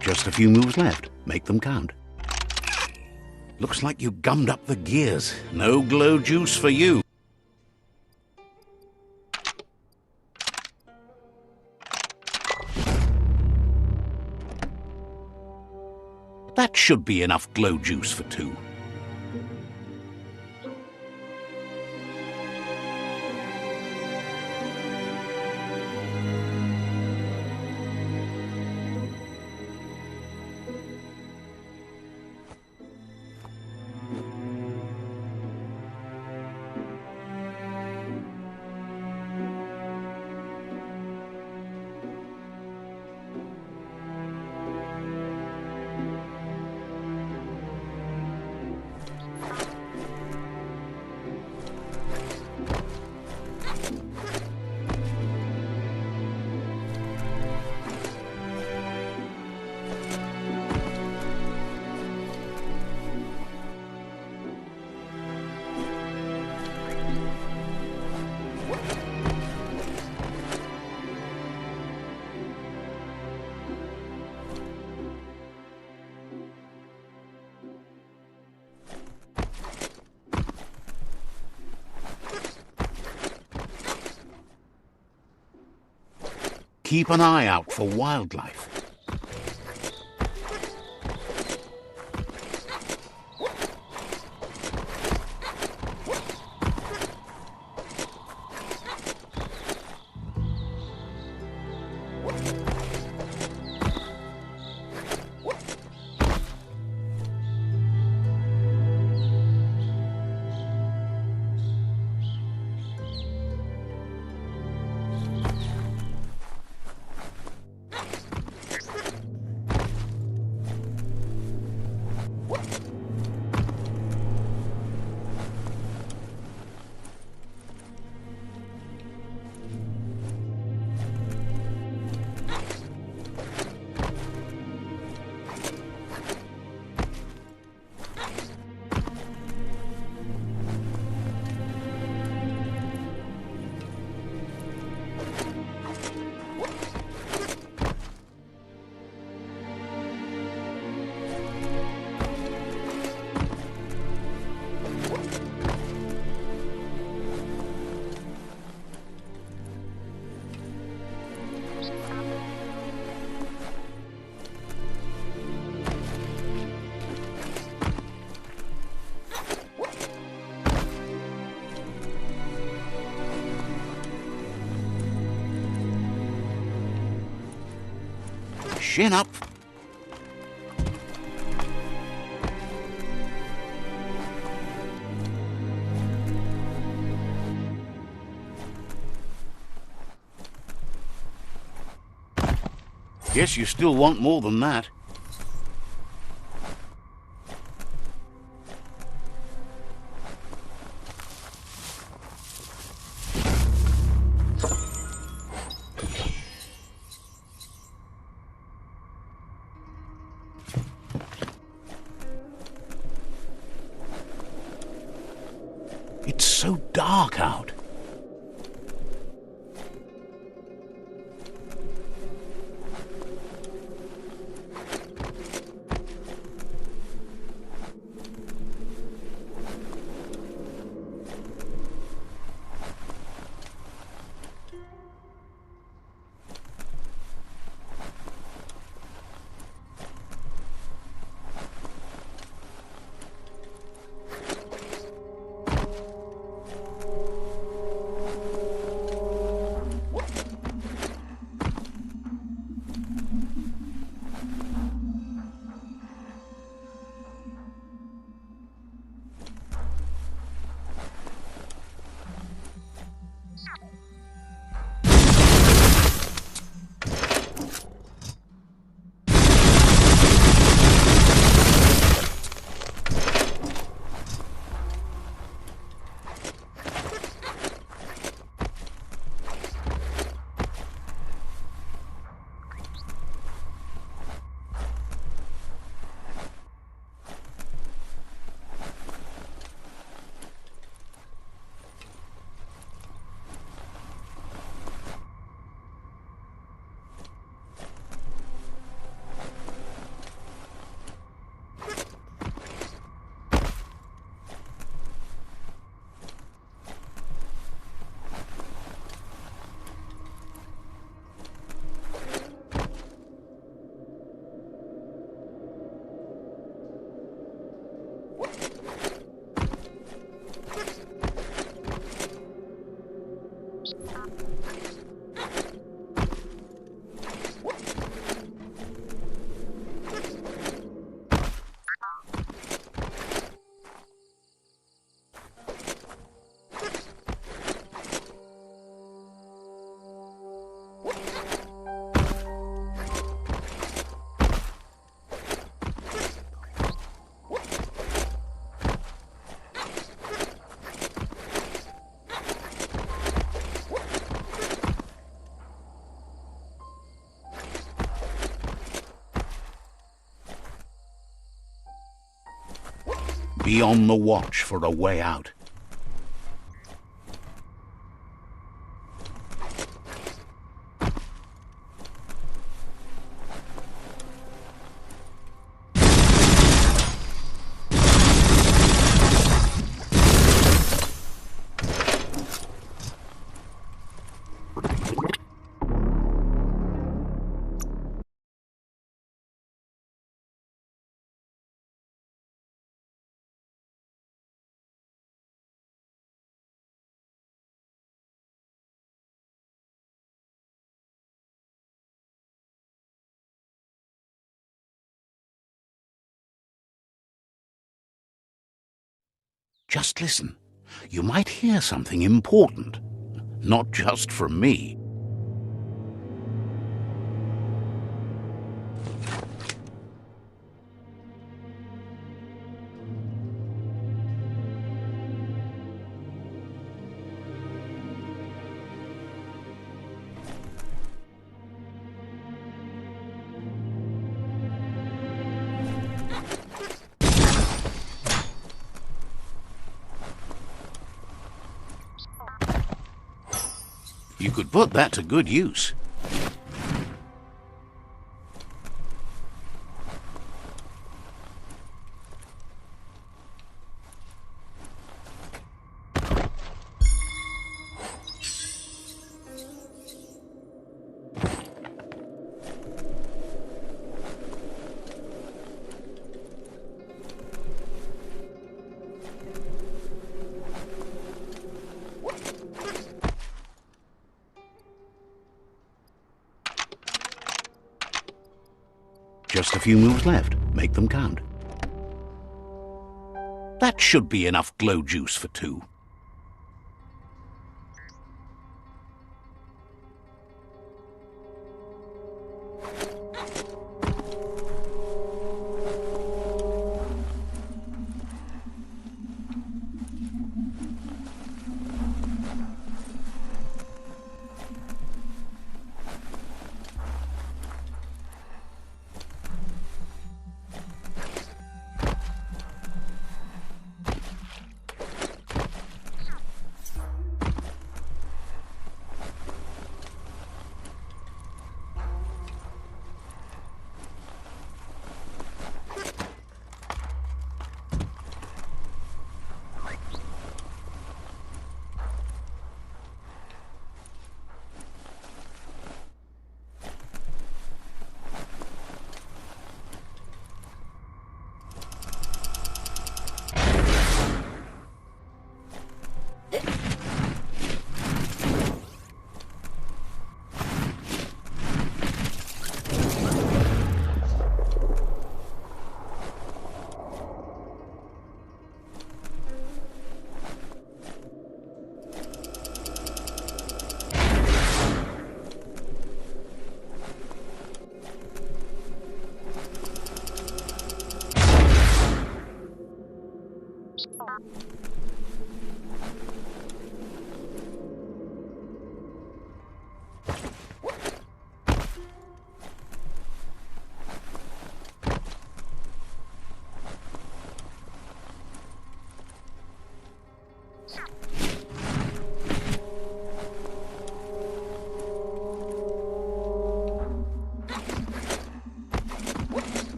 Just a few moves left. Make them count. Looks like you gummed up the gears. No glow juice for you. That should be enough glow juice for two. Keep an eye out for wildlife. Chin up. Guess you still want more than that. dark out. Be on the watch for a way out. Just listen. You might hear something important. Not just from me. You could put that to good use. Just a few moves left. Make them count. That should be enough glow juice for two.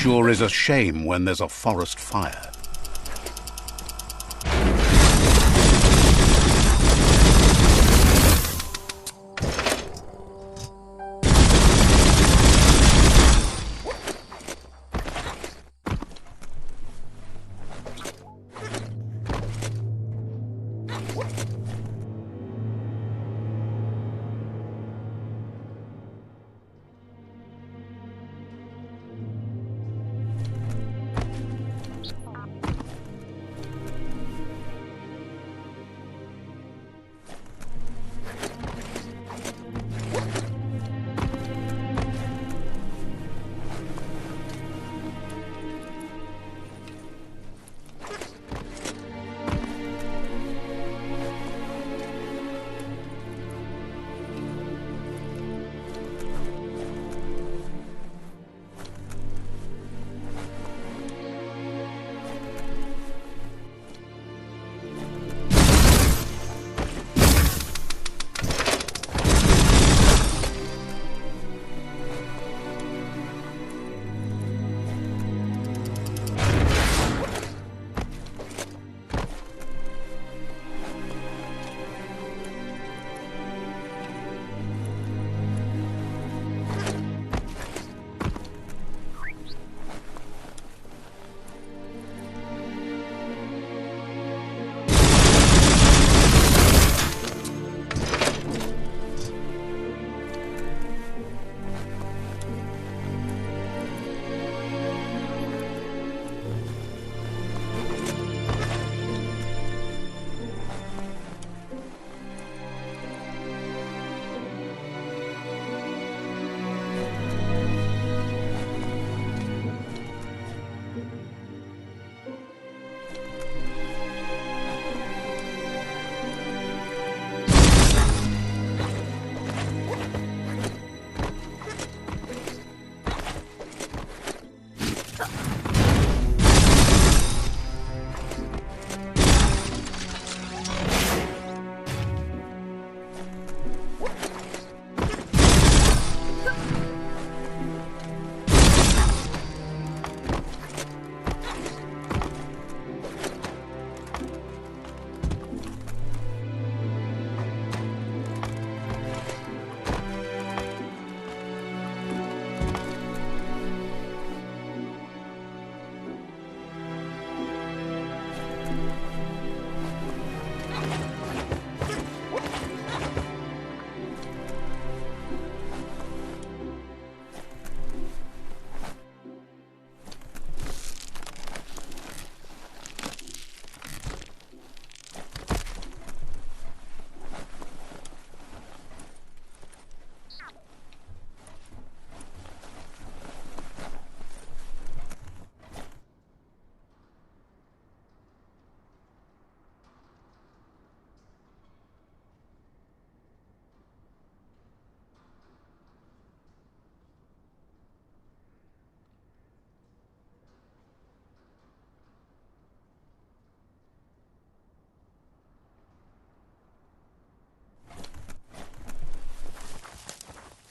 Sure is a shame when there's a forest fire.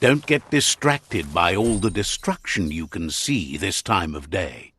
Don't get distracted by all the destruction you can see this time of day.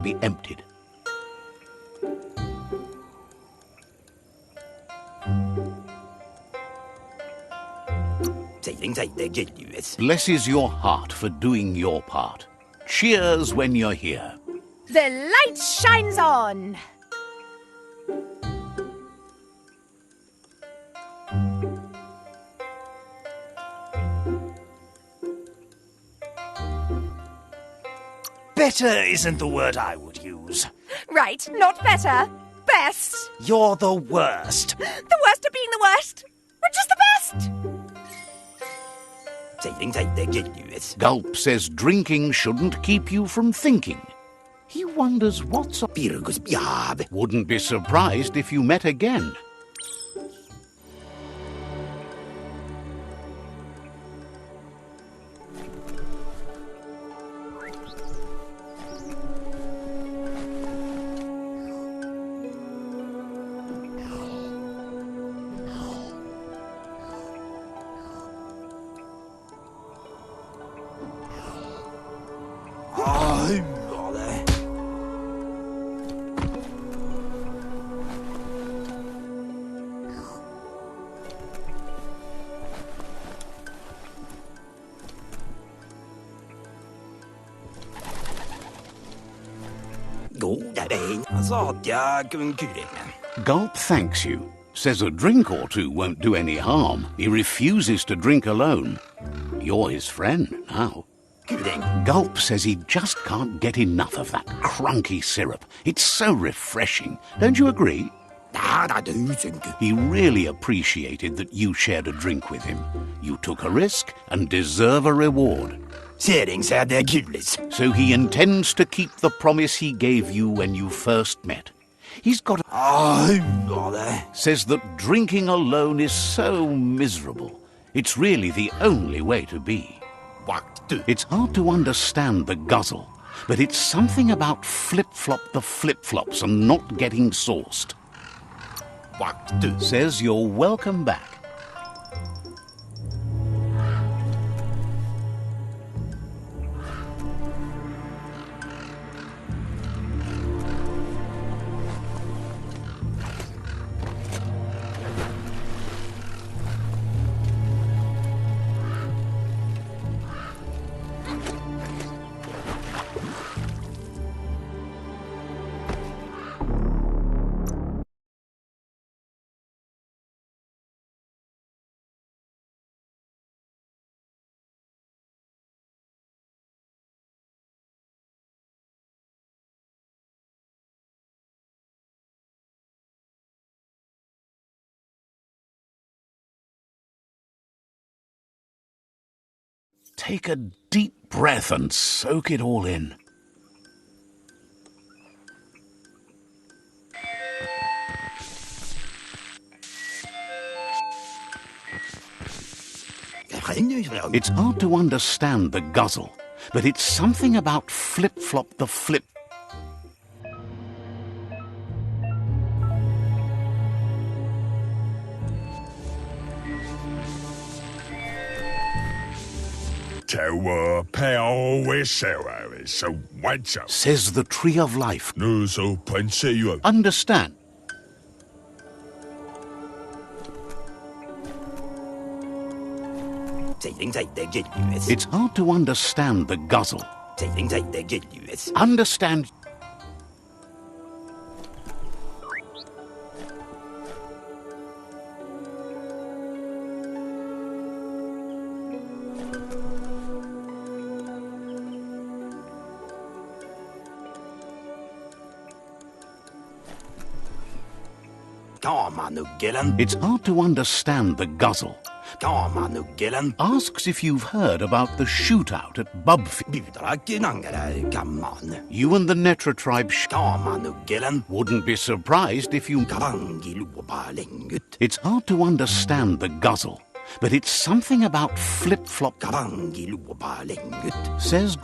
be emptied. Blesses your heart for doing your part. Cheers when you're here. The light shines on. Better isn't the word I would use. Right, not better. Best. You're the worst. The worst of being the worst. We're just the best. Gulp says drinking shouldn't keep you from thinking. He wonders what's up. Wouldn't be surprised if you met again. Gulp thanks you. Says a drink or two won't do any harm. He refuses to drink alone. You're his friend now. Gulp says he just can't get enough of that crunky syrup. It's so refreshing. Don't you agree? He really appreciated that you shared a drink with him. You took a risk and deserve a reward. So he intends to keep the promise he gave you when you first met. He's got says that drinking alone is so miserable. It's really the only way to be. It's hard to understand the guzzle, but it's something about flip-flop the flip-flops and not getting sauced. Says you're welcome back. Take a deep breath and soak it all in. It's hard to understand the guzzle, but it's something about flip-flop the flip. Says the tree of life. Understand. It's hard to understand the guzzle. Understand. It's hard to understand the guzzle. Asks if you've heard about the shootout at Bubfield. You and the Netra tribe wouldn't be surprised if you... It's hard to understand the guzzle, but it's something about flip-flop. Says...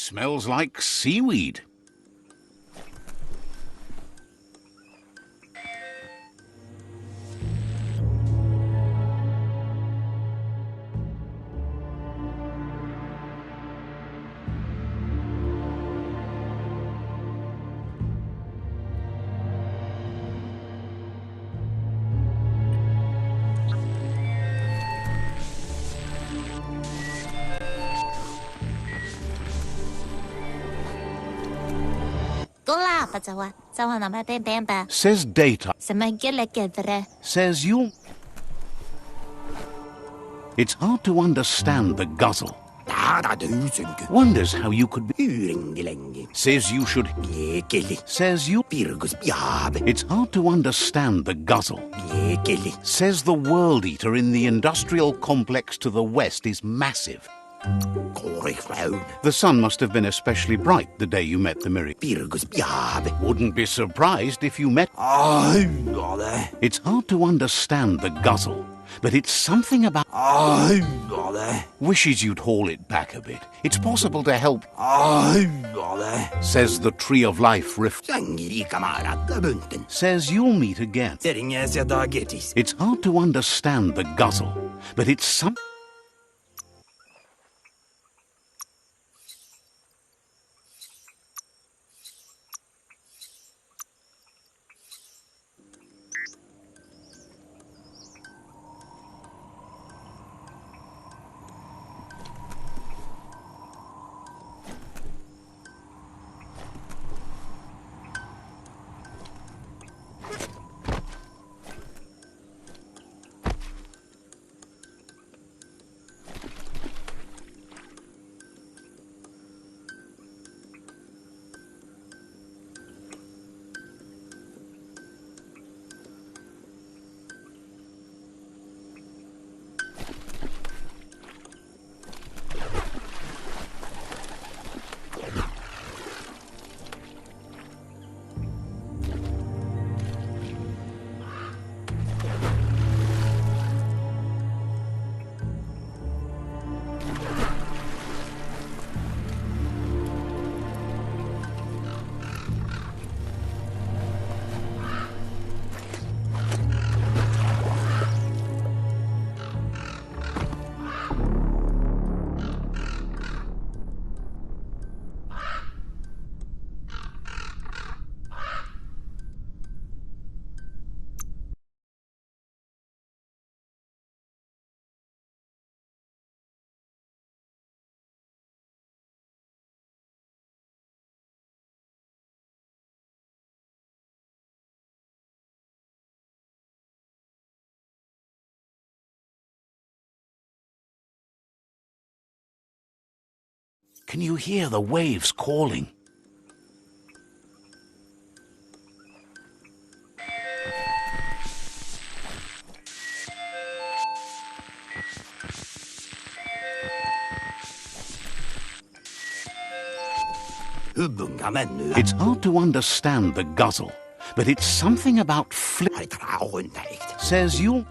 Smells like seaweed. Says data. Says you. It's hard to understand the guzzle. Wonders how you could be. Says you should. Says you. It's hard to understand the guzzle. Says the world eater in the industrial complex to the west is massive. The sun must have been especially bright the day you met the Miri. Wouldn't be surprised if you met. It's hard to understand the guzzle, but it's something about. Wishes you'd haul it back a bit. It's possible to help. Says the tree of life Says you'll meet again. It's hard to understand the guzzle, but it's some. Can you hear the waves calling? It's hard to understand the guzzle, but it's something about Says you'll.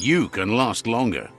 You can last longer.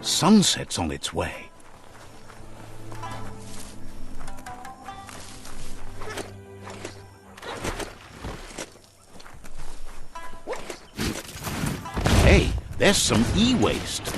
Sunset's on its way. Hey, there's some e-waste.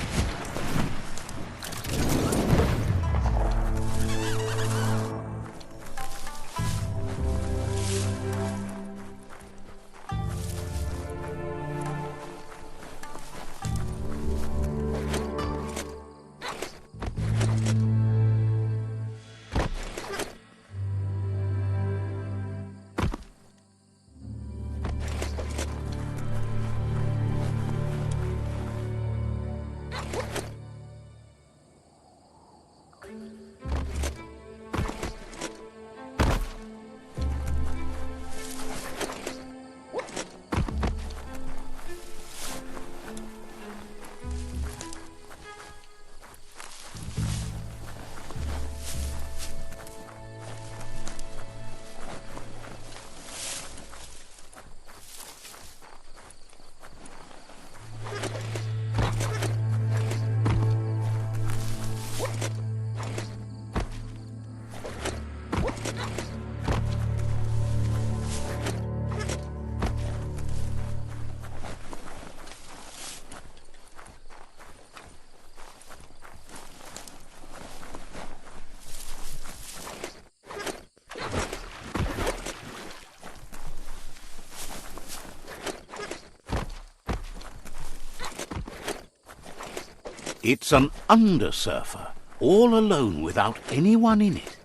It's an undersurfer, all alone without anyone in it.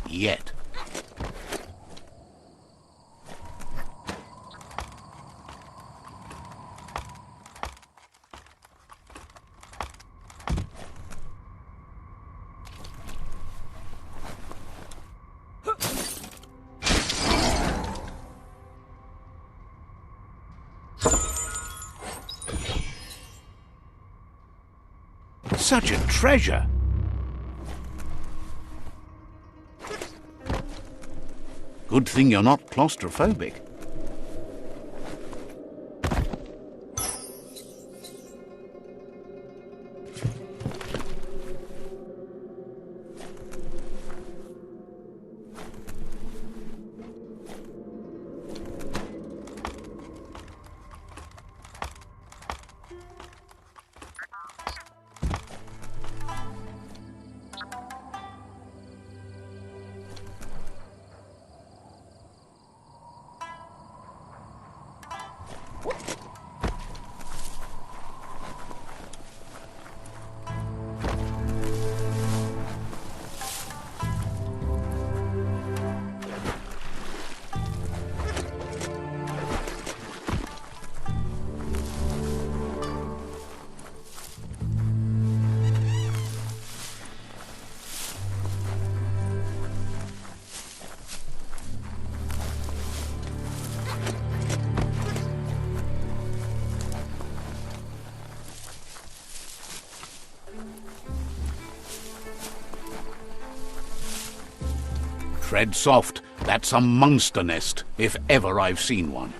Yet. Such a treasure! Good thing you're not claustrophobic. Tread soft. That's a monster nest, if ever I've seen one.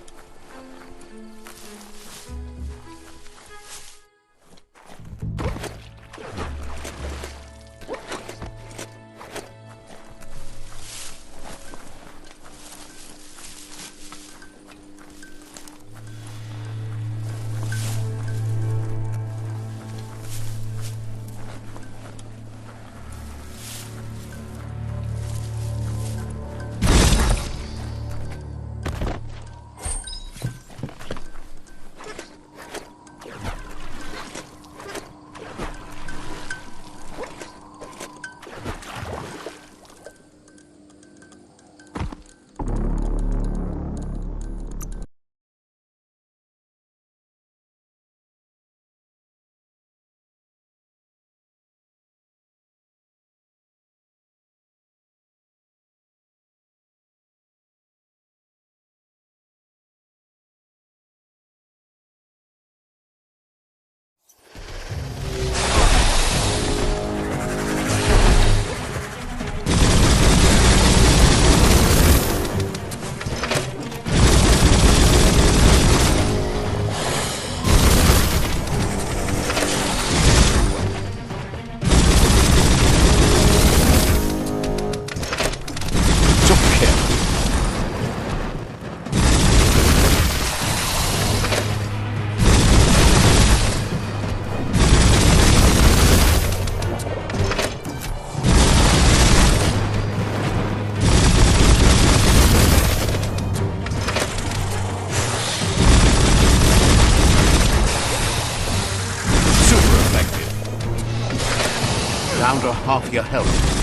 you're half your health.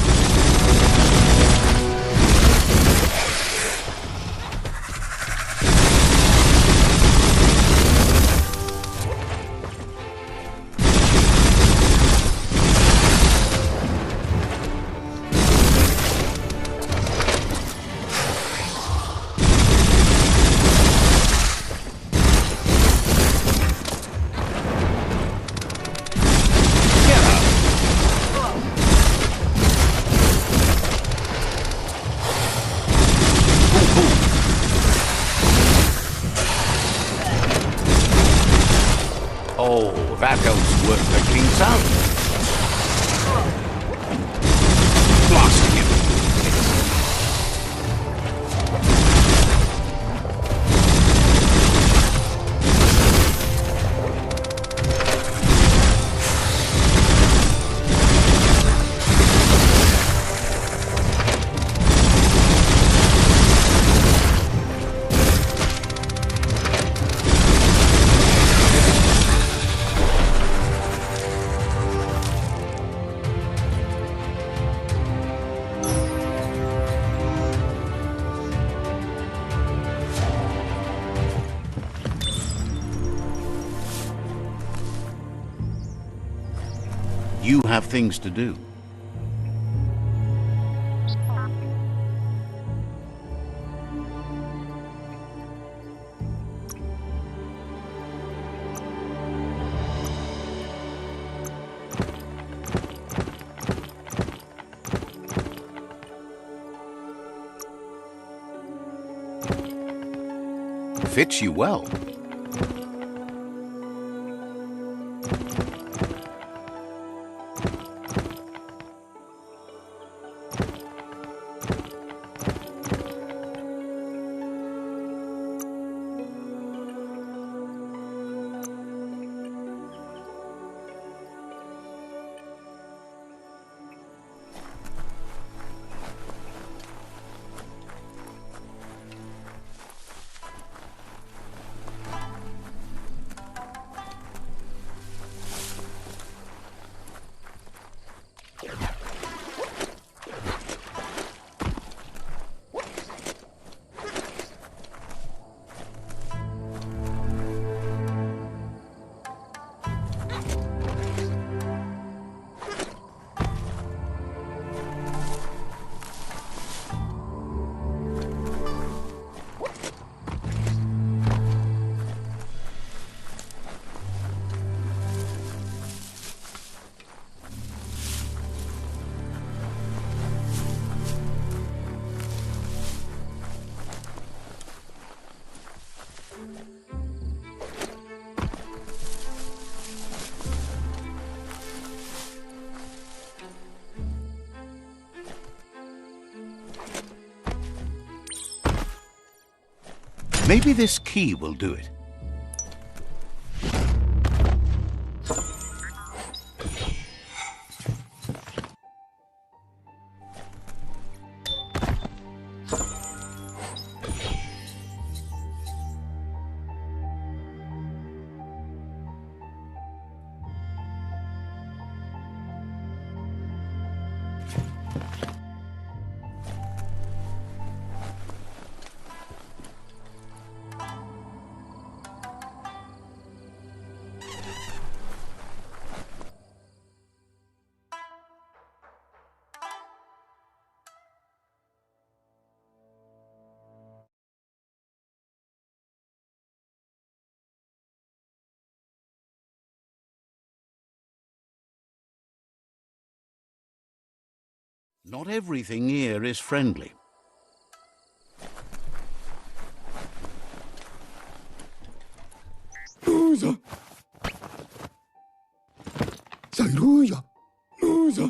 Oh, that helps work the kinks out. Blasting him. You have things to do. Fits you well. Maybe this key will do it. Not everything here is friendly.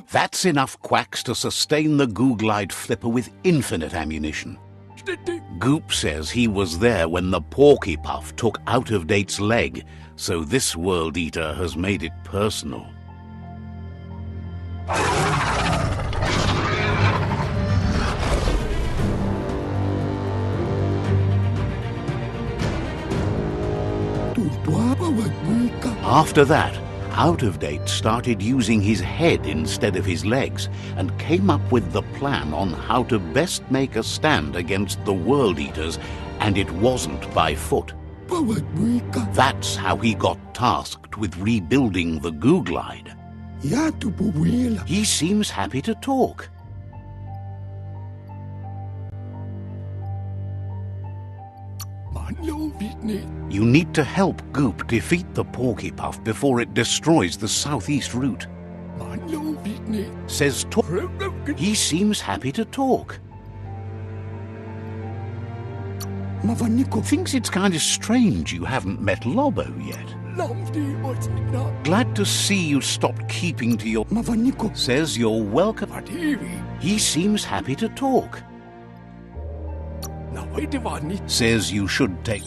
That's enough quacks to sustain the Googlide flipper with infinite ammunition. Goop says he was there when the Porky Puff took Out-of-Date's leg, so this World Eater has made it personal. After that, Out of Date started using his head instead of his legs and came up with the plan on how to best make a stand against the World Eaters, and it wasn't by foot. That's how he got tasked with rebuilding the Googlide. He seems happy to talk. You need to help Goop defeat the Porkypuff before it destroys the southeast route. Says he seems happy to talk. Thinks it's kind of strange you haven't met Lobo yet. Glad to see you stopped keeping to your... Says you're welcome. He seems happy to talk. Says you should take...